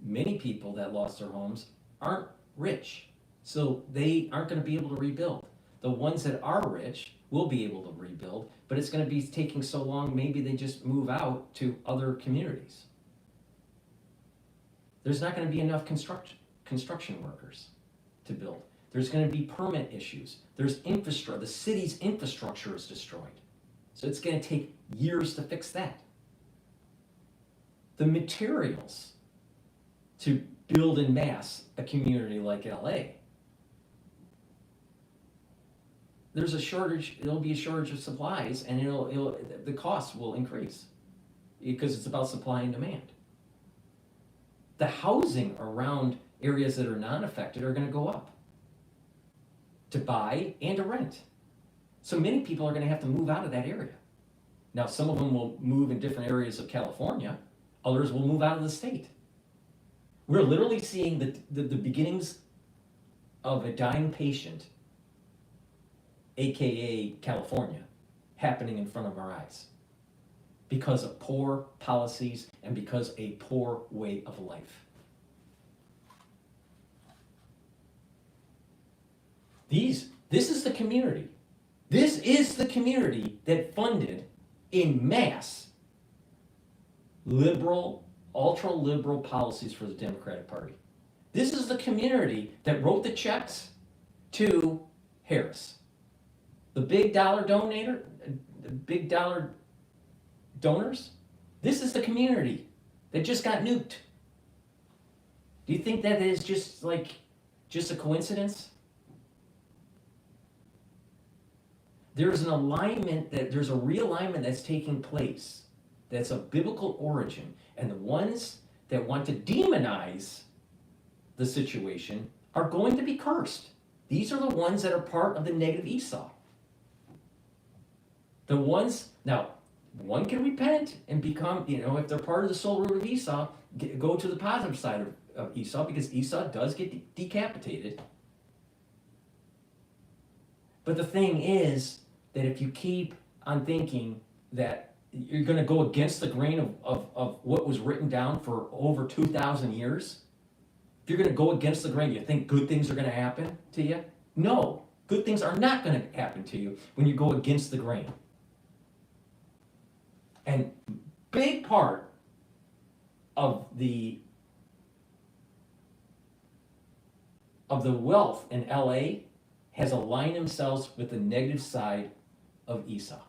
[SPEAKER 3] Many people that lost their homes aren't rich, so they aren't going to be able to rebuild. The ones that are rich will be able to rebuild, but it's going to be taking so long, maybe they just move out to other communities. There's not going to be enough construction workers to build. There's going to be permit issues. There's infrastructure. The city's infrastructure is destroyed. So it's going to take years to fix that. The materials to build en masse a community like LA, there's a shortage. There'll be a shortage of supplies, and the costs will increase because it's about supply and demand. The housing around areas that are non-affected are going to go up to buy and to rent. So many people are going to have to move out of that area. Now, some of them will move in different areas of California. Others will move out of the state. We're literally seeing the beginnings of a dying patient, AKA California, happening in front of our eyes because of poor policies and because of a poor way of life. This is the community. This is the community that funded en masse liberal, ultra-liberal policies for the Democratic Party. This is the community that wrote the checks to Harris. The big dollar donors, this is the community that just got nuked. Do you think that is just a coincidence? There's a realignment that's taking place that's of biblical origin, and the ones that want to demonize the situation are going to be cursed. These are the ones that are part of the negative Esau. The ones, now, one can repent and become, if they're part of the soul root of Esau, go to the positive side of Esau, because Esau does get decapitated. But the thing is that if you keep on thinking that you're going to go against the grain of what was written down for over 2,000 years, if you're going to go against the grain, you think good things are going to happen to you? No, good things are not going to happen to you when you go against the grain. And big part of the wealth in LA has aligned themselves with the negative side of Esau.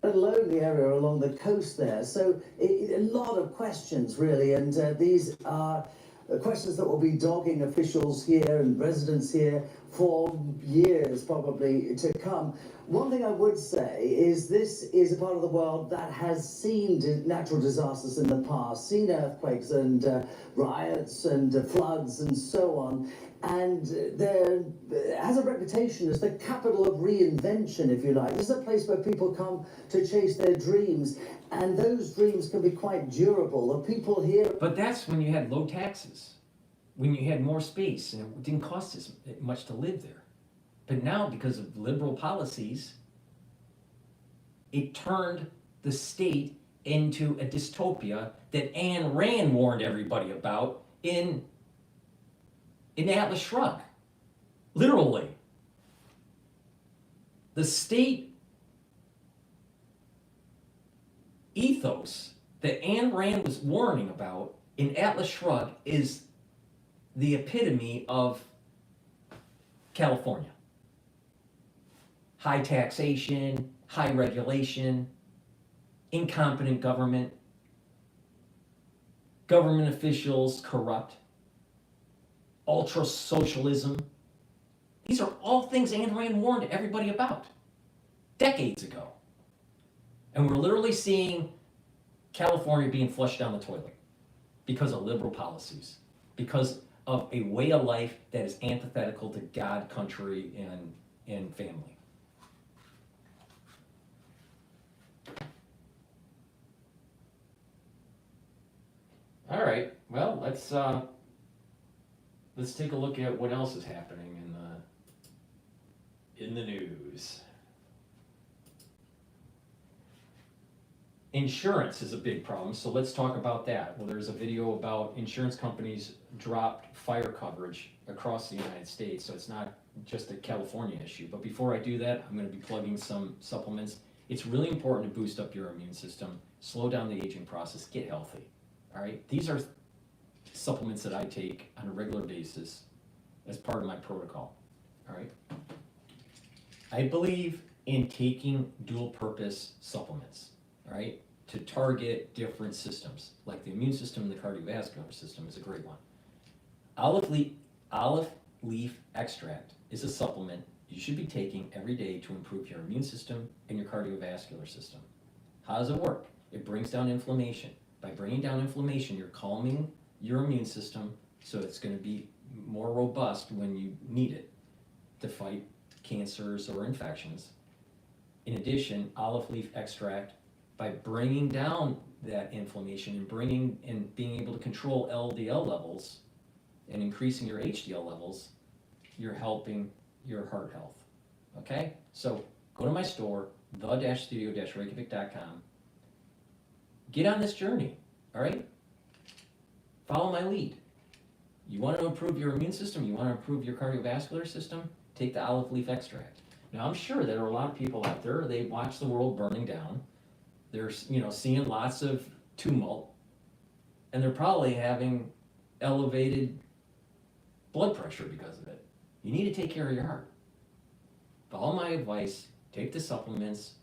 [SPEAKER 13] A lonely area along the coast there, so a lot of questions really, and these are questions that will be dogging officials here and residents here for years probably to come. One thing I would say is this is a part of the world that has seen natural disasters in the past, seen earthquakes and riots and floods and so on, and there has a reputation as the capital of reinvention, if you like. This is a place where people come to chase their dreams, and those dreams can be quite durable. The people here...
[SPEAKER 3] But that's when you had low taxes, when you had more space, and it didn't cost as much to live there. But now, because of liberal policies, it turned the state into a dystopia that Ayn Rand warned everybody about in Atlas Shrugged. Literally. The state ethos that Ayn Rand was warning about in Atlas Shrugged is the epitome of California. High taxation, high regulation, incompetent government, government officials corrupt, ultra-socialism. These are all things Ayn Rand warned everybody about decades ago. And we're literally seeing California being flushed down the toilet because of liberal policies, because of a way of life that is antithetical to God, country, and family. All right, well, let's take a look at what else is happening in the news. Insurance is a big problem, so let's talk about that. Well, there's a video about insurance companies dropped fire coverage across the United States, so it's not just a California issue. But before I do that, I'm going to be plugging some supplements. It's really important to boost up your immune system, slow down the aging process, get healthy. All right, these are supplements that I take on a regular basis as part of my protocol. All right, I believe in taking dual purpose supplements, all right, to target different systems, like the immune system and the cardiovascular system is a great one. Olive leaf extract is a supplement you should be taking every day to improve your immune system and your cardiovascular system. How does it work? It brings down inflammation. By bringing down inflammation, you're calming your immune system so it's going to be more robust when you need it to fight cancers or infections. In addition, olive leaf extract, by bringing down that inflammation and being able to control LDL levels and increasing your HDL levels, you're helping your heart health. Okay? So go to my store, the-studio-reykjavik.com. Get on this journey, all right? Follow my lead. You want to improve your immune system, you want to improve your cardiovascular system, take the olive leaf extract. Now, I'm sure there are a lot of people out there, they watch the world burning down. They're, seeing lots of tumult, and they're probably having elevated blood pressure because of it. You need to take care of your heart. Follow my advice, take the supplements,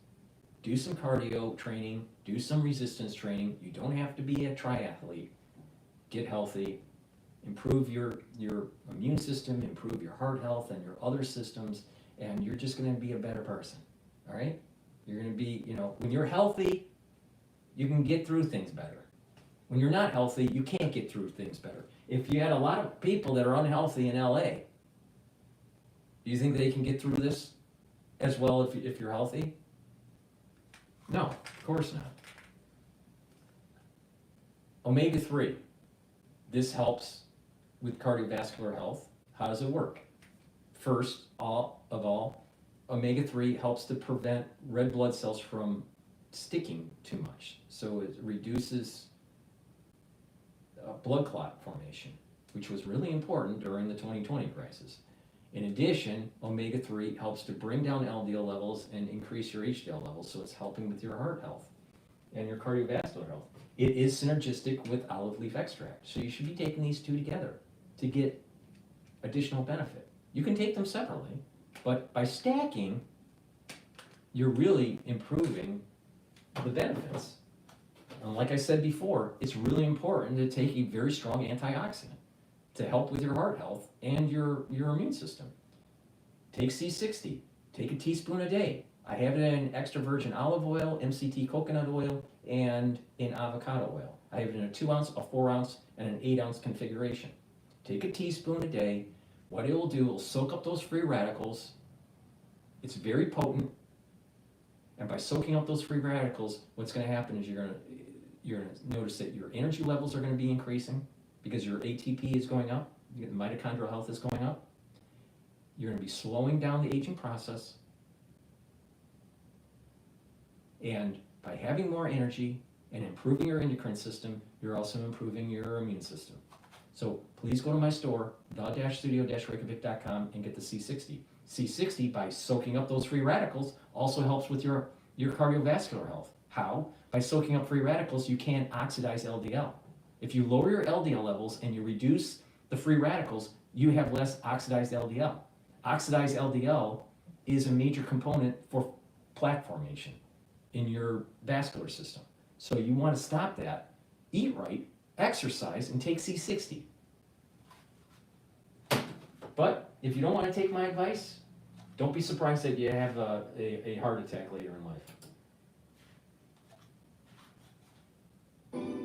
[SPEAKER 3] do some cardio training, do some resistance training. You don't have to be a triathlete. Get healthy, improve your immune system, improve your heart health and your other systems, and you're just going to be a better person, all right? You're going to be, when you're healthy, you can get through things better. When you're not healthy, you can't get through things better. If you had a lot of people that are unhealthy in LA, do you think they can get through this as well if you're healthy? No, of course not. Omega-3. This helps with cardiovascular health. How does it work? First of all, omega-3 helps to prevent red blood cells from sticking too much. So it reduces blood clot formation, which was really important during the 2020 crisis. In addition, omega-3 helps to bring down LDL levels and increase your HDL levels, so it's helping with your heart health and your cardiovascular health. It is synergistic with olive leaf extract, so you should be taking these two together to get additional benefit. You can take them separately, but by stacking, you're really improving the benefits. And like I said before, it's really important to take a very strong antioxidant to help with your heart health and your immune system. Take C60, take a teaspoon a day. I have it in extra virgin olive oil, MCT coconut oil, and in avocado oil. I have it in a 2 ounce, a 4 ounce, and an 8 ounce configuration. Take a teaspoon a day. What it will do, it will soak up those free radicals. It's very potent. And by soaking up those free radicals, what's going to happen is you're going to notice that your energy levels are going to be increasing because your ATP is going up, the mitochondrial health is going up. You're going to be slowing down the aging process. And by having more energy and improving your endocrine system, you're also improving your immune system. So please go to my store, the-studio-reykjavik.com, and get the C60. C60, by soaking up those free radicals, also helps with your cardiovascular health. How? By soaking up free radicals, you can't oxidize LDL. If you lower your LDL levels and you reduce the free radicals, you have less oxidized LDL. Oxidized LDL is a major component for plaque formation in your vascular system. So you want to stop that, eat right, exercise, and take C60. But if you don't want to take my advice, don't be surprised that you have a heart attack later in life.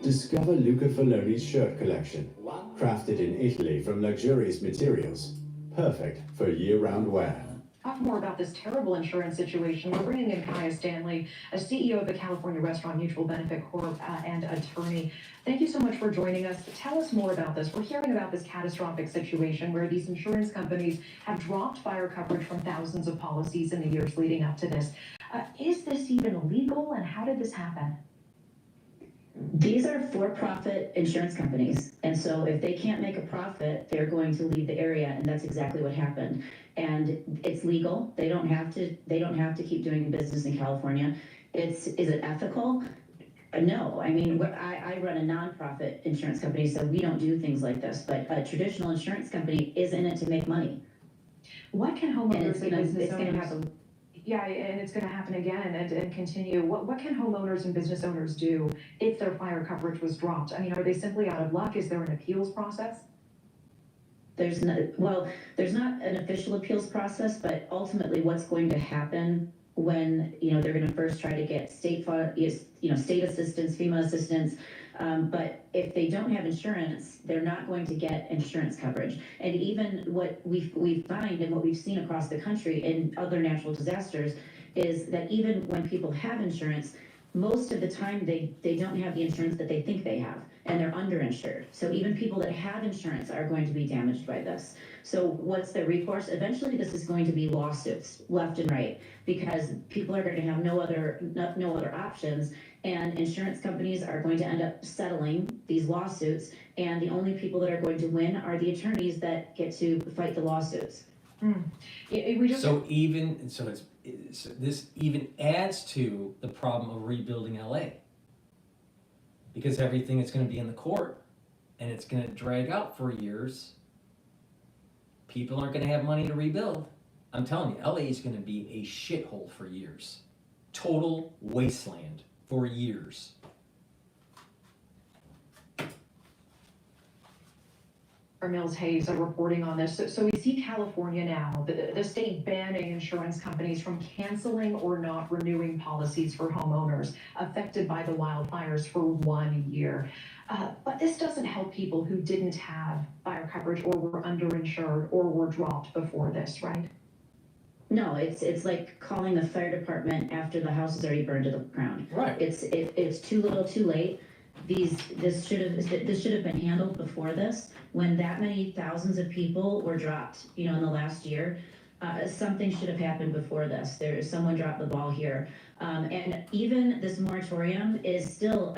[SPEAKER 16] Discover Luca Faloni's shirt collection, crafted in Italy from luxurious materials, perfect for year-round wear.
[SPEAKER 17] Talk more about this terrible insurance situation. We're bringing in Kaya Stanley, a CEO of the California Restaurant Mutual Benefit Corp and attorney. Thank you so much for joining us. Tell us more about this. We're hearing about this catastrophic situation where these insurance companies have dropped fire coverage from thousands of policies in the years leading up to this. Is this even legal, and how did this happen?
[SPEAKER 18] These are for-profit insurance companies, and so if they can't make a profit, they're going to leave the area, and that's exactly what happened. And it's legal. They don't have to keep doing business in California. Is it ethical? No. I mean, I run a nonprofit insurance company, so we don't do things like this. But a traditional insurance company is in it to make money.
[SPEAKER 17] What can homeowners and business
[SPEAKER 18] it's gonna
[SPEAKER 17] owners?
[SPEAKER 18] happen.
[SPEAKER 17] Yeah, and it's going to happen again and continue. What can homeowners and business owners do if their fire coverage was dropped? I mean, are they simply out of luck? Is there an appeals process?
[SPEAKER 18] There's not an official appeals process, but ultimately what's going to happen when, they're going to first try to get state assistance, FEMA assistance, but if they don't have insurance, they're not going to get insurance coverage. And even what we find and what we've seen across the country in other natural disasters is that even when people have insurance, most of the time they don't have the insurance that they think they have, and they're underinsured. So even people that have insurance are going to be damaged by this. So what's the recourse? Eventually this is going to be lawsuits left and right, because people are going to have no other options, and insurance companies are going to end up settling these lawsuits, and the only people that are going to win are the attorneys that get to fight the lawsuits.
[SPEAKER 3] This even adds to the problem of rebuilding LA, because everything is going to be in the court and it's going to drag out for years. People aren't going to have money to rebuild. I'm telling you, LA is going to be a shithole for years. Total wasteland for years.
[SPEAKER 17] Mills Hayes reporting on this. So we see California now, the state banning insurance companies from canceling or not renewing policies for homeowners affected by the wildfires for 1 year. But this doesn't help people who didn't have fire coverage or were underinsured or were dropped before this, right?
[SPEAKER 18] No, it's like calling the fire department after the house is already burned to the ground.
[SPEAKER 3] Right.
[SPEAKER 18] It's too little, too late. This should have been handled before this, when that many thousands of people were dropped, in the last year. Something should have happened before this. Someone dropped the ball here. And even this moratorium is still,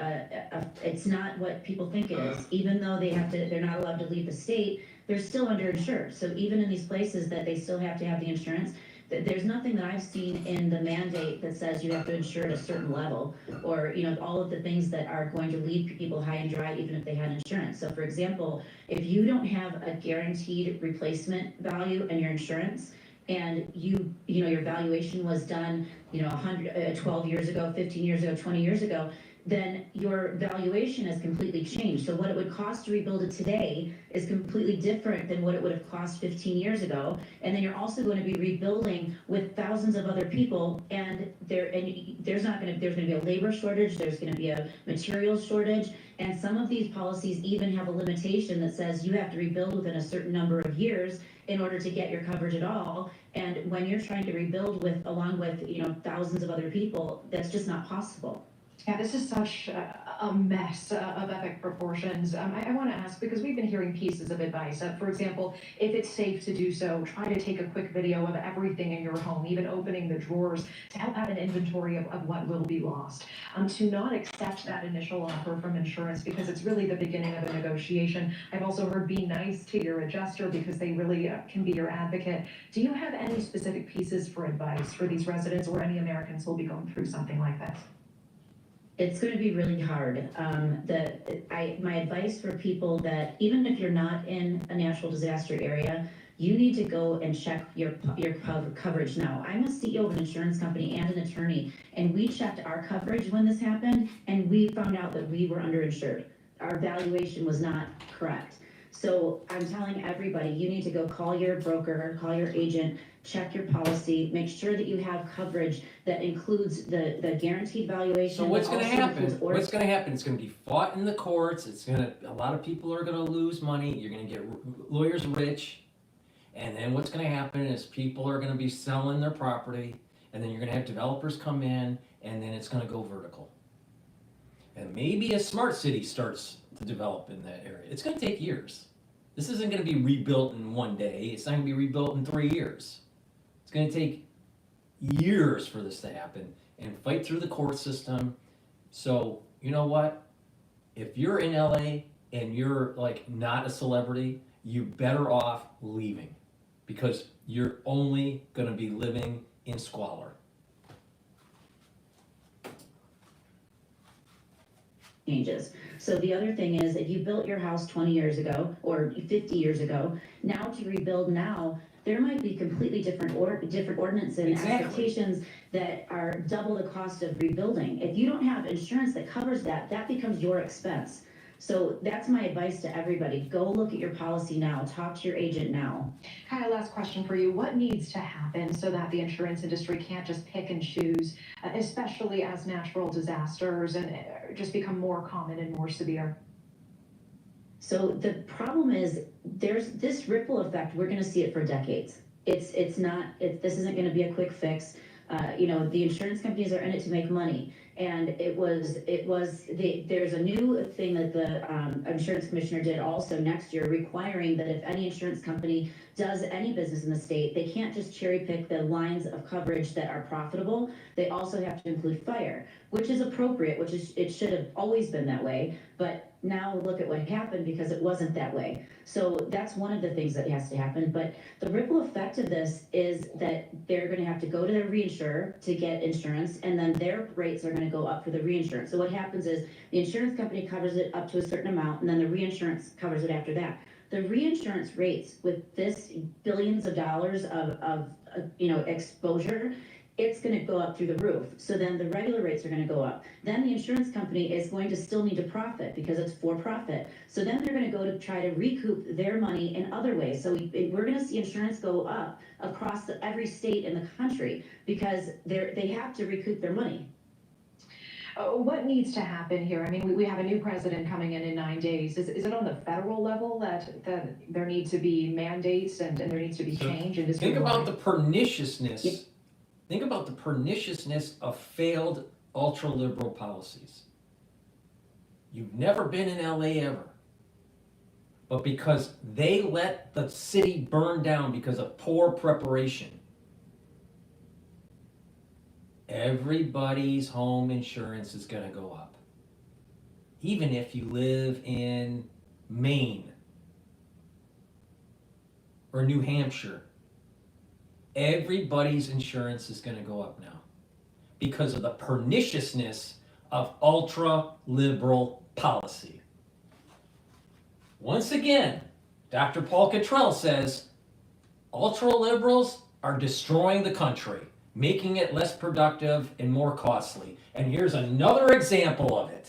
[SPEAKER 18] it's not what people think it is. Even though they're not allowed to leave the state, they're still underinsured. So even in these places that they still have to have the insurance, there's nothing that I've seen in the mandate that says you have to insure at a certain level, or all of the things that are going to leave people high and dry even if they had insurance. So for example, if you don't have a guaranteed replacement value in your insurance, and your valuation was done 12 years ago, 15 years ago, 20 years ago, then your valuation has completely changed. So what it would cost to rebuild it today is completely different than what it would have cost 15 years ago. And then you're also going to be rebuilding with thousands of other people, and there's going to be a labor shortage, there's going to be a materials shortage, and some of these policies even have a limitation that says you have to rebuild within a certain number of years in order to get your coverage at all. And when you're trying to rebuild along with thousands of other people, that's just not possible.
[SPEAKER 17] Yeah, this is such a mess of epic proportions. I want to ask, because we've been hearing pieces of advice. For example, if it's safe to do so, try to take a quick video of everything in your home, even opening the drawers, to help have an inventory of what will be lost. To not accept that initial offer from insurance because it's really the beginning of a negotiation. I've also heard be nice to your adjuster because they really can be your advocate. Do you have any specific pieces for advice for these residents or any Americans who will be going through something like this?
[SPEAKER 18] It's going to be really hard. My advice for people that even if you're not in a natural disaster area, you need to go and check your coverage now. I'm a CEO of an insurance company and an attorney, and we checked our coverage when this happened, and we found out that we were underinsured. Our valuation was not correct. So I'm telling everybody, you need to go call your broker, call your agent, check your policy, make sure that you have coverage that includes the guaranteed valuation.
[SPEAKER 3] So what's going to happen? What's going to happen? It's going to be fought in the courts. A lot of people are going to lose money. You're going to get lawyers rich. And then what's going to happen is people are going to be selling their property, and then you're going to have developers come in, and then it's going to go vertical. And maybe a smart city starts to develop in that area. It's going to take years. This isn't going to be rebuilt in one day. It's not going to be rebuilt in 3 years. It's going to take years for this to happen and fight through the court system. So, you know what? If you're in LA and you're not a celebrity, you're better off leaving because you're only going to be living in squalor.
[SPEAKER 18] Changes. So the other thing is, if you built your house 20 years ago or 50 years ago, now to rebuild now, there might be completely different ordinances and expectations that are double the cost of rebuilding. If you don't have insurance that covers that, that becomes your expense. So that's my advice to everybody. Go look at your policy now. Talk to your agent now.
[SPEAKER 17] Kyle, last question for you. What needs to happen so that the insurance industry can't just pick and choose, especially as natural disasters and just become more common and more severe?
[SPEAKER 18] So the problem is there's this ripple effect. We're going to see it for decades. This isn't going to be a quick fix. The insurance companies are in it to make money. And there's a new thing that the insurance commissioner did also next year, requiring that if any insurance company does any business in the state, they can't just cherry pick the lines of coverage that are profitable. They also have to include fire, which is appropriate, it should have always been that way. But now look at what happened because it wasn't that way. So that's one of the things that has to happen. But the ripple effect of this is that they're going to have to go to their reinsurer to get insurance, and then their rates are going to go up for the reinsurance. So what happens is the insurance company covers it up to a certain amount, and then the reinsurance covers it after that. The reinsurance rates with this billions of dollars of exposure it's going to go up through the roof. So then the regular rates are going to go up. Then the insurance company is going to still need to profit because it's for profit. So then they're going to go to try to recoup their money in other ways. So we're going to see insurance go up across every state in the country because they have to recoup their money.
[SPEAKER 17] What needs to happen here? I mean, we have a new president coming in 9 days. Is it on the federal level that there need to be mandates and there needs to be change?
[SPEAKER 3] Think about the perniciousness. Yeah. Think about the perniciousness of failed ultra-liberal policies. You've never been in LA ever. But because they let the city burn down because of poor preparation, everybody's home insurance is going to go up. Even if you live in Maine or New Hampshire, everybody's insurance is going to go up now because of the perniciousness of ultra-liberal policy. Once again, Dr. Paul Cottrell says ultra-liberals are destroying the country, making it less productive and more costly. And here's another example of it.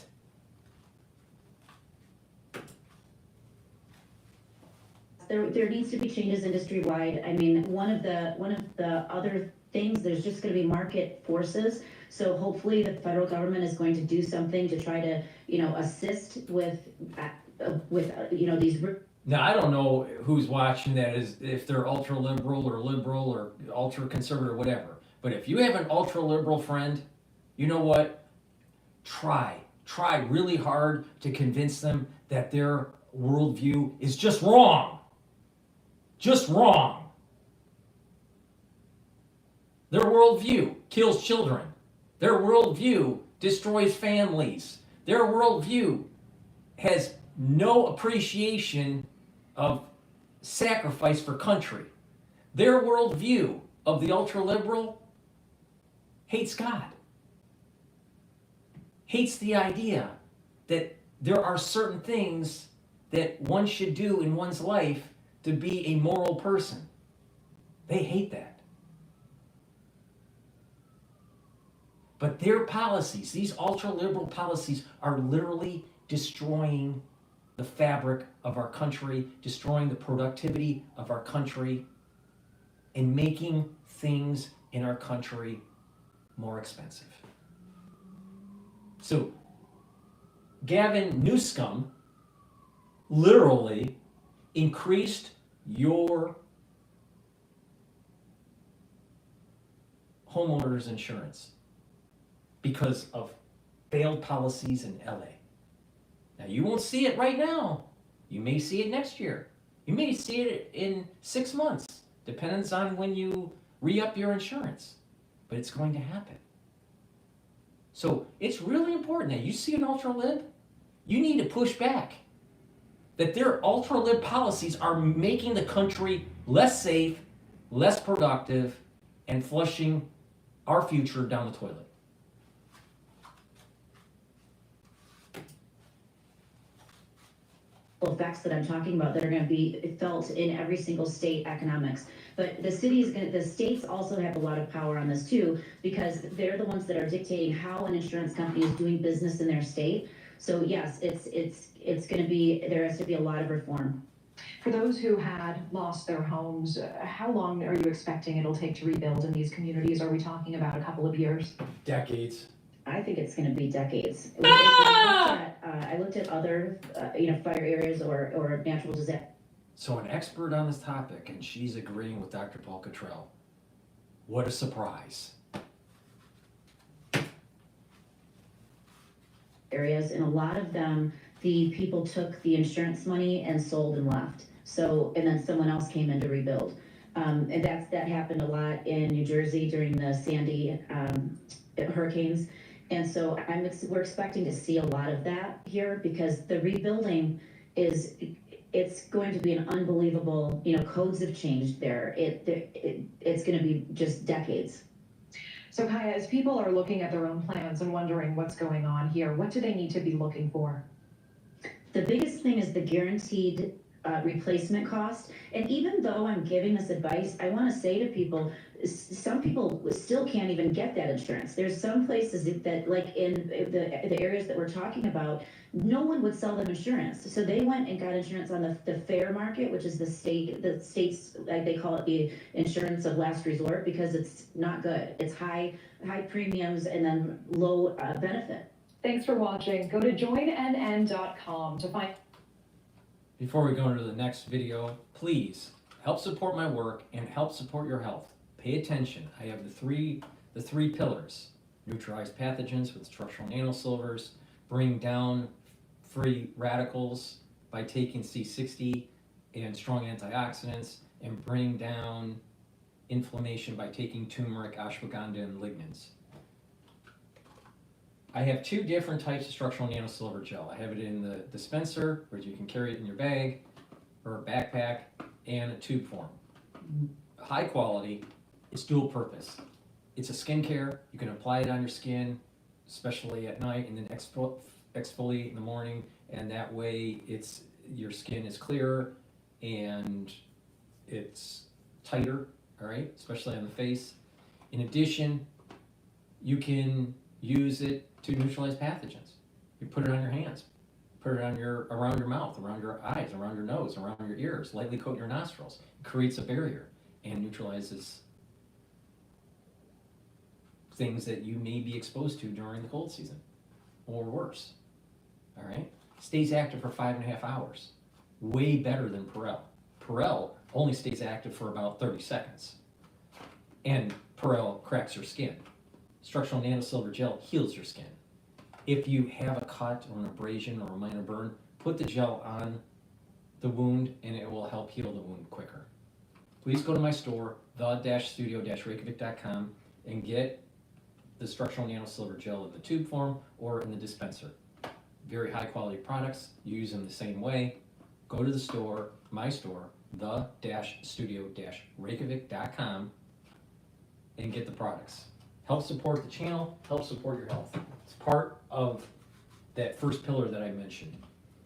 [SPEAKER 18] There needs to be changes industry-wide. I mean, one of the other things, there's just going to be market forces. So hopefully the federal government is going to do something to try to, assist with these.
[SPEAKER 3] Now, I don't know who's watching that, is if they're ultra-liberal or ultra-conservative or whatever. But if you have an ultra-liberal friend, you know what? Try really hard to convince them that their worldview is just wrong. Just wrong. Their worldview kills children. Their worldview destroys families. Their worldview has no appreciation of sacrifice for country. Their worldview of the ultra-liberal hates God. Hates the idea that there are certain things that one should do in one's life to be a moral person. They hate that. But their policies, these ultra-liberal policies, are literally destroying the fabric of our country, destroying the productivity of our country, and making things in our country more expensive. So, Gavin Newsom literally increased your homeowner's insurance because of failed policies in LA. Now, you won't see it right now. You may see it next year. You may see it in 6 months. Depends on when you re-up your insurance. But it's going to happen. So it's really important that you see an ultra-lib, you need to push back. That their ultra-lib policies are making the country less safe, less productive, and flushing our future down the toilet.
[SPEAKER 18] Effects that I'm talking about that are going to be felt in every single state economics. But the states also have a lot of power on this too, because they're the ones that are dictating how an insurance company is doing business in their state. So yes, it's going to be, there has to be a lot of reform.
[SPEAKER 17] For those who had lost their homes, how long are you expecting it'll take to rebuild in these communities? Are we talking about a couple of years?
[SPEAKER 3] Decades.
[SPEAKER 18] I think it's going to be decades. I looked at other, fire areas or natural disaster.
[SPEAKER 3] So an expert on this topic, and she's agreeing with Dr. Paul Cottrell. What a surprise.
[SPEAKER 18] Areas, and a lot of them, the people took the insurance money and sold and left. So, and then someone else came in to rebuild. And that happened a lot in New Jersey during the Sandy hurricanes. And so we're expecting to see a lot of that here, because the rebuilding it's going to be an unbelievable, codes have changed there. It's going to be just decades.
[SPEAKER 17] So Kaya, as people are looking at their own plans and wondering what's going on here, what do they need to be looking for?
[SPEAKER 18] The biggest thing is the guaranteed replacement cost. And even though I'm giving this advice, I want to say to people, some people still can't even get that insurance. There's some places that, like in the areas that we're talking about, no one would sell them insurance. So they went and got insurance on the fair market, which is the state's, like they call it, the insurance of last resort, because it's not good. It's high premiums and then low benefit.
[SPEAKER 17] Thanks for watching. Go to joinnn.com to find.
[SPEAKER 3] Before we go into the next video, please help support my work and help support your health. Pay attention. I have the three pillars: neutralize pathogens with structural nanosilvers, bring down free radicals by taking C60 and strong antioxidants, and bring down inflammation by taking turmeric, ashwagandha, and lignans. I have two different types of structural nanosilver gel. I have it in the dispenser, where you can carry it in your bag or a backpack, and a tube form. High quality, it's dual purpose. It's a skincare. You can apply it on your skin, especially at night, and then exfoliate in the morning, and that way your skin is clearer and it's tighter, all right, especially on the face. In addition, you can use it to neutralize pathogens. You put it on your hands, put it on around your mouth, around your eyes, around your nose, around your ears, lightly coat your nostrils. It creates a barrier and neutralizes things that you may be exposed to during the cold season, or worse. All right? Stays active for 5.5 hours. Way better than Perel. Perel only stays active for about 30 seconds. And Perel cracks your skin. Structural nanosilver gel heals your skin. If you have a cut or an abrasion or a minor burn, put the gel on the wound and it will help heal the wound quicker. Please go to my store, the-studio-reykjavik.com, and get the structural nanosilver gel in the tube form or in the dispenser. Very high quality products. You use them the same way. Go to the store, my store, the-studio-reykjavik.com, and get the products. Help support the channel, help support your health. It's part of that first pillar that I mentioned.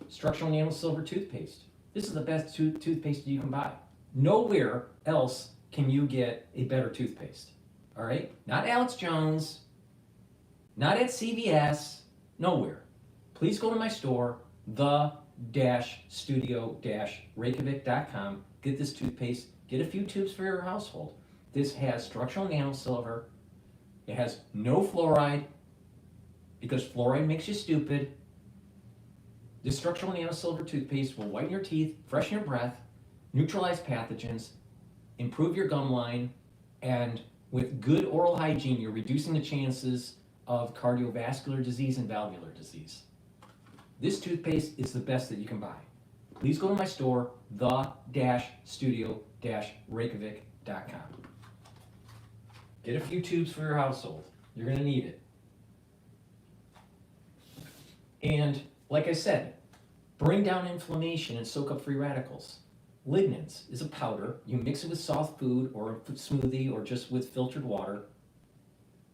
[SPEAKER 3] Structural nanosilver toothpaste. This is the best toothpaste you can buy. Nowhere else can you get a better toothpaste. All right? Not Alex Jones, not at CVS, nowhere. Please go to my store, the-studio-reykjavik.com. Get this toothpaste. Get a few tubes for your household. This has structural nanosilver. It has no fluoride, because fluoride makes you stupid. This structural nanosilver toothpaste will whiten your teeth, freshen your breath, neutralize pathogens, improve your gum line, and with good oral hygiene, you're reducing the chances of cardiovascular disease and valvular disease. This toothpaste is the best that you can buy. Please go to my store, the-studio-reykjavik.com. Get a few tubes for your household. You're going to need it. And like I said, bring down inflammation and soak up free radicals. Lignans is a powder. You mix it with soft food or a smoothie or just with filtered water.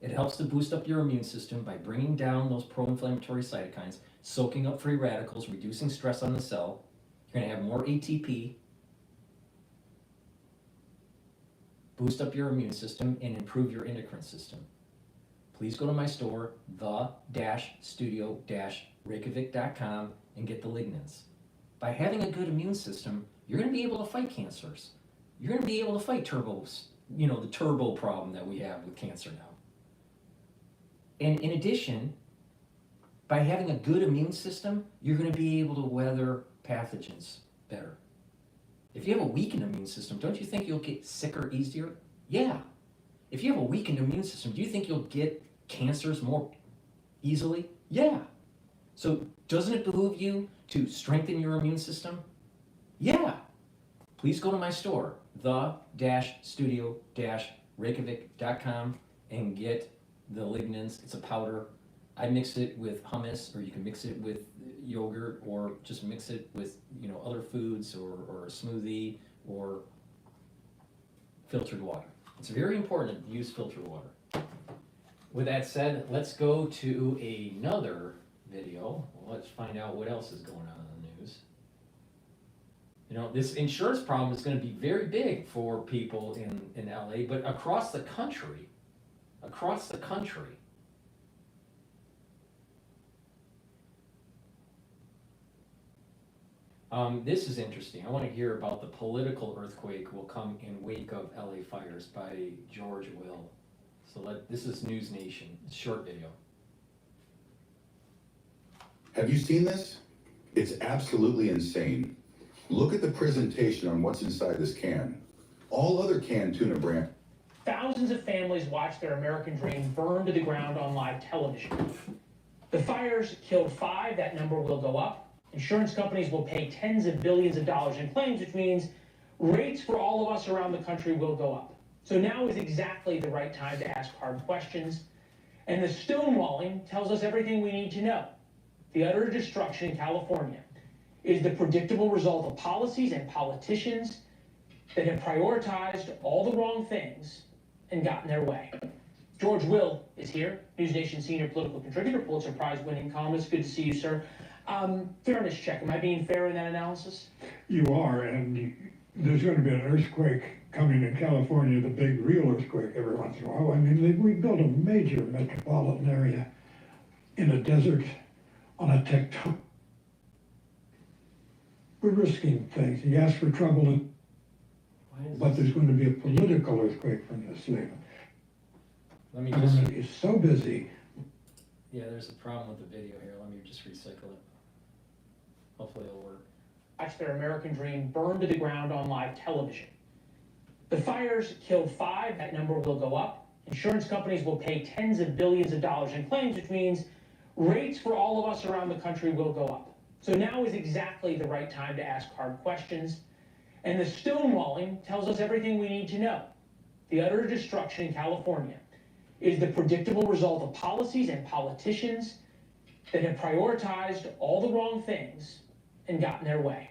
[SPEAKER 3] It helps to boost up your immune system by bringing down those pro-inflammatory cytokines, soaking up free radicals, reducing stress on the cell. You're going to have more ATP, boost up your immune system, and improve your endocrine system. Please go to my store, the-studio-reykjavik.com, and get the lignans. By having a good immune system, you're going to be able to fight cancers. You're going to be able to fight turbos, the turbo problem that we have with cancer now. And in addition, by having a good immune system, you're going to be able to weather pathogens better. If you have a weakened immune system, don't you think you'll get sicker easier? Yeah. If you have a weakened immune system, do you think you'll get cancers more easily? Yeah. So doesn't it behoove you to strengthen your immune system? Yeah. Please go to my store, the-studio-reykjavik.com, and get the lignans. It's a powder. I mix it with hummus, or you can mix it with yogurt, or just mix it with other foods, or a smoothie, or filtered water. It's very important to use filtered water. With that said, let's go to another video. Let's find out what else is going on in the news. You know, this insurance problem is going to be very big for people in LA, but across the country. This is interesting. I want to hear about the political earthquake will come in wake of LA fires by George Will. So this is News Nation. It's a short video.
[SPEAKER 2] Have you seen this? It's absolutely insane. Look at the presentation on what's inside this can. All other canned tuna brand.
[SPEAKER 14] Thousands of families watched their American dream burn to the ground on live television. The fires killed 5, that number will go up. Insurance companies will pay tens of billions of dollars in claims, which means rates for all of us around the country will go up. So now is exactly the right time to ask hard questions. And the stonewalling tells us everything we need to know. The utter destruction in California is the predictable result of policies and politicians that have prioritized all the wrong things and got in their way. George Will is here, News Nation senior political contributor, Pulitzer Prize winning columnist. Good to see you, sir. Fairness check. Am I being fair in that analysis?
[SPEAKER 4] You are, and there's going to be an earthquake coming in California, the big real earthquake every once in a while. I mean, we built a major metropolitan area in a desert on a tectonic. We're risking things. You ask for trouble, but there's going to be a political earthquake from this later.
[SPEAKER 3] Let me
[SPEAKER 4] Government is so busy.
[SPEAKER 3] Yeah, there's a problem with the video here. Let me just recycle it. Hopefully it'll work.
[SPEAKER 14] Watch their American dream burn to the ground on live television. The fires killed 5, that number will go up. Insurance companies will pay tens of billions of dollars in claims, which means rates for all of us around the country will go up. So now is exactly the right time to ask hard questions. And the stonewalling tells us everything we need to know. The utter destruction in California is the predictable result of policies and politicians that have prioritized all the wrong things and got in their way.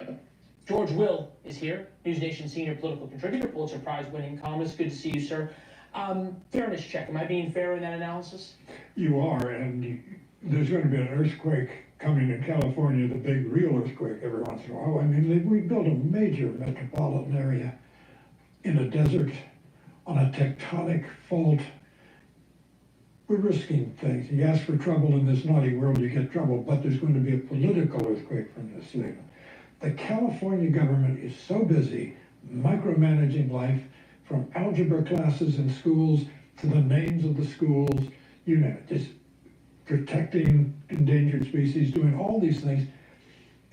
[SPEAKER 14] George Will is here, News Nation senior political contributor, Pulitzer Prize winning columnist. Good to see you, sir. Fairness check. Am I being fair in that analysis?
[SPEAKER 4] You are, and there's going to be an earthquake coming in California, the big real earthquake every once in a while. I mean, we built a major metropolitan area in a desert on a tectonic fault. We're risking things. You ask for trouble in this naughty world, you get trouble, but there's going to be a political earthquake from this later. The California government is so busy micromanaging life, from algebra classes in schools to the names of the schools, you know, just protecting endangered species, doing all these things.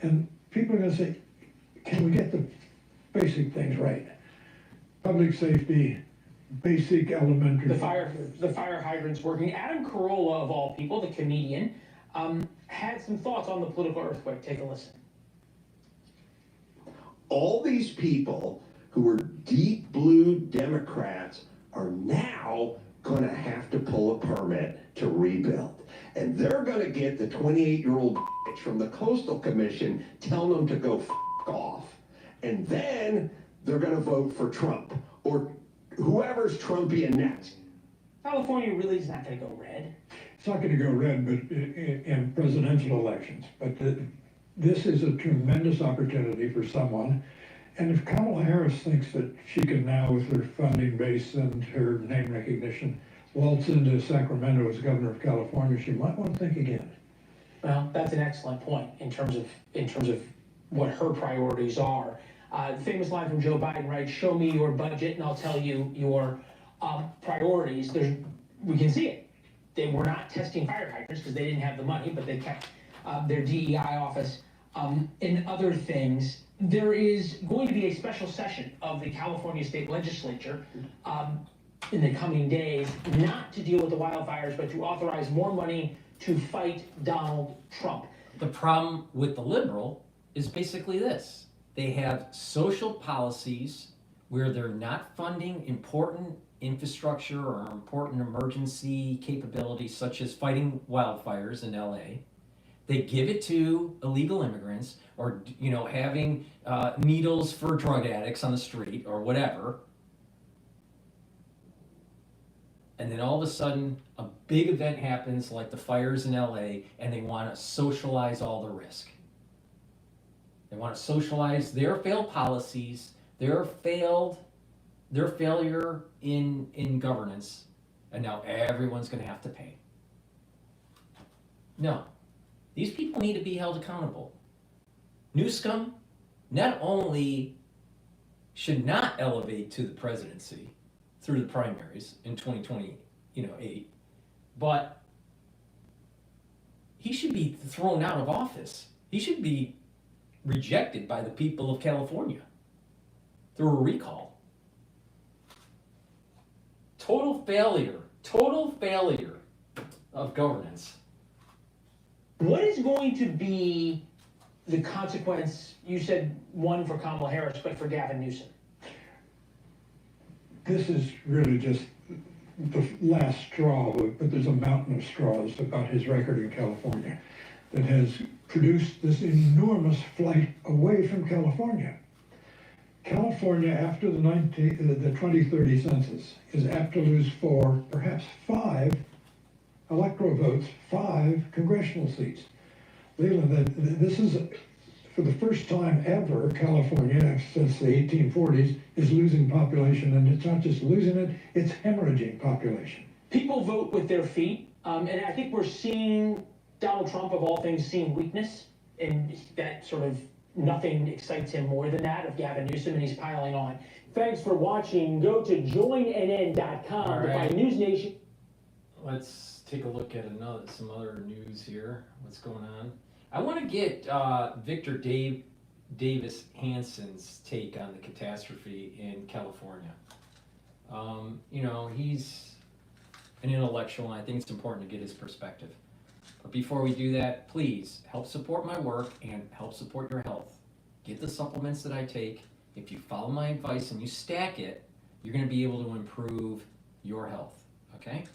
[SPEAKER 4] And people are going to say, can we get the basic things right? Public safety, basic elementary.
[SPEAKER 14] The fire hydrant's working. Adam Carolla, of all people, the comedian, had some thoughts on the political earthquake. Take a listen.
[SPEAKER 20] All these people who were deep blue Democrats are now going to have to pull a permit to rebuild. And they're going to get the 28-year-old bitch from the Coastal Commission telling them to go f off. And then they're going to vote for Trump or whoever's Trumpian next.
[SPEAKER 14] California really is not going to go red.
[SPEAKER 4] It's not going to go red, but in presidential elections. But this is a tremendous opportunity for someone. And if Kamala Harris thinks that she can now, with her funding base and her name recognition, waltz into Sacramento as governor of California, she might want to think again.
[SPEAKER 14] Well, that's an excellent point in terms of what her priorities are. Famous line from Joe Biden, right? Show me your budget and I'll tell you your priorities. We can see it. They were not testing fire hydrants because they didn't have the money, but they kept their DEI office and other things. There is going to be a special session of the California State Legislature in the coming days, not to deal with the wildfires, but to authorize more money to fight Donald Trump.
[SPEAKER 3] The problem with the liberal is basically this. They have social policies where they're not funding important infrastructure or important emergency capabilities such as fighting wildfires in LA. They give it to illegal immigrants or, you know, having needles for drug addicts on the street or whatever. And then all of a sudden, a big event happens like the fires in LA, and they want to socialize all the risk. They want to socialize their failed policies, their failure in governance, and now everyone's going to have to pay. No, these people need to be held accountable. Newsom not only should not elevate to the presidency through the primaries in 2028, but he should be thrown out of office. He should be rejected by the people of California through a recall. Total failure of governance.
[SPEAKER 14] What is going to be the consequence? You said one for Kamala Harris, but for Gavin Newsom.
[SPEAKER 4] This is really just the last straw, but there's a mountain of straws about his record in California that has produced this enormous flight away from California. California, after the 2030 census, is apt to lose 4, perhaps 5 electoral votes, 5 congressional seats. Leland, this is, for the first time ever, California, since the 1840s, is losing population, and it's not just losing it, it's hemorrhaging population.
[SPEAKER 14] People vote with their feet, and I think we're seeing Donald Trump, of all things, seeing weakness, and that sort of nothing excites him more than that of Gavin Newsom, and he's piling on. Thanks for watching. Go to joinnn.com to find News Nation.
[SPEAKER 3] Let's take a look at some other news here. What's going on? I want to get Victor Davis Hansen's take on the catastrophe in California. You know, he's an intellectual, and I think it's important to get his perspective. But before we do that, please help support my work and help support your health. Get the supplements that I take. If you follow my advice and you stack it, you're going to be able to improve your health, okay?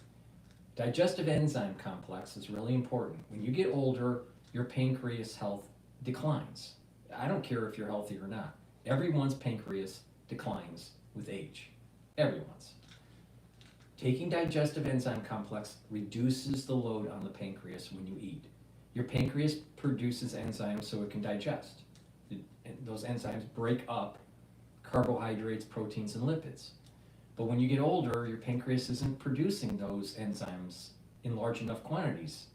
[SPEAKER 3] Digestive enzyme complex is really important. When you get older, your pancreas health declines. I don't care if you're healthy or not. Everyone's pancreas declines with age. Everyone's. Taking digestive enzyme complex reduces the load on the pancreas when you eat. Your pancreas produces enzymes so it can digest. Those enzymes break up carbohydrates, proteins, and lipids. But when you get older, your pancreas isn't producing those enzymes in large enough quantities.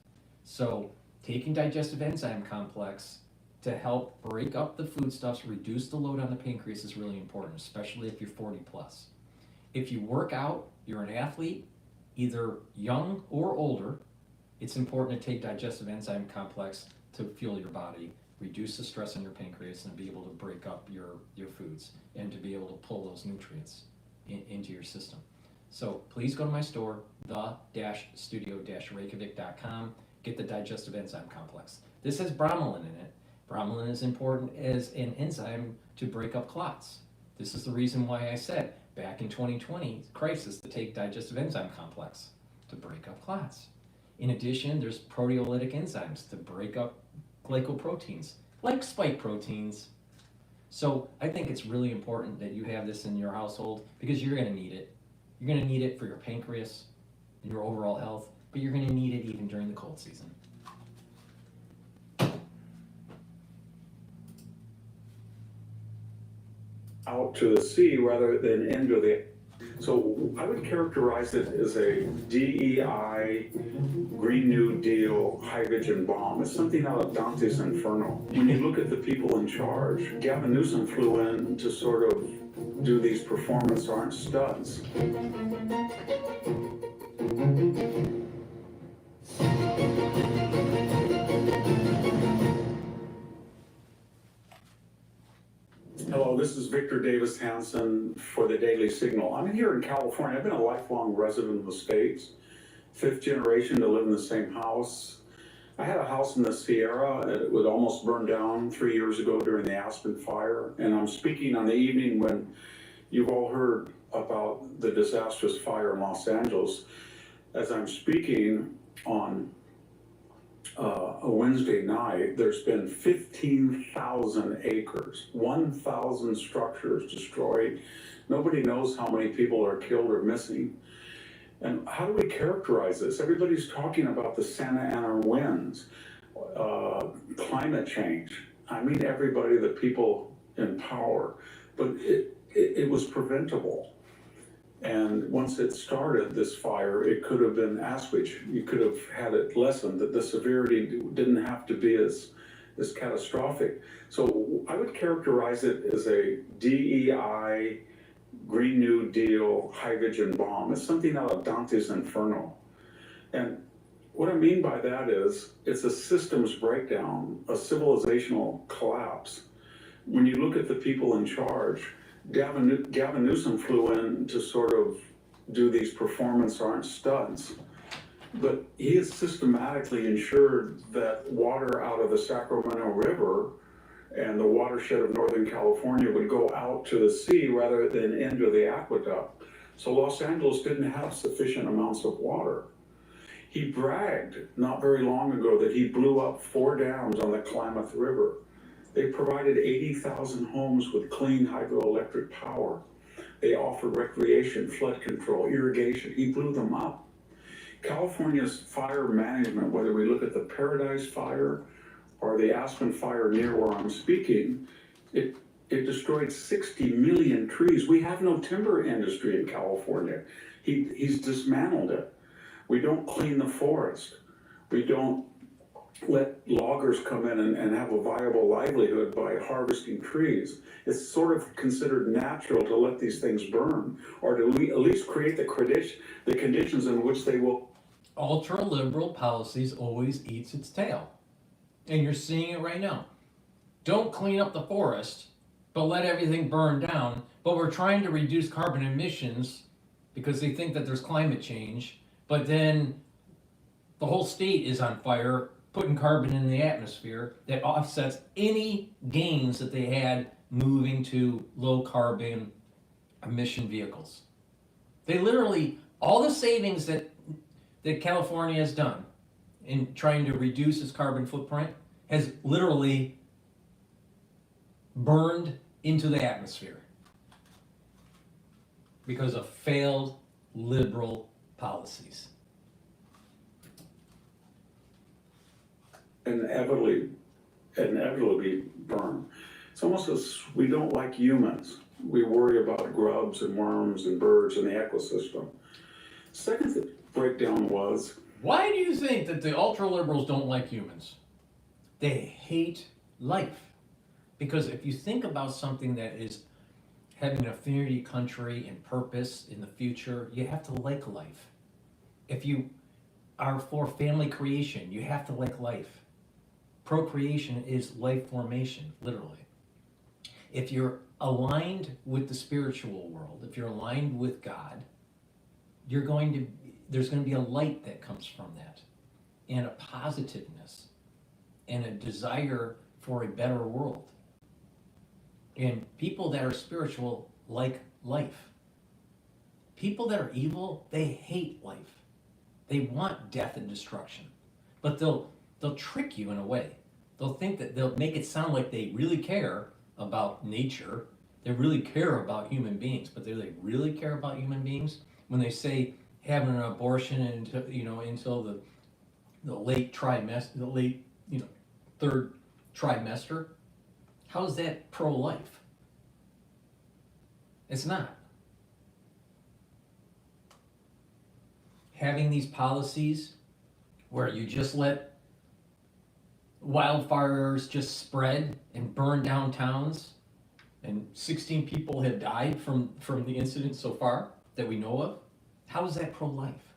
[SPEAKER 3] So taking digestive enzyme complex to help break up the foodstuffs, reduce the load on the pancreas is really important, especially if you're 40 plus. If you work out, you're an athlete, either young or older, it's important to take digestive enzyme complex to fuel your body, reduce the stress on your pancreas, and be able to break up your foods and to be able to pull those nutrients into your system. So please go to my store, the-studio-reykjavik.com, get the digestive enzyme complex. This has bromelain in it. Bromelain is important as an enzyme to break up clots. This is the reason why I said back in 2020 crisis to take digestive enzyme complex to break up clots. In addition, there's proteolytic enzymes to break up glycoproteins, like spike proteins. So I think it's really important that you have this in your household because you're going to need it. You're going to need it for your pancreas and your overall health, but you're going to need it even during the cold season.
[SPEAKER 5] Out to the sea rather than into the. So I would characterize it as a DEI, Green New Deal, hydrogen bomb. It's something out of Dante's Inferno. When you look at the people in charge, Gavin Newsom flew in to sort of do these performance art stunts. Hello, this is Victor Davis Hansen for the Daily Signal. I'm here in California. I've been a lifelong resident of the States, 5th generation to live in the same house. I had a house in the Sierra. It was almost burned down 3 years ago during the Aspen fire. And I'm speaking on the evening when you've all heard about the disastrous fire in Los Angeles. As I'm speaking on a Wednesday night, there's been 15,000 acres, 1,000 structures destroyed. Nobody knows how many people are killed or missing. And how do we characterize this? Everybody's talking about the Santa Ana winds, climate change. I mean everybody, the people in power, but it was preventable. And once it started, this fire, it could have been assuaged. You could have had it lessened, that the severity didn't have to be as catastrophic. So I would characterize it as a DEI, Green New Deal, hydrogen bomb. It's something out of Dante's Inferno. And what I mean by that is, it's a systems breakdown, a civilizational collapse. When you look at the people in charge, Gavin Newsom flew in to sort of do these performance art stunts, but he has systematically ensured that water out of the Sacramento River and the watershed of Northern California would go out to the sea rather than into the aqueduct. So Los Angeles didn't have sufficient amounts of water. He bragged not very long ago that he blew up 4 dams on the Klamath River. They provided 80,000 homes with clean hydroelectric power. They offered recreation, flood control, irrigation. He blew them up. California's fire management, whether we look at the Paradise Fire or the Aspen Fire near where I'm speaking, it destroyed 60 million trees. We have no timber industry in California. He's dismantled it. We don't clean the forest. We don't let loggers come in and have a viable livelihood by harvesting trees. It's sort of considered natural to let these things burn, or to at least create the conditions in which they will.
[SPEAKER 15] Ultra-liberal policies always eats its tail. And you're seeing it right now. Don't clean up the forest, but let everything burn down. But we're trying to reduce carbon emissions because they think that there's climate change. But then the whole state is on fire, putting carbon in the atmosphere that offsets any gains that they had moving to low carbon emission vehicles. They literally, all the savings that California has done in trying to reduce its carbon footprint has literally burned into the atmosphere because of failed liberal policies.
[SPEAKER 5] Inevitably burn. It's almost as we don't like humans. We worry about grubs and worms and birds in the ecosystem. Second breakdown was,
[SPEAKER 15] why do you think that the ultra-liberals don't like humans? They hate life. Because if you think about something that is having an affinity, country, and purpose in the future, you have to like life. If you are for family creation, you have to like life. Procreation is life formation, literally. If you're aligned with the spiritual world, if you're aligned with God, there's going to be a light that comes from that, and a positiveness, and a desire for a better world. And people that are spiritual like life. People that are evil, they hate life. They want death and destruction. But they'll trick you in a way. They'll think that they'll make it sound like they really care about nature. They really care about human beings. But do they really care about human beings? When they say having an abortion until the late trimester, third trimester, how is that pro-life? It's not. Having these policies where you just let wildfires just spread and burn down towns, and 16 people have died from the incident so far that we know of, how is that pro-life?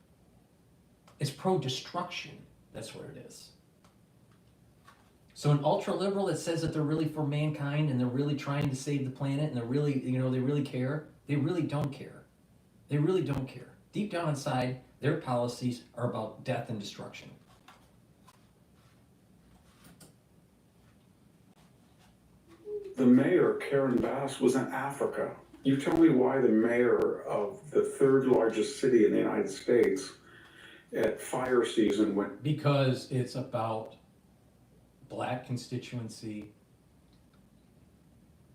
[SPEAKER 15] It's pro-destruction. That's what it is. So an ultra-liberal that says that they're really for mankind and they're really trying to save the planet and they're really, they really care, they really don't care. They really don't care. Deep down inside, their policies are about death and destruction.
[SPEAKER 5] The mayor, Karen Bass, was in Africa. You tell me why the mayor of the third largest city in the United States at fire season went.
[SPEAKER 15] Because it's about Black constituency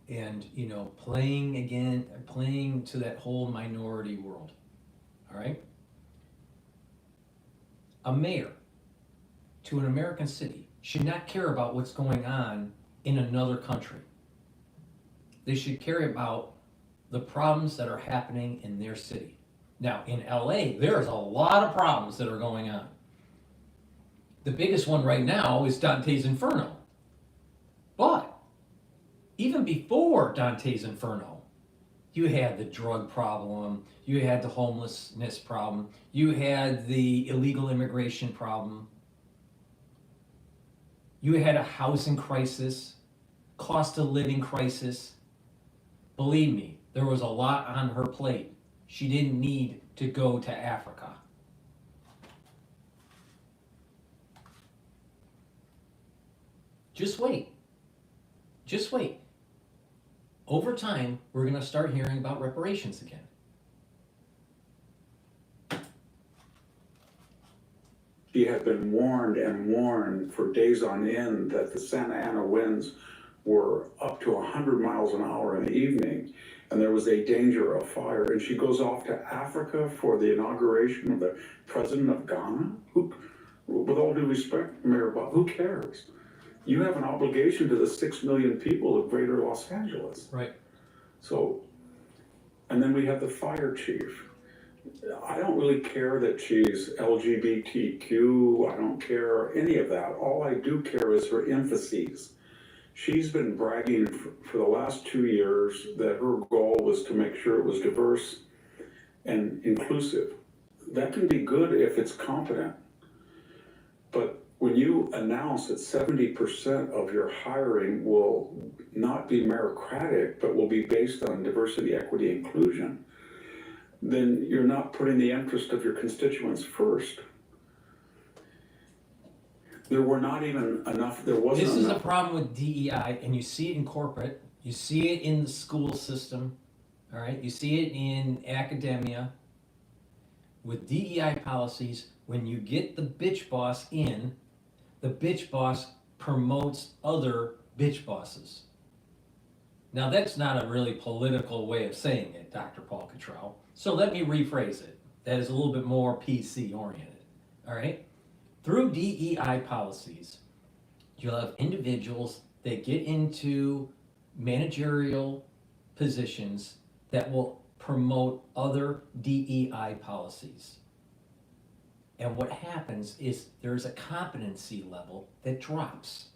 [SPEAKER 15] and, playing to that whole minority world. All right? A mayor to an American city should not care about what's going on in another country. They should care about the problems that are happening in their city. Now, in LA, there's a lot of problems that are going on. The biggest one right now is Dante's Inferno. But even before Dante's Inferno, you had the drug problem, you had the homelessness problem, you had the illegal immigration problem, you had a housing crisis, cost of living crisis. Believe me, there was a lot on her plate. She didn't need to go to Africa. Just wait. Just wait. Over time, we're going to start hearing about reparations again.
[SPEAKER 5] She had been warned and warned for days on end that the Santa Ana winds were up to 100 miles an hour in the evening, and there was a danger of fire. And she goes off to Africa for the inauguration of the president of Ghana. Who, with all due respect, Mayor Bob, who cares? You have an obligation to the 6 million people of greater Los Angeles.
[SPEAKER 15] Right.
[SPEAKER 5] So, and then we have the fire chief. I don't really care that she's LGBTQ. I don't care any of that. All I do care is her emphases. She's been bragging for the last 2 years that her goal was to make sure it was diverse and inclusive. That can be good if it's competent. But when you announce that 70% of your hiring will not be meritocratic, but will be based on diversity, equity, inclusion, then you're not putting the interest of your constituents first. There were not even enough, there wasn't
[SPEAKER 15] This is
[SPEAKER 5] enough.
[SPEAKER 15] a problem with DEI, and you see it in corporate, you see it in the school system, all right? You see it in academia. With DEI policies, when you get the bitch boss in, the bitch boss promotes other bitch bosses. Now, that's not a really political way of saying it, Dr. Paul Cottrell. So let me rephrase it. That is a little bit more PC oriented, all right? Through DEI policies, you'll have individuals that get into managerial positions that will promote other DEI policies. And what happens is there's a competency level that drops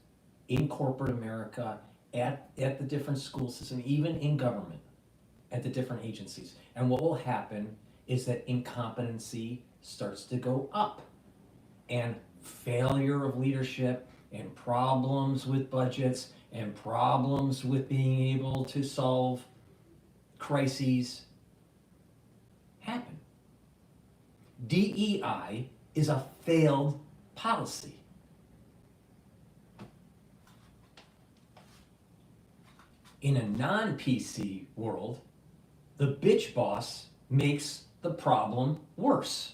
[SPEAKER 15] in corporate America, at the different school systems, even in government, at the different agencies. And what will happen is that incompetency starts to go up, and failure of leadership and problems with budgets and problems with being able to solve crises happen. DEI is a failed policy. In a non-PC world, the bitch boss makes the problem worse.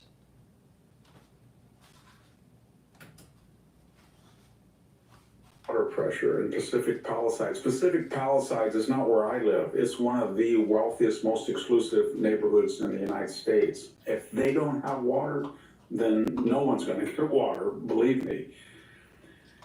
[SPEAKER 5] Water pressure in Pacific Palisades. Pacific Palisades is not where I live. It's one of the wealthiest, most exclusive neighborhoods in the United States. If they don't have water, then no one's going to get water, believe me.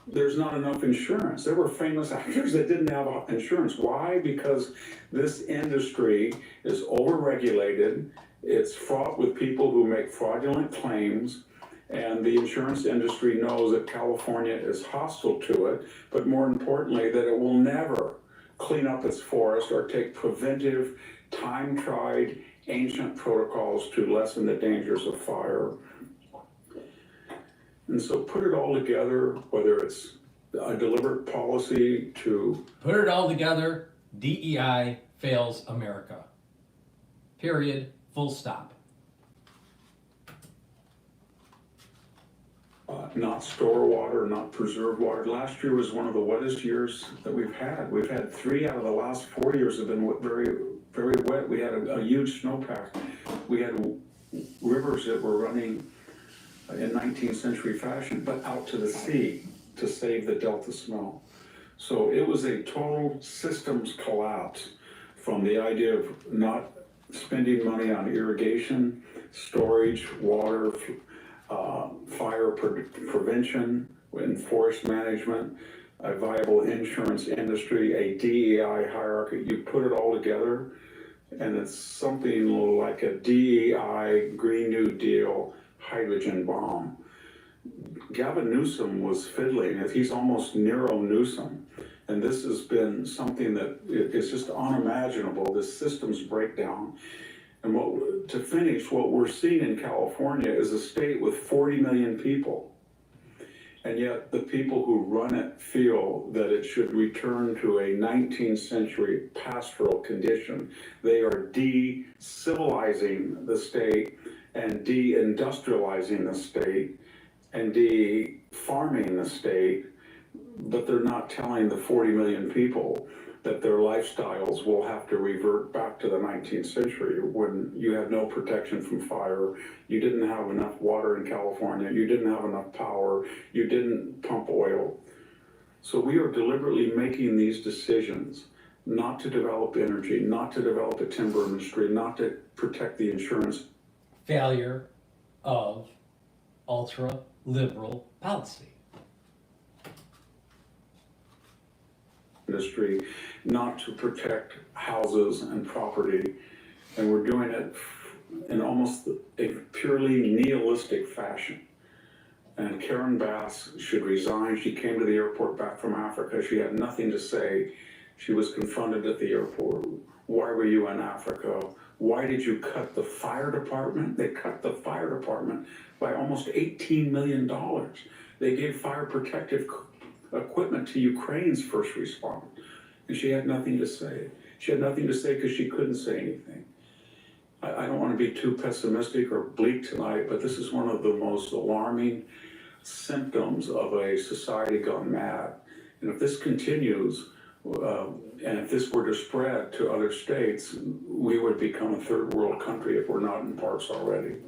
[SPEAKER 5] There's not enough insurance. There were famous actors that didn't have insurance. Why? Because this industry is overregulated. It's fraught with people who make fraudulent claims. And the insurance industry knows that California is hostile to it, but more importantly, that it will never clean up its forest or take preventive, time-tried, ancient protocols to lessen the dangers of fire. And so put it all together, whether it's a deliberate policy to...
[SPEAKER 15] Put it all together, DEI fails America. Period, full stop.
[SPEAKER 5] Not store water, not preserve water. Last year was one of the wettest years that we've had. We've had 3 out of the last 4 years have been very, very wet. We had a huge snowpack. We had rivers that were running in 19th century fashion, but out to the sea to save the Delta snow. So it was a total systems collapse from the idea of not spending money on irrigation, storage, water, fire prevention and forest management, a viable insurance industry, a DEI hierarchy. You put it all together, and it's something like a DEI Green New Deal hydrogen bomb. Gavin Newsom was fiddling. He's almost Nero Newsom. And this has been something that is just unimaginable, this systems breakdown. And to finish, what we're seeing in California is a state with 40 million people. And yet the people who run it feel that it should return to a 19th century pastoral condition. They are de-civilizing the state and de-industrializing the state and de-farming the state, but they're not telling the 40 million people that their lifestyles will have to revert back to the 19th century when you had no protection from fire, you didn't have enough water in California, you didn't have enough power, you didn't pump oil. So we are deliberately making these decisions not to develop energy, not to develop a timber industry, not to protect the insurance.
[SPEAKER 15] Failure of ultra-liberal policy.
[SPEAKER 5] Industry, not to protect houses and property, and we're doing it in almost a purely nihilistic fashion. And Karen Bass should resign. She came to the airport back from Africa. She had nothing to say. She was confronted at the airport. Why were you in Africa? Why did you cut the fire department? They cut the fire department by almost $18 million. They gave fire protective equipment to Ukraine's first responders, and she had nothing to say. She had nothing to say because she couldn't say anything. I don't want to be too pessimistic or bleak tonight, but this is one of the most alarming symptoms of a society gone mad. And if this continues, and if this were to spread to other states, we would become a third world country if we're not in parts already.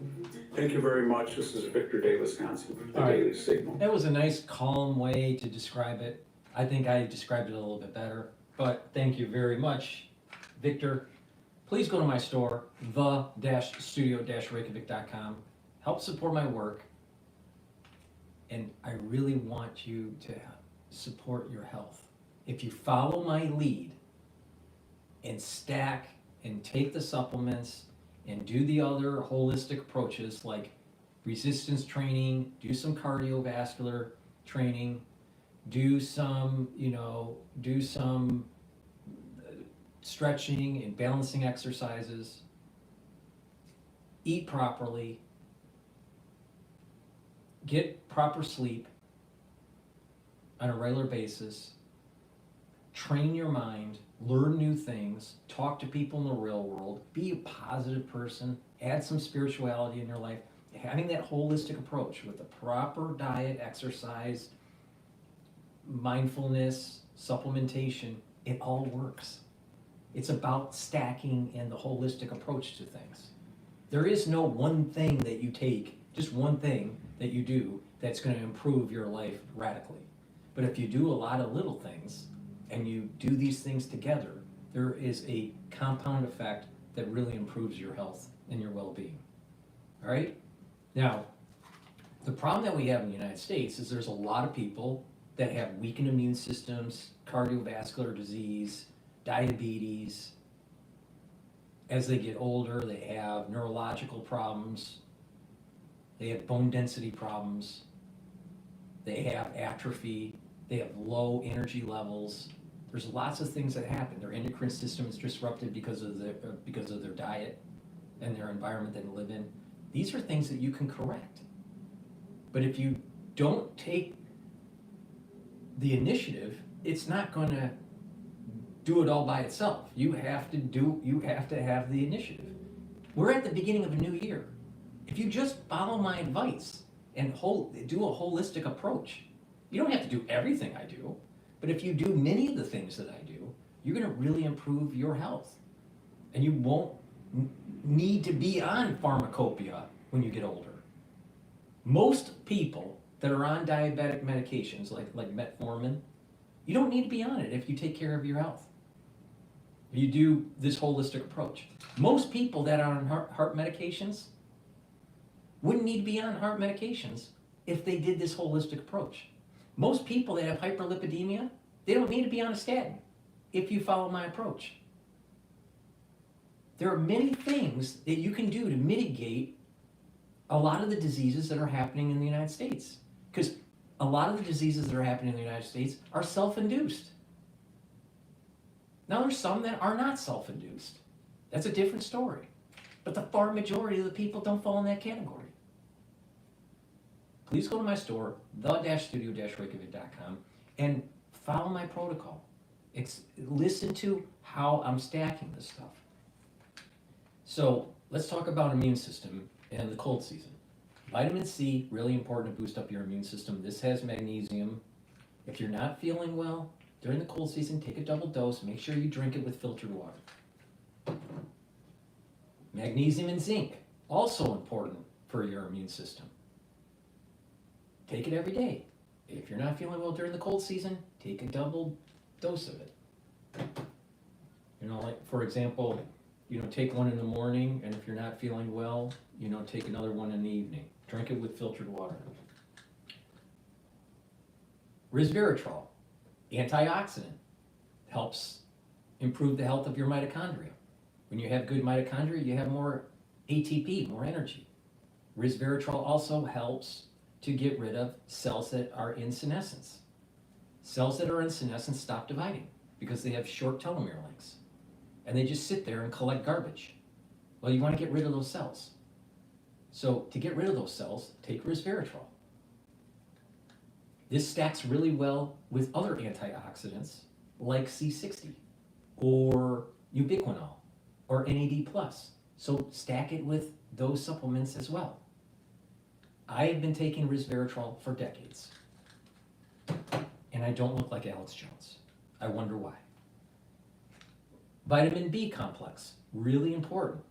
[SPEAKER 5] Thank you very much. This is Victor Davis Hanson, the Daily Signal.
[SPEAKER 15] That was a nice, calm way to describe it. I think I described it a little bit better, but thank you very much, Victor. Please go to my store, the-studio-reykjavik.com. Help support my work, and I really want you to support your health. If you follow my lead and stack and take the supplements and do the other holistic approaches like resistance training, do some cardiovascular training, do some stretching and balancing exercises, eat properly, get proper sleep on a regular basis, train your mind, learn new things, talk to people in the real world, be a positive person, add some spirituality in your life. Having that holistic approach with the proper diet, exercise, mindfulness, supplementation, it all works. It's about stacking and the holistic approach to things. There is no one thing that you take, just one thing that you do that's going to improve your life radically. But if you do a lot of little things and you do these things together, there is a compound effect that really improves your health and your well-being. All right? Now, the problem that we have in the United States is there's a lot of people that have weakened immune systems, cardiovascular disease, diabetes. As they get older, they have neurological problems, they have bone density problems, they have atrophy, they have low energy levels. There's lots of things that happen. Their endocrine system is disrupted because of their diet and their environment that they live in. These are things that you can correct. But if you don't take the initiative, it's not going to do it all by itself. You have to have the initiative. We're at the beginning of a new year. If you just follow my advice and do a holistic approach, you don't have to do everything I do, but if you do many of the things that I do, you're going to really improve your health. And you won't need to be on pharmacopoeia when you get older. Most people that are on diabetic medications like metformin, you don't need to be on it if you take care of your health. You do this holistic approach. Most people that are on heart medications wouldn't need to be on heart medications if they did this holistic approach. Most people that have hyperlipidemia, they don't need to be on a statin if you follow my approach. There are many things that you can do to mitigate a lot of the diseases that are happening in the United States. Because a lot of the diseases that are happening in the United States are self-induced. Now there's some that are not self-induced. That's a different story. But the far majority of the people don't fall in that category. Please go to my store, the-studio-reykjavik.com, and follow my protocol. Listen to how I'm stacking this stuff. So let's talk about immune system and the cold season. Vitamin C, really important to boost up your immune system. This has magnesium. If you're not feeling well during the cold season, take a double dose. Make sure you drink it with filtered water. Magnesium and zinc, also important for your immune system. Take it every day. If you're not feeling well during the cold season, take a double dose of it. You know, like for example, take one in the morning, and if you're not feeling well, take another one in the evening. Drink it with filtered water. Resveratrol, antioxidant, helps improve the health of your mitochondria. When you have good mitochondria, you have more ATP, more energy. Resveratrol also helps to get rid of cells that are in senescence. Cells that are in senescence stop dividing because they have short telomere lengths. And they just sit there and collect garbage. Well, you want to get rid of those cells. So to get rid of those cells, take resveratrol. This stacks really well with other antioxidants like C60 or ubiquinol or NAD+. So stack it with those supplements as well. I have been taking resveratrol for decades, and I don't look like Alex Jones. I wonder why. Vitamin B complex, really important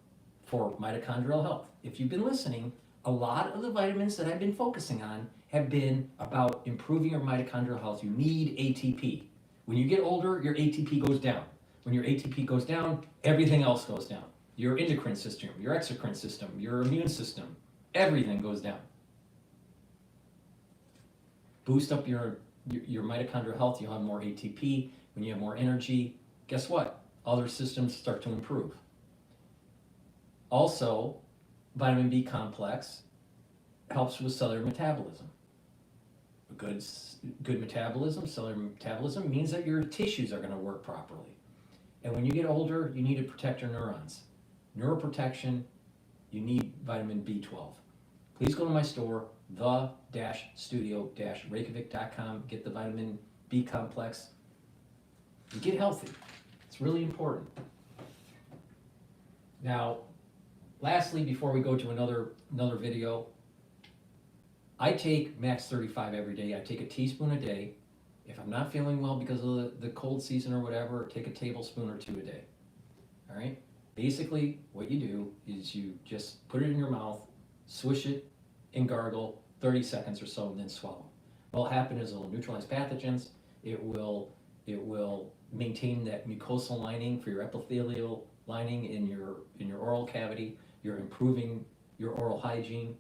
[SPEAKER 15] for mitochondrial health. If you've been listening, a lot of the vitamins that I've been focusing on have been about improving your mitochondrial health. You need ATP. When you get older, your ATP goes down. When your ATP goes down, everything else goes down. Your endocrine system, your exocrine system, your immune system, everything goes down. Boost up your mitochondrial health, you'll have more ATP. When you have more energy, guess what? Other systems start to improve. Also, vitamin B complex helps with cellular metabolism. Good metabolism, cellular metabolism, means that your tissues are going to work properly. And when you get older, you need to protect your neurons. Neuroprotection, you need vitamin B12. Please go to my store, the-studio-reykjavik.com, get the vitamin B complex, and get healthy. It's really important. Now, lastly, before we go to another video, I take Max 35 every day. I take a teaspoon a day. If I'm not feeling well because of the cold season or whatever, take a tablespoon or 2 a day. All right? Basically, what you do is you just put it in your mouth, swish it, and gargle 30 seconds or so, and then swallow. What'll happen is it'll neutralize pathogens. It will maintain that mucosal lining for your epithelial lining in your oral cavity. You're improving your oral hygiene,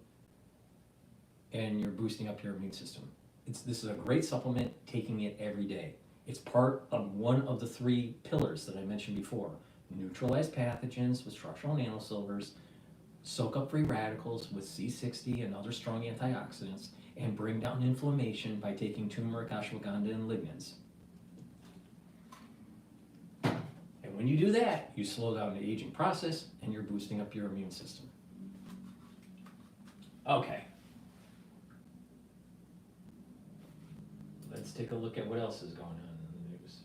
[SPEAKER 15] and you're boosting up your immune system. This is a great supplement, taking it every day. It's part of one of the 3 pillars that I mentioned before. Neutralize pathogens with structural nanosilvers, soak up free radicals with C60 and other strong antioxidants, and bring down inflammation by taking turmeric, ashwagandha, and lignans. And when you do that, you slow down the aging process and you're boosting up your immune system. Okay. Let's take a look at what else is going on in the news.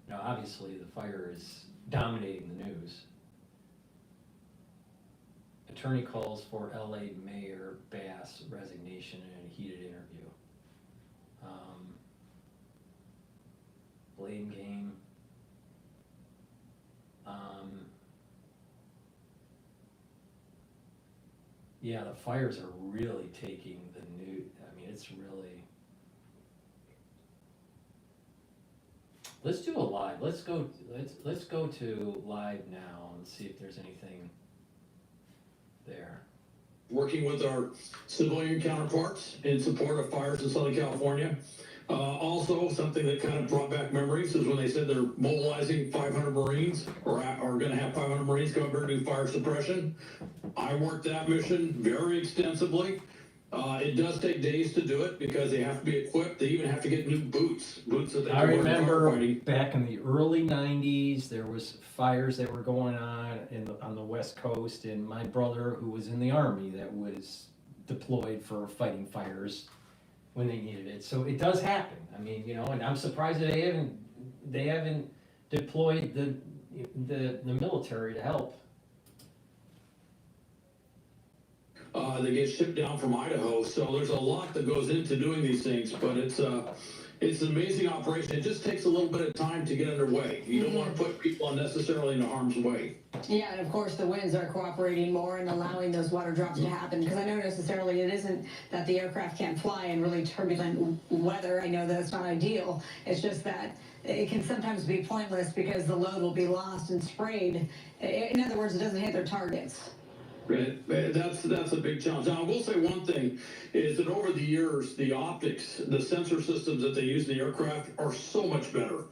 [SPEAKER 15] Now, obviously, the fire is dominating the news. Attorney calls for LA Mayor Bass resignation in a heated interview. Blame game. Yeah, the fires are really taking the news. I mean, it's really. Let's do a live. Let's go to live now and see if there's anything there.
[SPEAKER 1] working with our civilian counterparts in support of fires in Southern California. Also, something that kind of brought back memories is when they said they're mobilizing 500 Marines or are going to have 500 Marines come up here and do fire suppression. I worked that mission very extensively. It does take days to do it because they have to be equipped. They even have to get new boots that they
[SPEAKER 15] I
[SPEAKER 1] can wear
[SPEAKER 15] remember
[SPEAKER 1] firefighting.
[SPEAKER 15] back in the early '90s, there was fires that were going on on the West Coast, and my brother, who was in the Army, that was deployed for fighting fires when they needed it. So it does happen. I mean, you know, and I'm surprised that they haven't deployed the military to help.
[SPEAKER 1] They get shipped down from Idaho, so there's a lot that goes into doing these things, but it's an amazing operation. It just takes a little bit of time to get underway. You don't want to put people unnecessarily into harm's way.
[SPEAKER 19] Yeah, and of course the winds are cooperating more and allowing those water drops to happen, because I know necessarily it isn't that the aircraft can't fly in really turbulent weather. I know that's not ideal. It's just that it can sometimes be pointless because the load will be lost and sprayed. In other words, it doesn't hit their targets.
[SPEAKER 1] Right. That's a big challenge. Now, I will say one thing is that over the years, the optics, the sensor systems that they use in the aircraft are so much better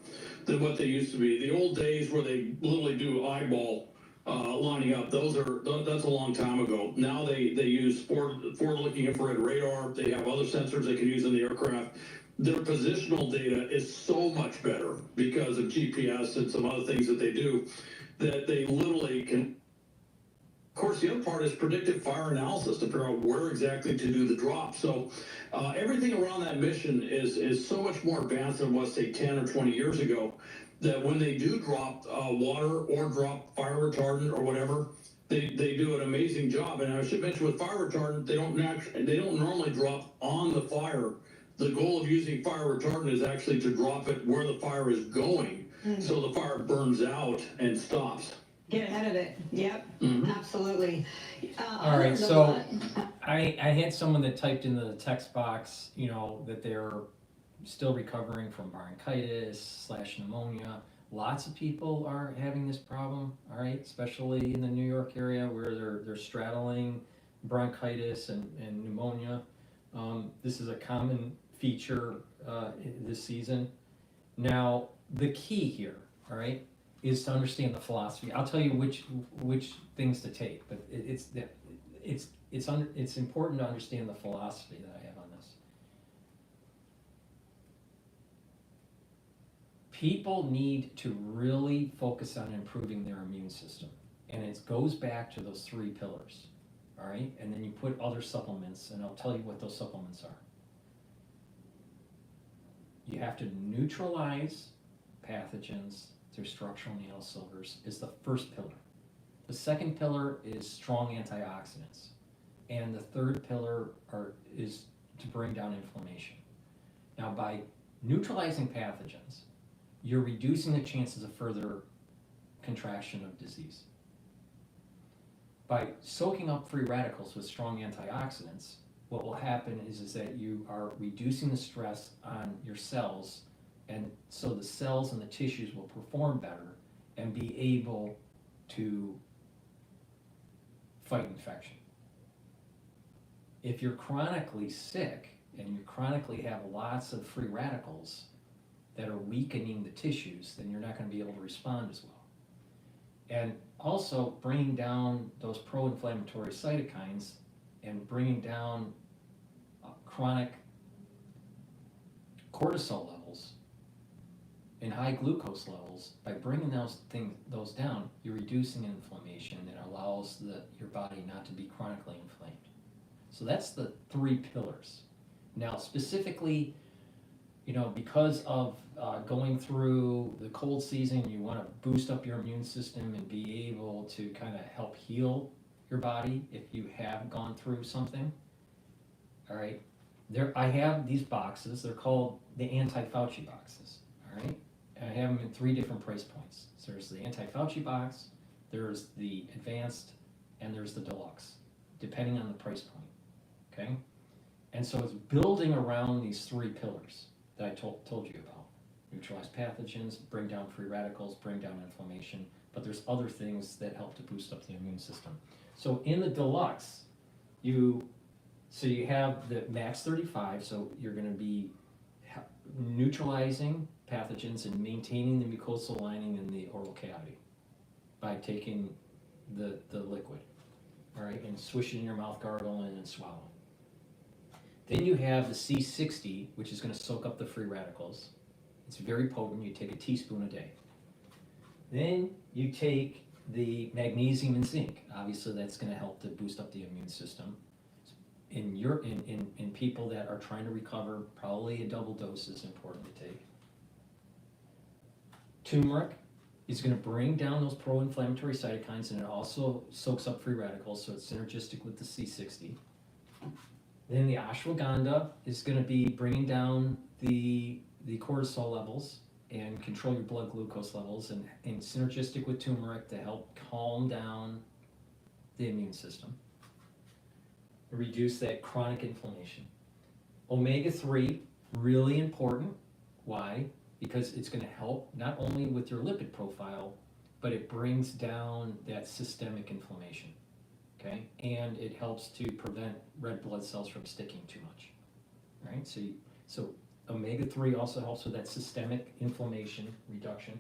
[SPEAKER 1] than what they used to be. The old days where they literally do eyeball lining up, that's a long time ago. Now they use forward-looking infrared radar. They have other sensors they can use in the aircraft. Their positional data is so much better because of GPS and some other things that they do that they literally can. Of course, the other part is predictive fire analysis to figure out where exactly to do the drop. So everything around that mission is so much more advanced than it was, say, 10 or 20 years ago, that when they do drop water or drop fire retardant or whatever, they do an amazing job. And I should mention with fire retardant, they don't normally drop on the fire. The goal of using fire retardant is actually to drop it where the fire is going, so the fire burns out and stops.
[SPEAKER 19] Get ahead of it. Yep, absolutely.
[SPEAKER 15] All right, so I had someone that typed into the text box, you know, that they're still recovering from bronchitis / pneumonia. Lots of people are having this problem, all right, especially in the New York area where they're straddling bronchitis and pneumonia. This is a common feature this season. Now, the key here, all right, is to understand the philosophy. I'll tell you which things to take, but it's important to understand the philosophy that I have on this. People need to really focus on improving their immune system, and it goes back to those 3 pillars, all right? And then you put other supplements, and I'll tell you what those supplements are. You have to neutralize pathogens through structural nanosilvers is the first pillar. The second pillar is strong antioxidants. And the third pillar is to bring down inflammation. Now, by neutralizing pathogens, you're reducing the chances of further contraction of disease. By soaking up free radicals with strong antioxidants, what will happen is that you are reducing the stress on your cells, and so the cells and the tissues will perform better and be able to fight infection. If you're chronically sick and you chronically have lots of free radicals that are weakening the tissues, then you're not going to be able to respond as well. And also bringing down those pro-inflammatory cytokines and bringing down chronic cortisol levels and high glucose levels. By bringing those down, you're reducing inflammation that allows your body not to be chronically inflamed. So that's the 3 pillars. Now, specifically, you know, because of going through the cold season, you want to boost up your immune system and be able to kind of help heal your body if you have gone through something. All right, I have these boxes. They're called the anti-Fauci boxes. All right, and I have them in 3 different price points. So there's the anti-Fauci box, there's the advanced, and there's the deluxe, depending on the price point. Okay, and so it's building around these 3 pillars that I told you about. Neutralize pathogens, bring down free radicals, bring down inflammation, but there's other things that help to boost up the immune system. So in the deluxe,
[SPEAKER 3] So you have the max 35, so you're going to be neutralizing pathogens and maintaining the mucosal lining in the oral cavity by taking the liquid, all right, and swish it in your mouth, gargle in, and swallow. Then you have the C60, which is going to soak up the free radicals. It's very potent. You take a teaspoon a day. Then you take the magnesium and zinc. Obviously, that's going to help to boost up the immune system. In people that are trying to recover, probably a double dose is important to take. Turmeric is going to bring down those pro-inflammatory cytokines, and it also soaks up free radicals, so it's synergistic with the C60. Then the ashwagandha is going to be bringing down the cortisol levels and control your blood glucose levels, and synergistic with turmeric to help calm down the immune system, reduce that chronic inflammation. Omega-3, really important. Why? Because it's going to help not only with your lipid profile, but it brings down that systemic inflammation, okay? And it helps to prevent red blood cells from sticking too much, right? So omega-3 also helps with that systemic inflammation reduction.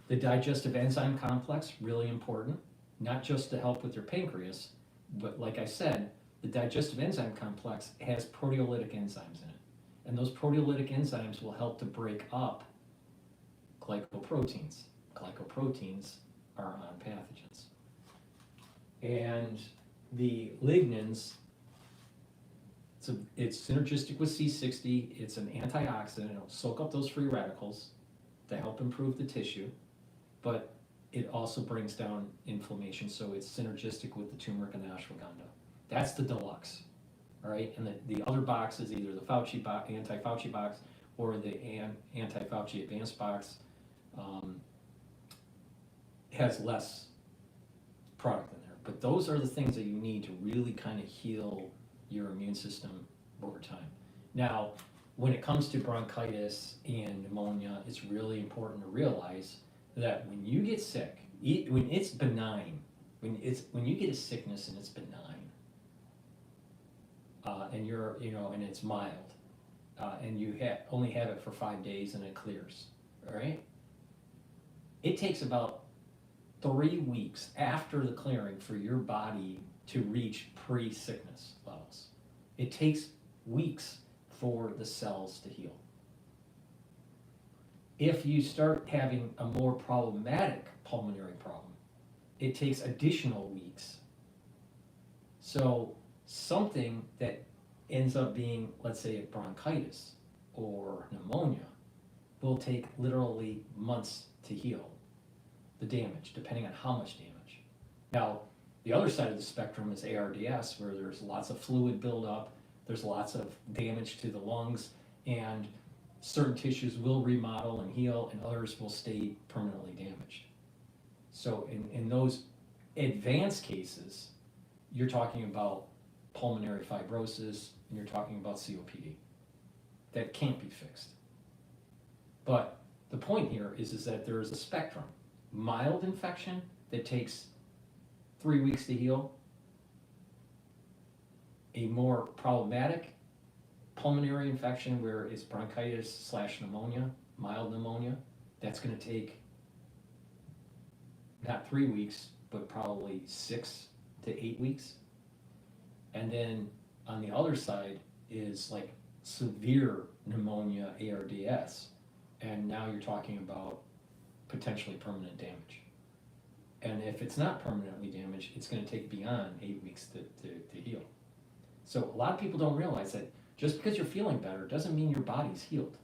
[SPEAKER 3] The digestive enzyme complex, really important, not just to help with your pancreas, but like I said, the digestive enzyme complex has proteolytic enzymes in it. And those proteolytic enzymes will help to break up glycoproteins. Glycoproteins are on pathogens. And the lignans, it's synergistic with C60. It's an antioxidant. It'll soak up those free radicals to help improve the tissue, but it also brings down inflammation, so it's synergistic with the turmeric and the ashwagandha. That's the deluxe, all right? And the other box is either the Fauci box, anti-Fauci box, or the anti-Fauci advanced box. Has less product in there, but those are the things that you need to really kind of heal your immune system over time. Now, when it comes to bronchitis and pneumonia, it's really important to realize that when you get sick, when it's benign, when you get a sickness and it's benign, and and it's mild, and you only have it for 5 days and it clears, all right? It takes about 3 weeks after the clearing for your body to reach pre-sickness levels. It takes weeks for the cells to heal. If you start having a more problematic pulmonary problem, it takes additional weeks. So something that ends up being, let's say, a bronchitis or pneumonia will take literally months to heal the damage, depending on how much damage. Now, the other side of the spectrum is ARDS, where there's lots of fluid buildup, there's lots of damage to the lungs, and certain tissues will remodel and heal, and others will stay permanently damaged. So in those advanced cases, you're talking about pulmonary fibrosis, and you're talking about COPD. That can't be fixed. But the point here is that there is a spectrum. Mild infection that takes 3 weeks to heal, a more problematic pulmonary infection where it's bronchitis / pneumonia, mild pneumonia, that's going to take not 3 weeks, but probably 6 to 8 weeks. And then on the other side is like severe pneumonia, ARDS, and now you're talking about potentially permanent damage. And if it's not permanently damaged, it's going to take beyond 8 weeks to heal. So a lot of people don't realize that just because you're feeling better doesn't mean your body's healed.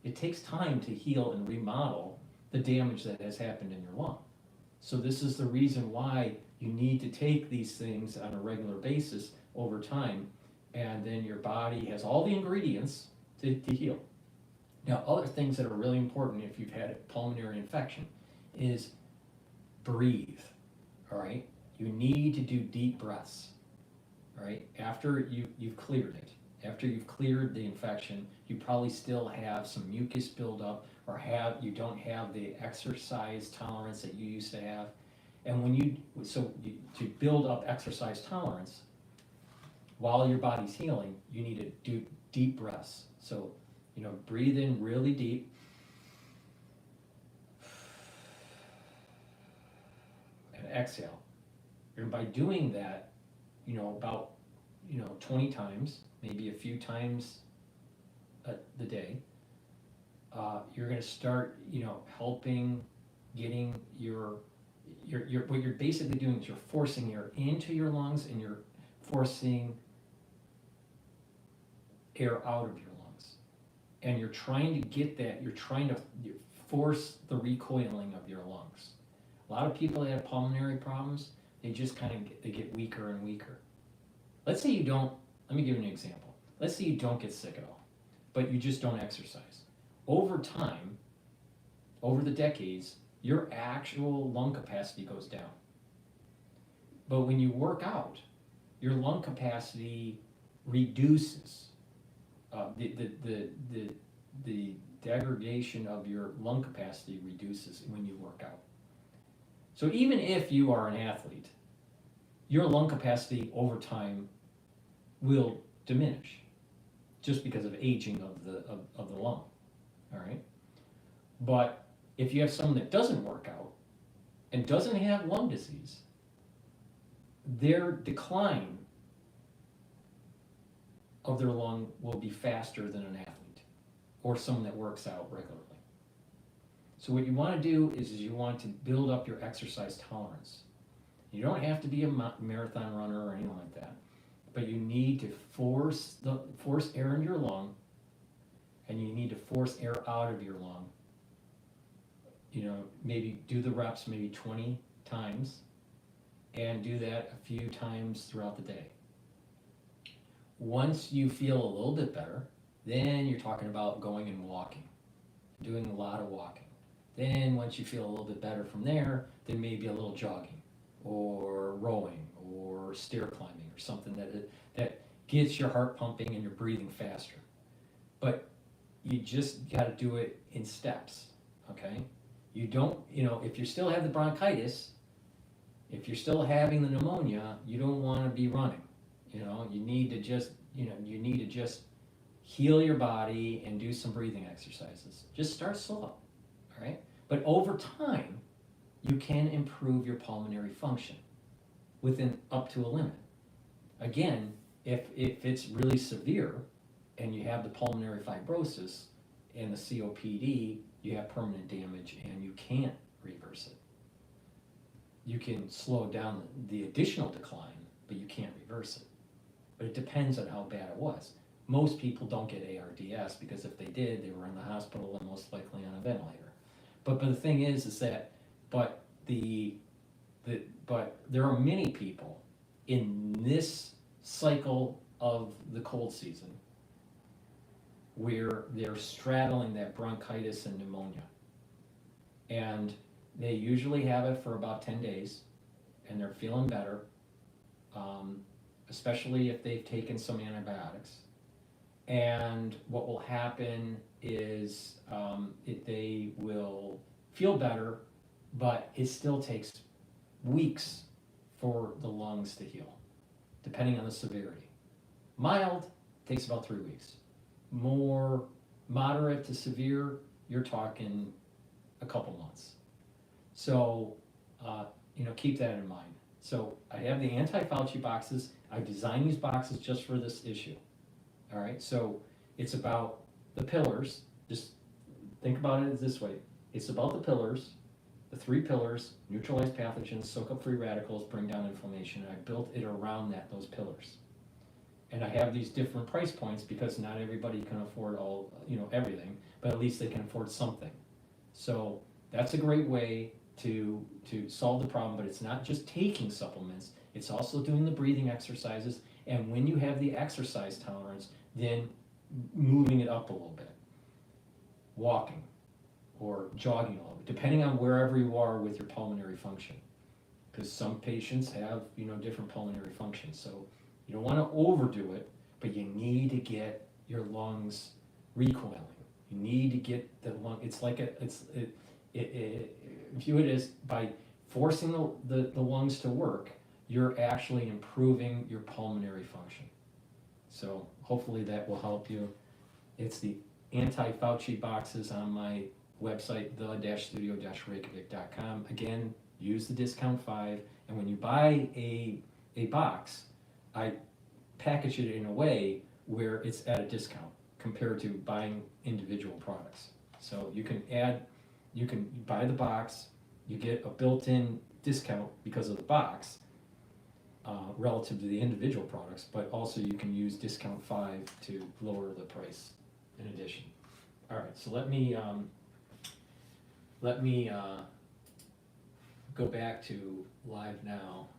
[SPEAKER 3] It takes time to heal and remodel the damage that has happened in your lung. So this is the reason why you need to take these things on a regular basis over time, and then your body has all the ingredients to heal. Now, other things that are really important if you've had a pulmonary infection is breathe, all right? You need to do deep breaths, all right? After you've cleared it, after you've cleared the infection, you probably still have some mucus buildup, or you don't have the exercise tolerance that you used to have. And to build up exercise tolerance, while your body's healing, you need to do deep breaths. So, breathe in really deep. And exhale. And by doing that, about 20 times, maybe a few times the day, you're going to start, helping getting your what you're basically doing is you're forcing air into your lungs and you're forcing air out of your lungs. And you're trying to get that, you're trying to force the recoiling of your lungs. A lot of people that have pulmonary problems, they just they get weaker and weaker. Let's say you don't, let me give you an example. Let's say you don't get sick at all, but you just don't exercise. Over time, over the decades, your actual lung capacity goes down. But when you work out, your lung capacity reduces. The degradation of your lung capacity reduces when you work out. So even if you are an athlete, your lung capacity over time will diminish just because of aging of the lung, all right? But if you have someone that doesn't work out and doesn't have lung disease, their decline of their lung will be faster than an athlete or someone that works out regularly. So what you want to do is you want to build up your exercise tolerance. You don't have to be a marathon runner or anything like that, but you need to force air into your lung, and you need to force air out of your lung. Maybe do the reps maybe 20 times, and do that a few times throughout the day. Once you feel a little bit better, then you're talking about going and walking, doing a lot of walking. Then once you feel a little bit better from there, then maybe a little jogging or rowing or stair climbing or something that gets your heart pumping and you're breathing faster. But you just got to do it in steps, okay? You don't, if you still have the bronchitis, if you're still having the pneumonia, you don't want to be running. You need to just heal your body and do some breathing exercises. Just start slow, all right? But over time, you can improve your pulmonary function within up to a limit. Again, if it's really severe and you have the pulmonary fibrosis and the COPD, you have permanent damage and you can't reverse it. You can slow down the additional decline, but you can't reverse it. But it depends on how bad it was. Most people don't get ARDS because if they did, they were in the hospital and most likely on a ventilator. But the thing is that but there are many people in this cycle of the cold season where they're straddling that bronchitis and pneumonia. And they usually have it for about 10 days and they're feeling better, especially if they've taken some antibiotics. And what will happen is they will feel better, but it still takes weeks for the lungs to heal, depending on the severity. Mild takes about 3 weeks. More moderate to severe, you're talking a couple months. So, keep that in mind. So I have the anti-Fauci boxes. I designed these boxes just for this issue. All right, so it's about the pillars. Just think about it this way. It's about the pillars, the 3 pillars: neutralize pathogens, soak up free radicals, bring down inflammation. And I built it around those pillars. And I have these different price points because not everybody can afford everything, but at least they can afford something. So that's a great way to solve the problem, but it's not just taking supplements, it's also doing the breathing exercises, and when you have the exercise tolerance, then moving it up a little bit. Walking or jogging a little bit, depending on wherever you are with your pulmonary function. Because some patients have, different pulmonary functions. So you don't want to overdo it, but you need to get your lungs recoiling. You need to get the lung, view it as by forcing the lungs to work, you're actually improving your pulmonary function. So hopefully that will help you. It's the anti-Fauci boxes on my website, the-studio-reykjavik.com. Again, use the discount 5, and when you buy a box, I package it in a way where it's at a discount compared to buying individual products. So you can buy the box, you get a built-in discount because of the box relative to the individual products, but also you can use discount 5 to lower the price in addition. All right, so let me go back to live now.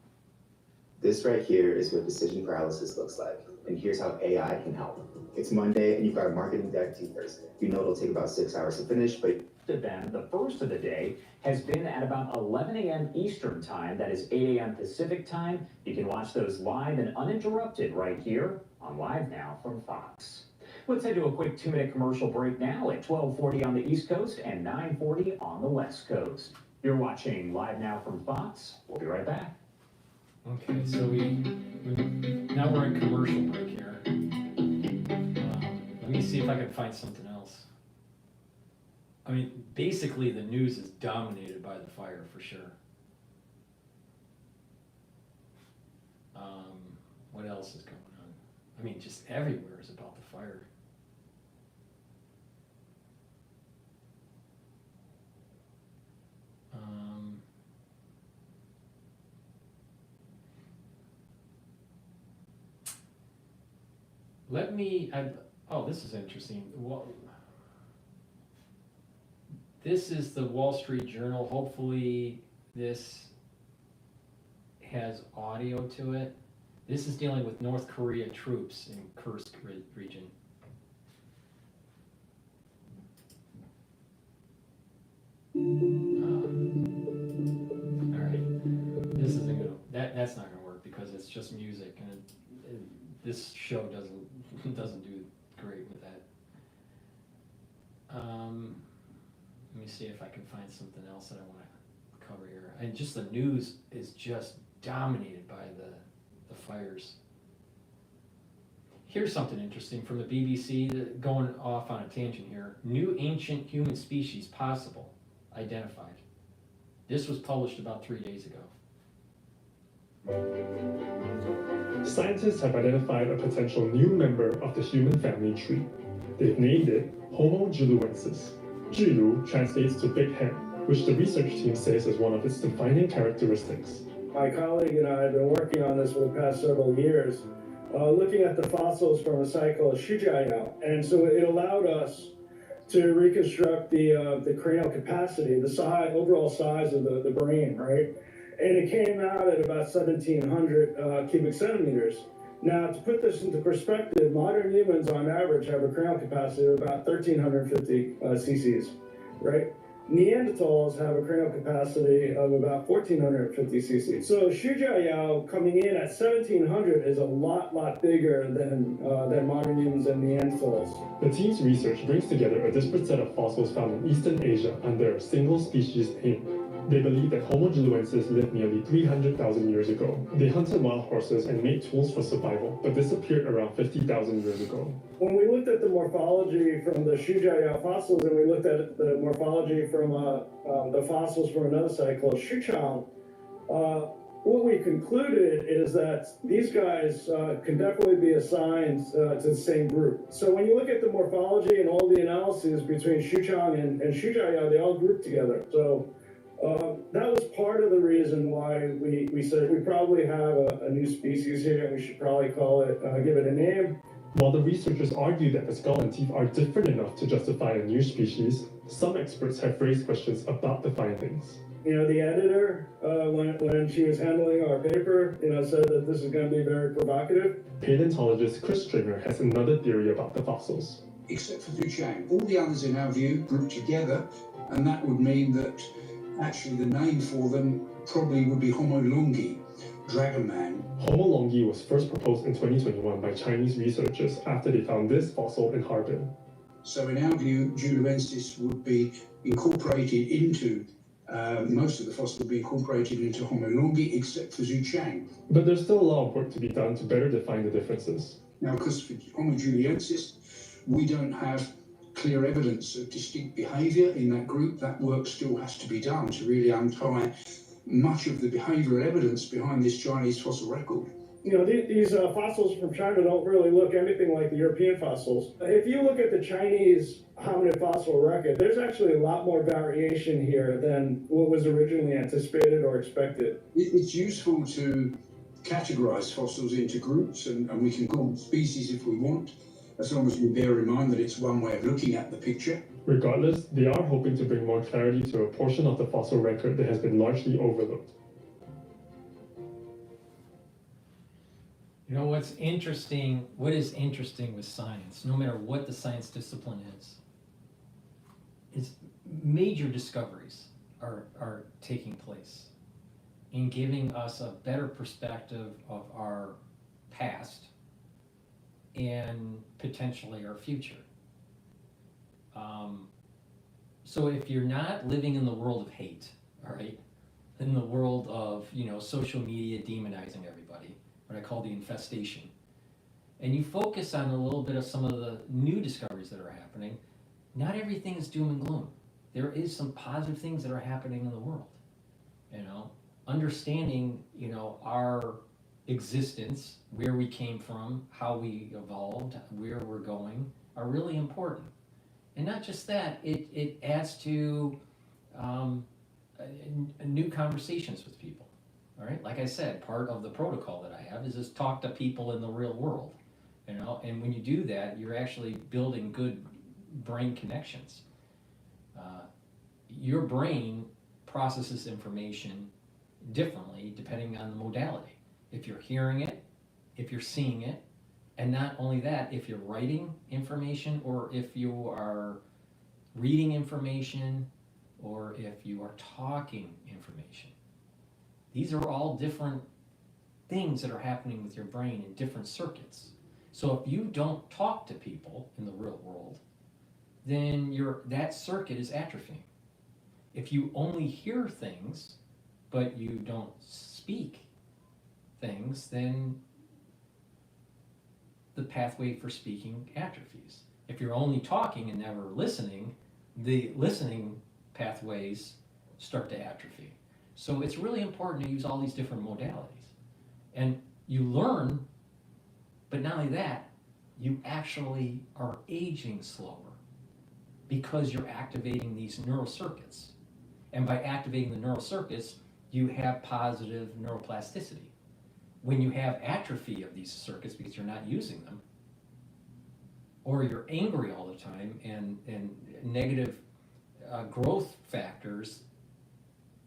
[SPEAKER 8] This right here is what decision paralysis looks like, and here's how AI can help. It's Monday, and you've got a marketing deck due Thursday. You know it'll take about 6 hours to finish, but
[SPEAKER 10] Then the first of the day has been at about 11 a.m. Eastern time. That is 8 a.m. Pacific time. You can watch those live and uninterrupted right here on Live Now from Fox. Let's head to a quick 2-minute commercial break now at 12:40 on the East Coast and 9:40 on the West Coast. You're watching Live Now from Fox. We'll be right back.
[SPEAKER 3] Okay, so now we're in commercial break here. Let me see if I can find something else. I mean, basically the news is dominated by the fire for sure. What else is going on? I mean, just everywhere is about the fire. Oh, this is interesting. This is the Wall Street Journal. Hopefully this has audio to it. This is dealing with North Korea troops in Kursk region. All right, this isn't gonna. That's not gonna work because it's just music, and this show doesn't do great with that. Let me see if I can find something else that I want to cover here. And just the news is just dominated by the fires. Here's something interesting from the BBC, going off on a tangent here. New ancient human species possible, identified. This was published about 3 days ago.
[SPEAKER 22] Scientists have identified a potential new member of the human family tree. They've named it Homo juluensis. Julu translates to big hand, which the research team says is one of its defining characteristics.
[SPEAKER 23] My colleague and I have been working on this for the past several years, looking at the fossils from a site called Shujayao. And so it allowed us to reconstruct the cranial capacity, the overall size of the brain, right? And it came out at about 1,700 cubic centimeters. Now, to put this into perspective, modern humans on average have a cranial capacity of about 1,350 cc's, right? Neanderthals have a cranial capacity of about 1,450 cc's. So Shujayao coming in at 1,700 is a lot bigger than modern humans and Neanderthals.
[SPEAKER 22] The team's research brings together a disparate set of fossils found in Eastern Asia under a single species name. They believe that Homo juluensis lived nearly 300,000 years ago. They hunted wild horses and made tools for survival, but disappeared around 50,000 years ago.
[SPEAKER 23] When we looked at the morphology from the Shujayao fossils and we looked at the morphology from the fossils from another site called Shuchang, what we concluded is that these guys can definitely be assigned to the same group. So when you look at the morphology and all the analyses between Shuchang and Shujayao, they all group together. So that was part of the reason why we said we probably have a new species here and we should probably call it, give it a name.
[SPEAKER 22] While the researchers argue that the skull and teeth are different enough to justify a new species, some experts have raised questions about the findings.
[SPEAKER 23] You know, the editor, when she was handling our paper, said that this is going to be very provocative.
[SPEAKER 22] Paleontologist Chris Stringer has another theory about the fossils.
[SPEAKER 24] Except for Duchang, all the others in our view grouped together, and that would mean that actually the name for them probably would be Homo longi, dragon man.
[SPEAKER 22] Homo longi was first proposed in 2021 by Chinese researchers after they found this fossil in Harbin.
[SPEAKER 24] So in our view, juluensis would be incorporated into, most of the fossils would be incorporated into Homo longi except for Duchang.
[SPEAKER 22] But there's still a lot of work to be done to better define the differences.
[SPEAKER 24] Now, because for Homo juliensis, we don't have clear evidence of distinct behaviour in that group. That work still has to be done to really untie much of the behavioural evidence behind this Chinese fossil record.
[SPEAKER 23] You know, these fossils from China don't really look anything like the European fossils. If you look at the Chinese hominid fossil record, there's actually a lot more variation here than what was originally anticipated or expected.
[SPEAKER 24] It's useful to categorise fossils into groups, and we can call them species if we want, as long as we bear in mind that it's one way of looking at the picture.
[SPEAKER 22] Regardless, they are hoping to bring more clarity to a portion of the fossil record that has been largely overlooked.
[SPEAKER 15] You know what's interesting, what is interesting with science, no matter what the science discipline is major discoveries are taking place in giving us a better perspective of our past and potentially our future. So if you're not living in the world of hate, all right, in the world of, you know, social media demonizing everybody, what I call the infestation, and you focus on a little bit of some of the new discoveries that are happening, not everything is doom and gloom. There is some positive things that are happening in the world. You know, understanding, you know, our existence, where we came from, how we evolved, where we're going, are really important. And not just that, it adds to new conversations with people. All right, like I said, part of the protocol that I have is just talk to people in the real world, you know, and when you do that, you're actually building good brain connections. Your brain processes information differently depending on the modality. If you're hearing it, if you're seeing it, and not only that, if you're writing information, or if you are reading information, or if you are talking information. These are all different things that are happening with your brain in different circuits. So if you don't talk to people in the real world, then that circuit is atrophying. If you only hear things, but you don't speak things, then the pathway for speaking atrophies. If you're only talking and never listening, the listening pathways start to atrophy. So it's really important to use all these different modalities. And you learn, but not only that, you actually are aging slower because you're activating these neural circuits. And by activating the neural circuits, you have positive neuroplasticity. When you have atrophy of these circuits because you're not using them, or you're angry all the time, and negative growth factors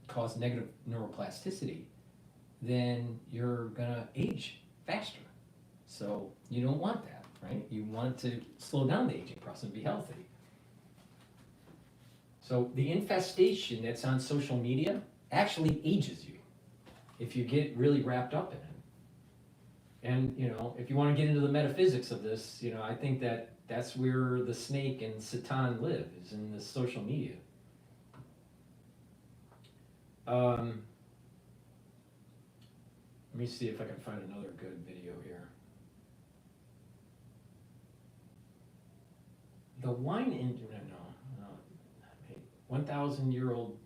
[SPEAKER 15] cause negative neuroplasticity, then you're gonna age faster. So you don't want that, right? You want to slow down the aging process and be healthy. So the infestation that's on social media actually ages you if you get really wrapped up in it. And, you know, if you want to get into the metaphysics of this, you know, I think that's where the snake and Satan live, is in the social media. Let me see if I can find another good video here. The wine industry, no, 1,000-year-old,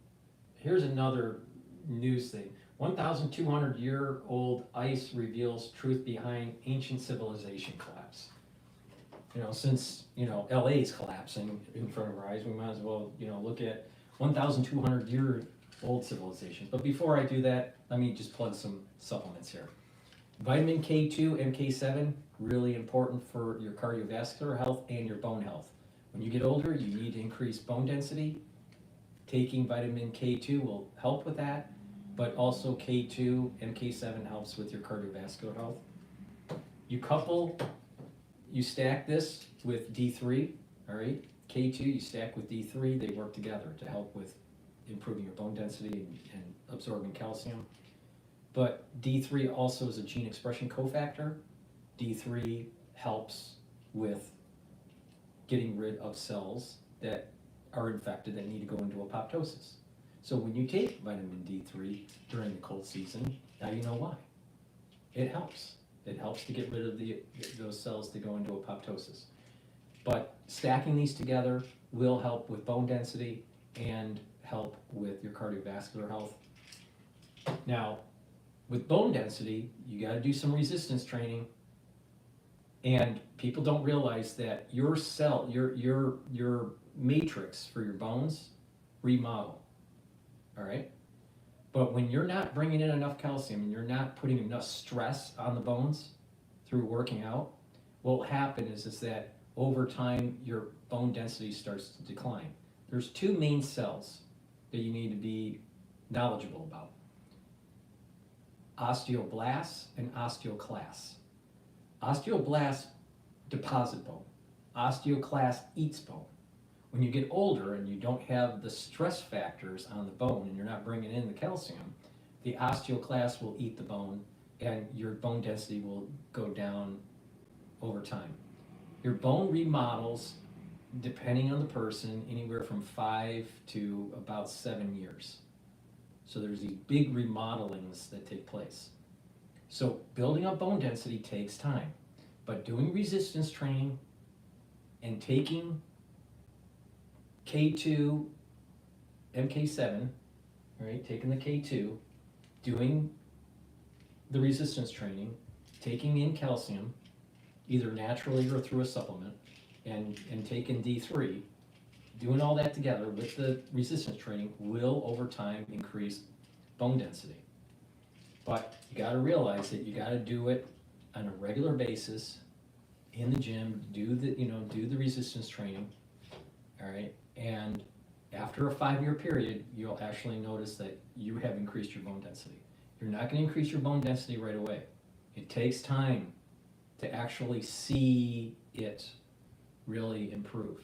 [SPEAKER 15] here's another news thing. 1,200-year-old ice reveals truth behind ancient civilization collapse. You know, since, you know, LA is collapsing in front of our eyes, we might as well, you know, look at 1,200-year-old civilizations. But before I do that, let me just plug some supplements here. Vitamin K2, MK7, really important for your cardiovascular health and your bone health. When you get older, you need to increase bone density. Taking vitamin K2 will help with that, but also K2, MK7 helps with your cardiovascular health. You stack this with D3, all right? K2, you stack with D3, they work together to help with improving your bone density and absorbing calcium. But D3 also is a gene expression cofactor. D3 helps with getting rid of cells that are infected that need to go into apoptosis. So when you take vitamin D3 during the cold season, now you know why. It helps.
[SPEAKER 3] It helps to get rid of those cells that go into apoptosis. But stacking these together will help with bone density and help with your cardiovascular health. Now, with bone density, you got to do some resistance training, and people don't realize that your cell, your matrix for your bones remodel. All right, but when you're not bringing in enough calcium and you're not putting enough stress on the bones through working out, what will happen is that over time your bone density starts to decline. There's two main cells that you need to be knowledgeable about: osteoblasts and osteoclasts. Osteoblasts deposit bone. Osteoclast eats bone. When you get older and you don't have the stress factors on the bone and you're not bringing in the calcium, the osteoclast will eat the bone and your bone density will go down over time. Your bone remodels, depending on the person, anywhere from 5 to about 7 years. So there's these big remodelings that take place. So building up bone density takes time, but doing resistance training and taking K2, MK7, right, taking the K2, doing the resistance training, taking in calcium, either naturally or through a supplement, and taking D3, doing all that together with the resistance training will over time increase bone density. But you got to realize that you got to do it on a regular basis in the gym, do the resistance training, all right? And after a 5-year period, you'll actually notice that you have increased your bone density. You're not going to increase your bone density right away. It takes time to actually see it really improve,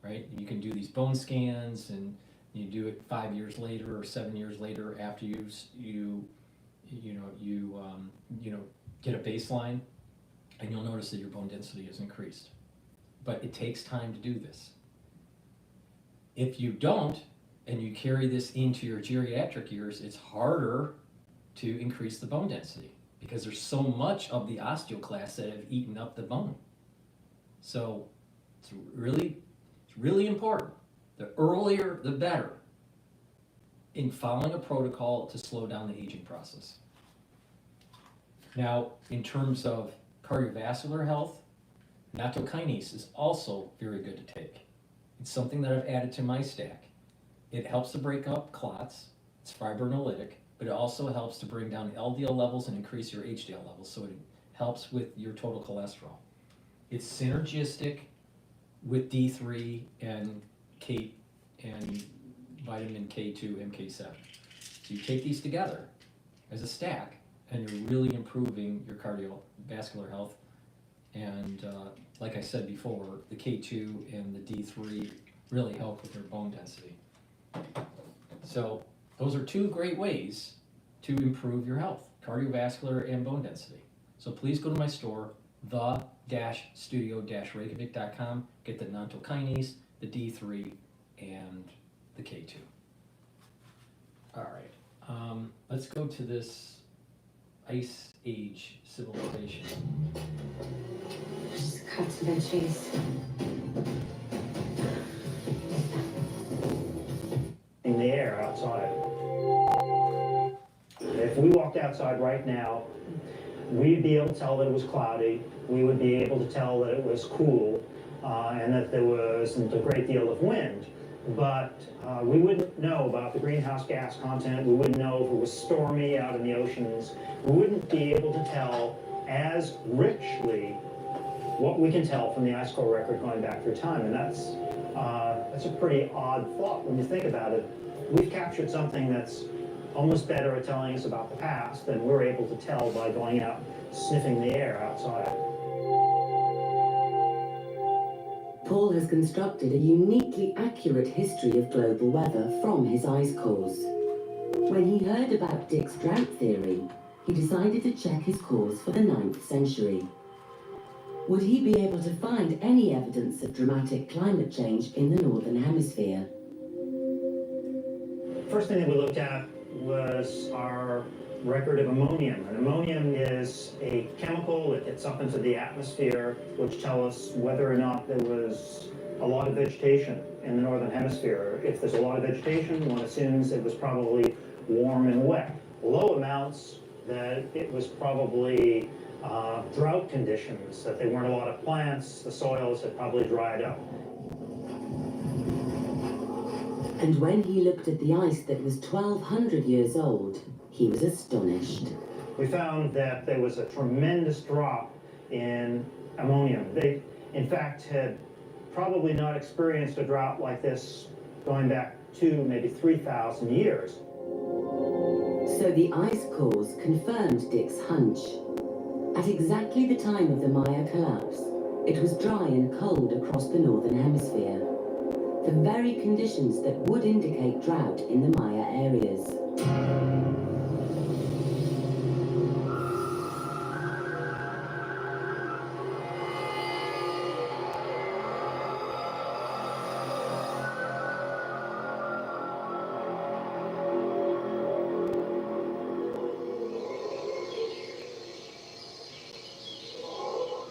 [SPEAKER 3] right? You can do these bone scans and you do it 5 years later or 7 years later after you get a baseline, and you'll notice that your bone density has increased. But it takes time to do this. If you don't, and you carry this into your geriatric years, it's harder to increase the bone density because there's so much of the osteoclasts that have eaten up the bone. So it's really important. The earlier, the better in following a protocol to slow down the aging process. Now, in terms of cardiovascular health, nattokinase is also very good to take. It's something that I've added to my stack. It helps to break up clots, it's fibrinolytic, but it also helps to bring down LDL levels and increase your HDL levels, so it helps with your total cholesterol. It's synergistic with D3 and vitamin K2, MK7. So you take these together as a stack, and you're really improving your cardiovascular health. And like I said before, the K2 and the D3 really help with your bone density. So those are two great ways to improve your health, cardiovascular and bone density. So please go to my store, the-studio-reykjavik.com, get the nattokinase, the D3, and the K2. All right, let's go to this Ice Age civilization.
[SPEAKER 25] Just cut to the chase.
[SPEAKER 10] In the air outside. If we walked outside right now, we'd be able to tell that it was cloudy. We would be able to tell that it was cool and that there wasn't a great deal of wind. But we wouldn't know about the greenhouse gas content. We wouldn't know if it was stormy out in the oceans. We wouldn't be able to tell as richly what we can tell from the ice core record going back through time. And that's a pretty odd thought when you think about it. We've captured something that's almost better at telling us about the past than we're able to tell by going out sniffing the air outside.
[SPEAKER 7] Paul has constructed a uniquely accurate history of global weather from his ice cores. When he heard about Dick's drought theory, he decided to check his cores for the 9th century. Would he be able to find any evidence of dramatic climate change in the Northern Hemisphere?
[SPEAKER 10] First thing that we looked at was our
[SPEAKER 6] record of ammonium. And ammonium is a chemical that gets up into the atmosphere, which tell us whether or not there was a lot of vegetation in the northern hemisphere. If there's a lot of vegetation, one assumes it was probably warm and wet. Low amounts, that it was probably drought conditions, that there weren't a lot of plants, the soils had probably dried up.
[SPEAKER 7] And when he looked at the ice that was 1,200 years old, he was astonished.
[SPEAKER 6] We found that there was a tremendous drop in ammonium. They, in fact, had probably not experienced a drought like this going back 2, maybe 3,000 years.
[SPEAKER 7] So the ice cores confirmed Dick's hunch. At exactly the time of the Maya collapse, it was dry and cold across the northern hemisphere. The very conditions that would indicate drought in the Maya areas.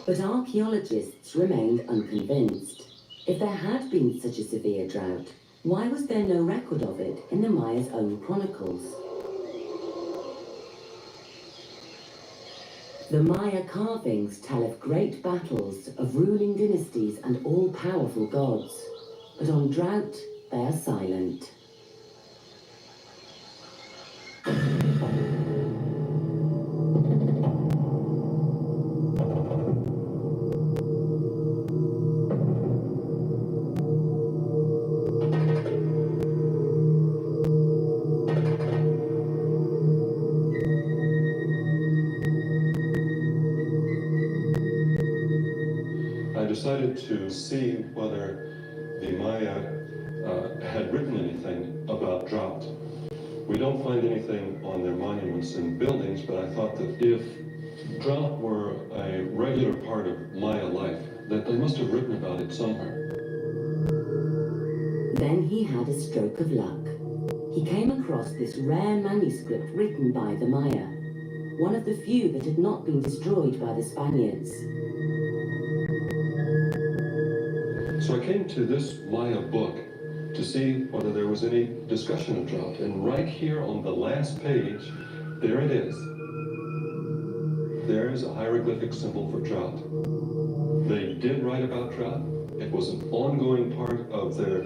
[SPEAKER 7] But archaeologists remained unconvinced. If there had been such a severe drought, why was there no record of it in the Maya's own chronicles? The Maya carvings tell of great battles, of ruling dynasties and all-powerful gods. But on drought, they are silent.
[SPEAKER 9] I decided to see whether the Maya had written anything about drought. We don't find anything on their monuments and buildings, but I thought that if drought were a regular part of Maya life, that they must have written about it somewhere.
[SPEAKER 7] Then he had a stroke of luck. He came across this rare manuscript written by the Maya, one of the few that had not been destroyed by the Spaniards.
[SPEAKER 9] So I came to this Maya book to see whether there was any discussion of drought. And right here on the last page, there it is. There is a hieroglyphic symbol for drought. They did write about drought. It was an ongoing part of their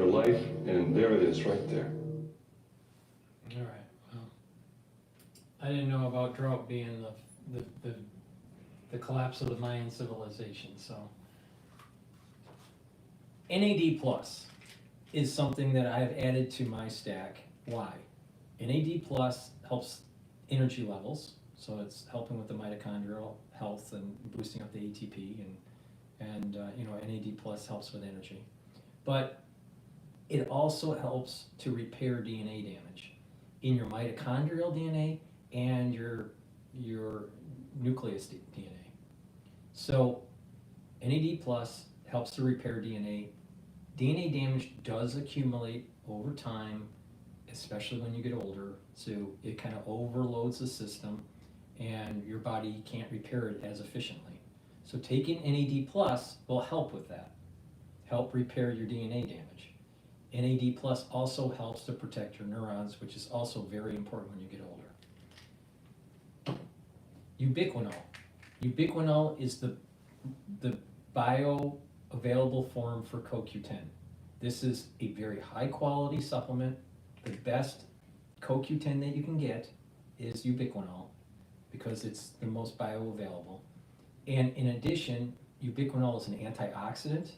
[SPEAKER 9] life, and there it is right there.
[SPEAKER 15] All right. Well, I didn't know about drought being the collapse of the Mayan civilization. So NAD plus is something that I have added to my stack. Why? NAD plus helps energy levels, so it's helping with the mitochondrial health and boosting up the ATP, and NAD plus helps with energy. But it also helps to repair DNA damage in your mitochondrial DNA and your nucleus DNA. So NAD plus helps to repair DNA. DNA damage does accumulate over time, especially when you get older, so it kind of overloads the system and your body can't repair it as efficiently. So taking NAD plus will help with that, help repair your DNA damage. NAD plus also helps to protect your neurons, which is also very important when you get older. Ubiquinol. Ubiquinol is the bioavailable form for CoQ10. This is a very high quality supplement. The best CoQ10 that you can get is ubiquinol because it's the most bioavailable. And in addition, ubiquinol is an antioxidant,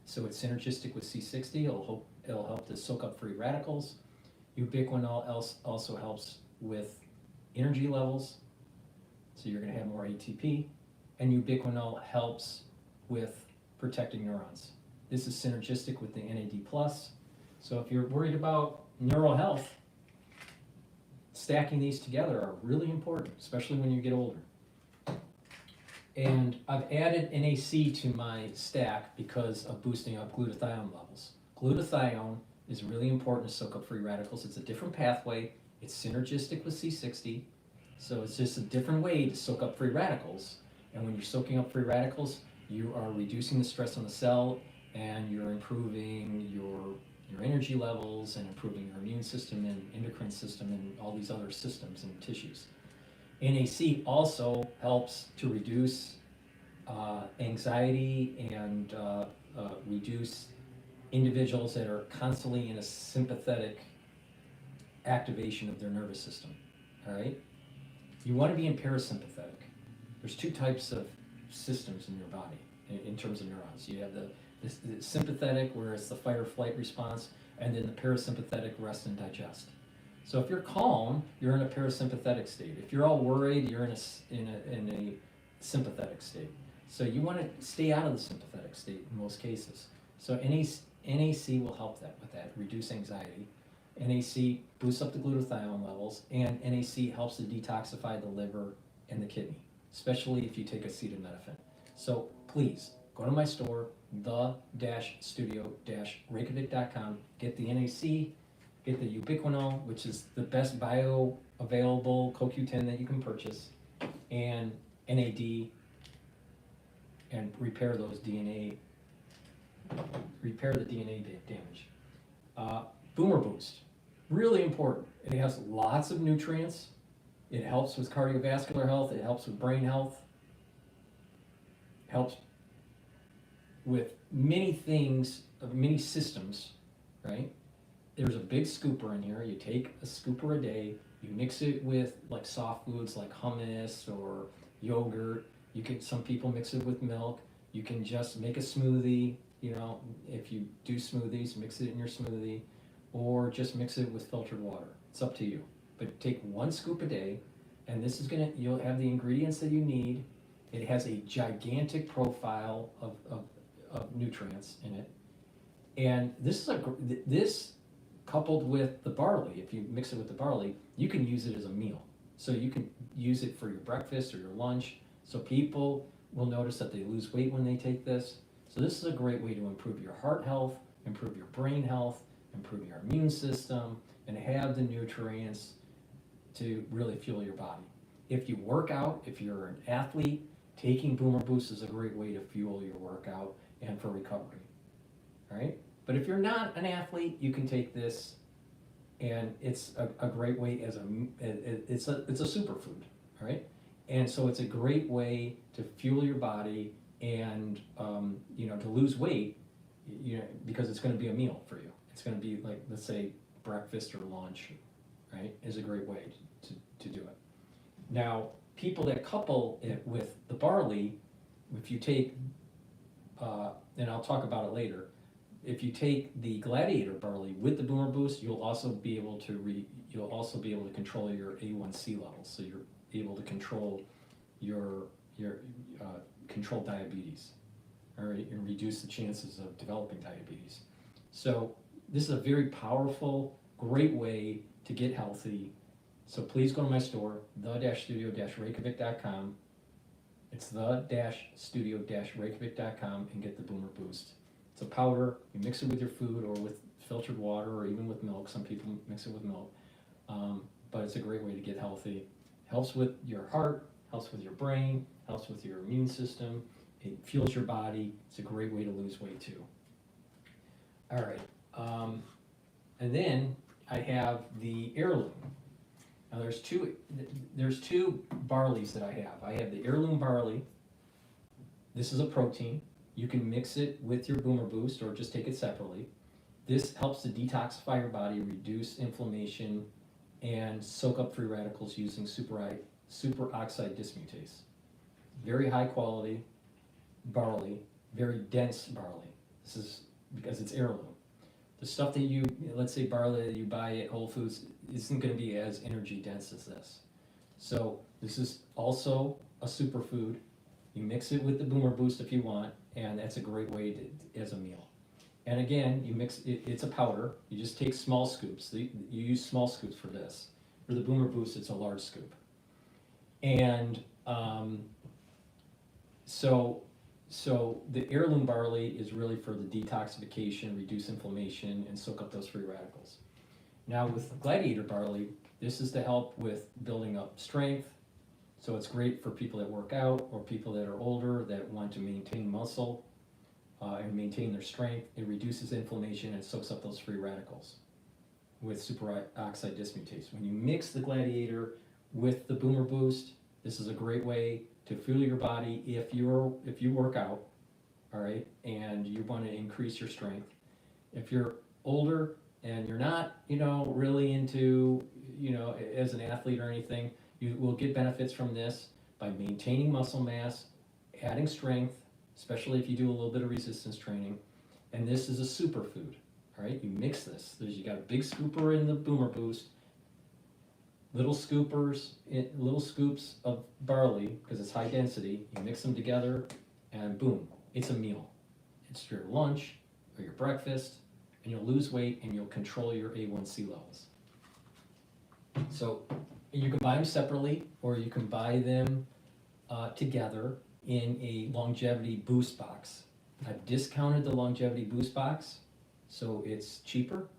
[SPEAKER 15] so it's synergistic with C60. It'll help to soak up free radicals. Ubiquinol also helps with energy levels, so you're going to have more ATP. And ubiquinol helps with protecting neurons. This is synergistic with the NAD+. So if you're worried about neural health, stacking these together are really important, especially when you get older. And I've added NAC to my stack because of boosting up glutathione levels. Glutathione is really important to soak up free radicals. It's a different pathway.
[SPEAKER 3] It's synergistic with C60, so it's just a different way to soak up free radicals. And when you're soaking up free radicals, you are reducing the stress on the cell, and you're improving your energy levels and improving your immune system and endocrine system and all these other systems and tissues. NAC also helps to reduce anxiety and reduce individuals that are constantly in a sympathetic activation of their nervous system, all right? You want to be in parasympathetic. There's two types of systems in your body in terms of neurons. You have the sympathetic, where it's the fight or flight response, and then the parasympathetic, rest and digest. So if you're calm, you're in a parasympathetic state. If you're all worried, you're in a sympathetic state. So you want to stay out of the sympathetic state in most cases. So NAC will help with that, reduce anxiety. NAC boosts up the glutathione levels, and NAC helps to detoxify the liver and the kidney, especially if you take acetaminophen. So please, go to my store, the-studio-reykjavik.com, get the NAC, get the ubiquinol, which is the best bioavailable CoQ10 that you can purchase, and NAD, and repair the DNA damage. Boomer Boost, really important. It has lots of nutrients. It helps with cardiovascular health. It helps with brain health. Helps with many things, many systems, right? There's a big scooper in here. You take a scooper a day. You mix it with like soft foods like hummus or yogurt. Some people mix it with milk. You can just make a smoothie. You know, if you do smoothies, mix it in your smoothie, or just mix it with filtered water. It's up to you. But take one scoop a day, and this is you'll have the ingredients that you need. It has a gigantic profile of nutrients in it. And this coupled with the barley, if you mix it with the barley, you can use it as a meal. So you can use it for your breakfast or your lunch. So people will notice that they lose weight when they take this. So this is a great way to improve your heart health, improve your brain health, improve your immune system, and have the nutrients to really fuel your body. If you work out, if you're an athlete, taking Boomer Boost is a great way to fuel your workout and for recovery, all right? But if you're not an athlete, you can take this, and it's a great way it's a superfood, all right? And so it's a great way to fuel your body and to lose weight, because it's going to be a meal for you. It's going to be like, let's say, breakfast or lunch, right? Is a great way to do it. Now, people that couple it with the barley, if you take, and I'll talk about it later, if you take the Gladiator barley with the Boomer Boost, you'll also be able to control your A1C levels. So you're able to control your control diabetes, all right, and reduce the chances of developing diabetes. So this is a very powerful, great way to get healthy. So please go to my store, the-studio-reykjavik.com. It's the-studio-reykjavik.com, and get the Boomer Boost. It's a powder. You mix it with your food or with filtered water or even with milk. Some people mix it with milk. But it's a great way to get healthy. Helps with your heart, helps with your brain, helps with your immune system. It fuels your body. It's a great way to lose weight too. All right. And then I have the heirloom. Now there's two barleys that I have. I have the heirloom barley. This is a protein. You can mix it with your Boomer Boost or just take it separately. This helps to detoxify your body, reduce inflammation, and soak up free radicals using superoxide dismutase. Very high quality barley, very dense barley. This is because it's heirloom. The stuff that let's say barley that you buy at Whole Foods isn't going to be as energy dense as this. So this is also a superfood. You mix it with the Boomer Boost if you want, and that's a great way as a meal. And again, you mix it, it's a powder. You just take small scoops. You use small scoops for this. For the Boomer Boost, it's a large scoop. And so the heirloom barley is really for the detoxification, reduce inflammation, and soak up those free radicals. Now with Gladiator barley, This is to help with building up strength. So it's great for people that work out or people that are older that want to maintain muscle and maintain their strength. It reduces inflammation and soaks up those free radicals with superoxide dismutase. When you mix the Gladiator with the Boomer Boost, this is a great way to fuel your body if you work out, all right, and you want to increase your strength. If you're older and you're not, really into, as an athlete or anything, you will get benefits from this by maintaining muscle mass, adding strength, especially if you do a little bit of resistance training. And this is a superfood, all right? You mix this. You got a big scooper in the Boomer Boost, little scoops of barley, because it's high density. You mix them together and boom, it's a meal. It's your lunch or your breakfast, and you'll lose weight and you'll control your A1C levels. So you can buy them separately, or you can buy them together in a longevity boost box. I've discounted the longevity boost box, so it's cheaper,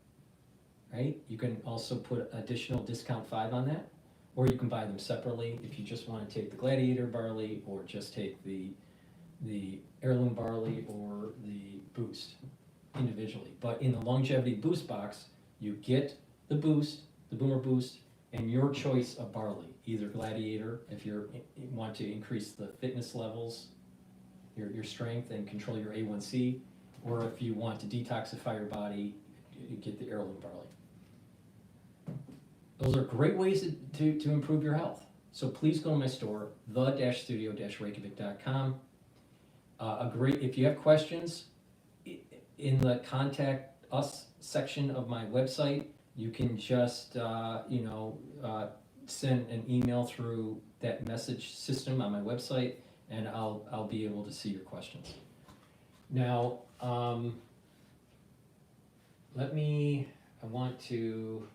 [SPEAKER 3] right? You can also put additional discount 5 on that, or you can buy them separately if you just want to take the Gladiator barley, or just take the heirloom barley or the boost individually. But in the longevity boost box, you get the boost, the Boomer Boost, and your choice of barley, either Gladiator if you want to increase the fitness levels, your strength, and control your A1C, or if you want to detoxify your body, you get the heirloom barley. Those are great ways to improve your health. So please go to my store, the-studio-reykjavik.com. If you have questions, in the contact us section of my website, you can just send an email through that message system on my website, and I'll be able to see your questions. Now, I want to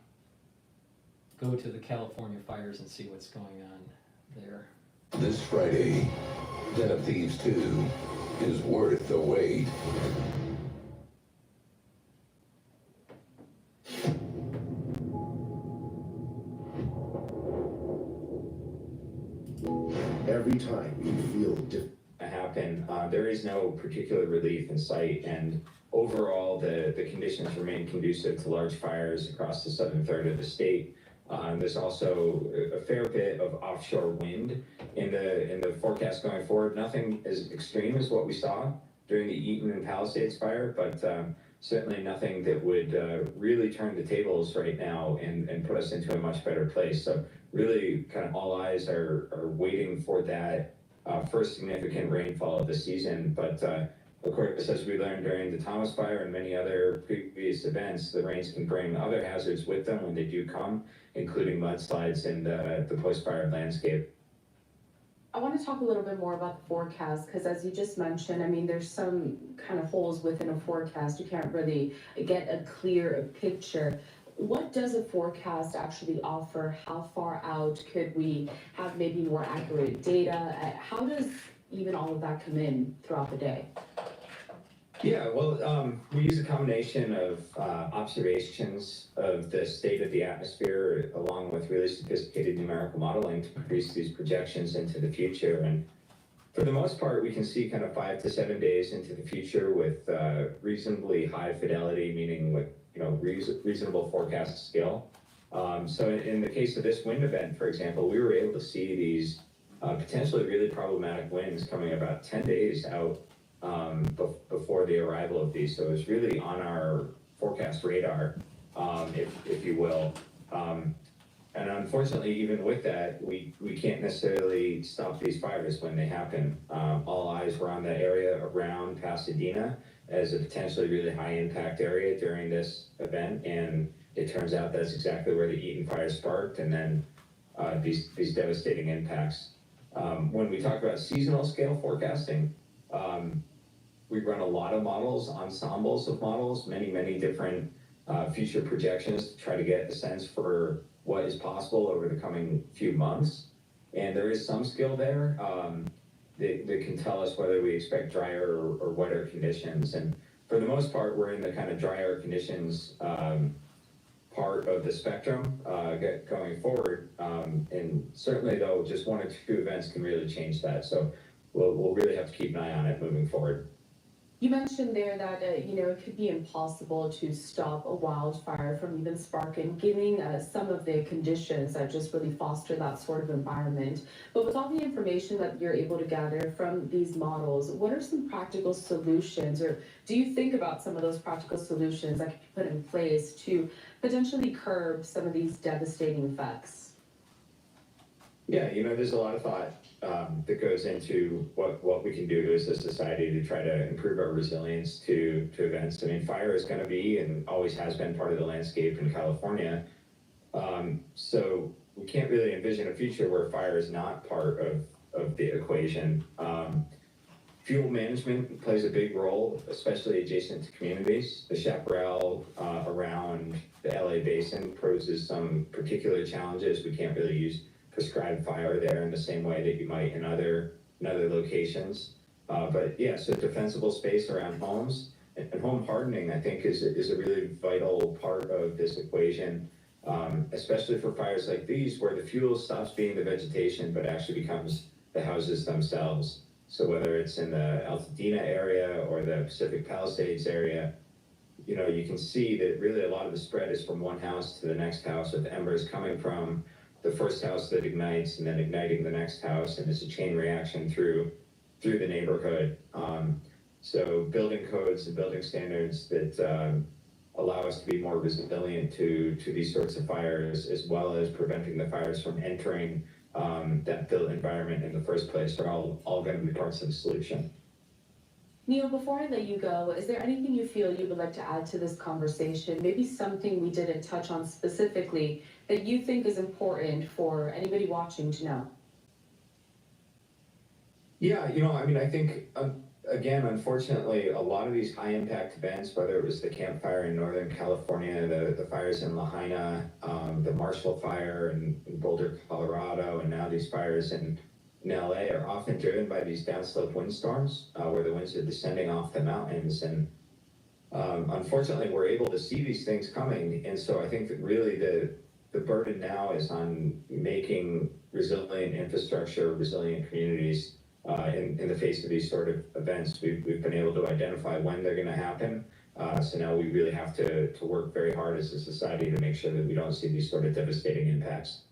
[SPEAKER 3] go to the California fires and see what's going on there.
[SPEAKER 11] This Friday, Den of Thieves 2 is worth the wait.
[SPEAKER 12] Every time you feel happen, there is no particular relief in sight, and overall the conditions remain conducive to large fires across the southern third of the state. There's also a fair bit of offshore wind in the forecast going forward. Nothing as extreme as what we saw during the Eaton and Palisades fire, but certainly nothing that would really turn the tables right now and put us into a much better place. So really kind of all eyes are waiting for that first significant rainfall of the season. But of course, as we learned during the Thomas Fire and many other previous events, the rains can bring other hazards with them when they do come, including mudslides in the post-fire landscape.
[SPEAKER 13] I want to talk a little bit more about the forecast, because as you just mentioned, I mean, there's some kind of holes within a forecast. You can't really get a clear picture. What does a forecast actually offer? How far out could we have maybe more accurate data? How does even all of that come in throughout the day?
[SPEAKER 12] Yeah, well, we use a combination of observations of the state of the atmosphere along with really sophisticated numerical modeling to produce these projections into the future. And for the most part, we can see kind of 5 to 7 days into the future with reasonably high fidelity, meaning with reasonable forecast skill. So in the case of this wind event, for example, we were able to see these potentially really problematic winds coming about 10 days out before the arrival of these. So it was really on our forecast radar, if you will. And unfortunately, even with that, we can't necessarily stop these fires when they happen. All eyes were on the area around Pasadena as a potentially really high impact area during this event. And it turns out that's exactly where the Eaton fire sparked, and then these devastating impacts. When we talk about seasonal scale forecasting, we run a lot of models, ensembles of models, many different future projections to try to get a sense for what is possible over the coming few months. And there is some skill there that can tell us whether we expect drier or wetter conditions. And for the most part, we're in the kind of drier conditions part of the spectrum going forward. And certainly, though, just one or two events can really change that. So we'll really have to keep an eye on it moving forward.
[SPEAKER 13] You mentioned there that, it could be impossible to stop a wildfire from even sparking, given some of the conditions that just really foster that sort of environment. But with all the information that you're able to gather from these models, what are some practical solutions, or do you think about some of those practical solutions that could be put in place to potentially curb some of these devastating effects?
[SPEAKER 12] Yeah, there's a lot of thought that goes into what we can do as a society to try to improve our resilience to events. I mean, fire is going to be and always has been part of the landscape in California. So we can't really envision a future where fire is not part of the equation. Fuel management plays a big role, especially adjacent to communities. The chaparral around the LA basin poses some particular challenges. We can't really use prescribed fire there in the same way that you might in other locations. But yeah, so defensible space around homes and home hardening, I think, is a really vital part of this equation, especially for fires like these, where the fuel stops being the vegetation, but actually becomes the houses themselves. So whether it's in the Altadena area or the Pacific Palisades area, you can see that really a lot of the spread is from one house to the next house, with embers coming from the first house that ignites and then igniting the next house, and it's a chain reaction through the neighborhood. So building codes and building standards that allow us to be more resilient to these sorts of fires, as well as preventing the fires from entering that built environment in the first place, are all going to be parts of the solution.
[SPEAKER 13] Neil, before I let you go, is there anything you feel you would like to add to this conversation? Maybe something we didn't touch on specifically that you think is important for anybody watching to know?
[SPEAKER 12] Yeah, I think, again, unfortunately, a lot of these high impact events, whether it was the Camp Fire in Northern California, the fires in Lahaina, the Marshall Fire in Boulder, Colorado, and now these fires in LA, are often driven by these downslope windstorms where the winds are descending off the mountains. And unfortunately, we're able to see these things coming. And so I think that really the burden now is on making resilient infrastructure, resilient communities in the face of these sort of events. We've been able to identify when they're going to happen. So now we really have to work very hard as a society to make sure that we don't see these sort of devastating impacts.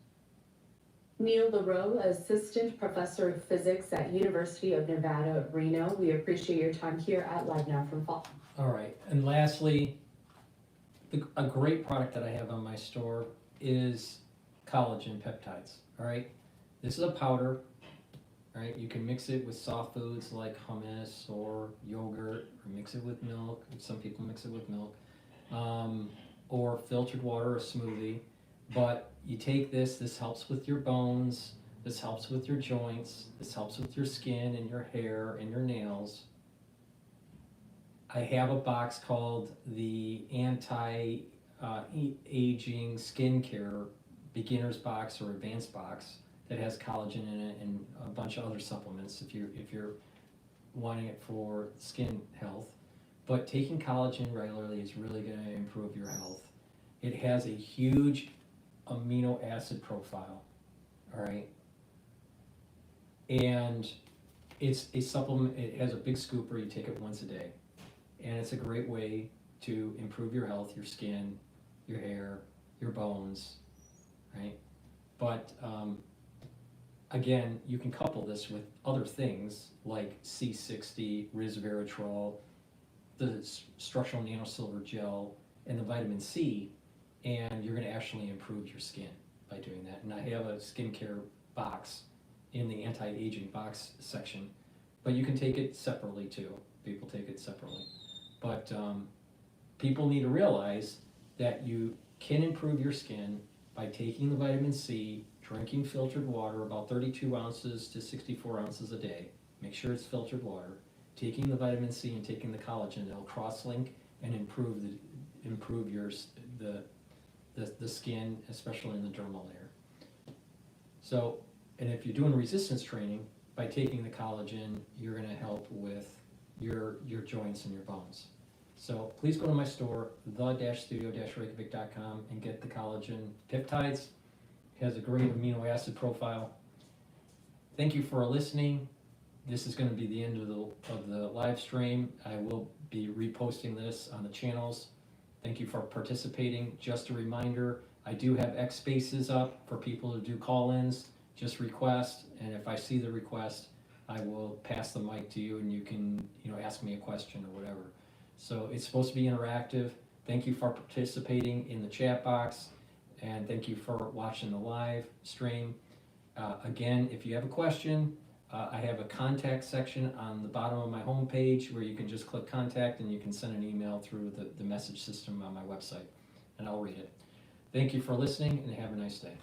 [SPEAKER 13] Neil LaRoe, Assistant Professor of Physics at University of Nevada, Reno. We appreciate your time here at Live Now from Fall.
[SPEAKER 15] All right, and lastly, a great product that I have on my store is collagen peptides. All right, this is a powder. All right, you can mix it with soft foods like hummus or yogurt, or mix it with milk. Some people mix it with milk, or filtered water or smoothie. But you take this helps with your bones, this helps with your joints, this helps with your skin and your hair and your nails. I have a box called the Anti-Aging Skincare Beginner's Box or Advanced Box that has collagen in it and a bunch of other supplements if you're wanting it for skin health. But taking collagen regularly is really going to improve your health. It has a huge amino acid profile, all right? And it's a supplement. It has a big scooper. You take it once a day. And it's a great way to improve your health, your skin, your hair, your bones, right? But again, you can couple this with other things like C60, resveratrol, the structural nanosilver gel, and the vitamin C, and you're going to actually improve your skin by doing that. And I have a skincare box in the anti-aging box section, but you can take it separately too. People take it separately. But people need to realize that you can improve your skin by taking the vitamin C, drinking filtered water, about 32 ounces to 64 ounces a day. Make sure it's filtered water. Taking the vitamin C and taking the collagen, they'll cross-link and improve the skin, especially in the dermal layer. So, and if you're doing resistance training, by taking the collagen, you're going to help with your joints and your bones.
[SPEAKER 3] So please go to my store, the-studio-reykjavik.com, and get the collagen peptides. It has a great amino acid profile. Thank you for listening. This is going to be the end of the live stream. I will be reposting this on the channels. Thank you for participating. Just a reminder, I do have X spaces up for people to do call-ins. Just request, and if I see the request, I will pass the mic to you, and you can, ask me a question or whatever. So it's supposed to be interactive. Thank you for participating in the chat box, and thank you for watching the live stream. Again, if you have a question, I have a contact section on the bottom of my homepage where you can just click contact and you can send an email through the message system on my website, and I'll read it. Thank you for listening, and have a nice day.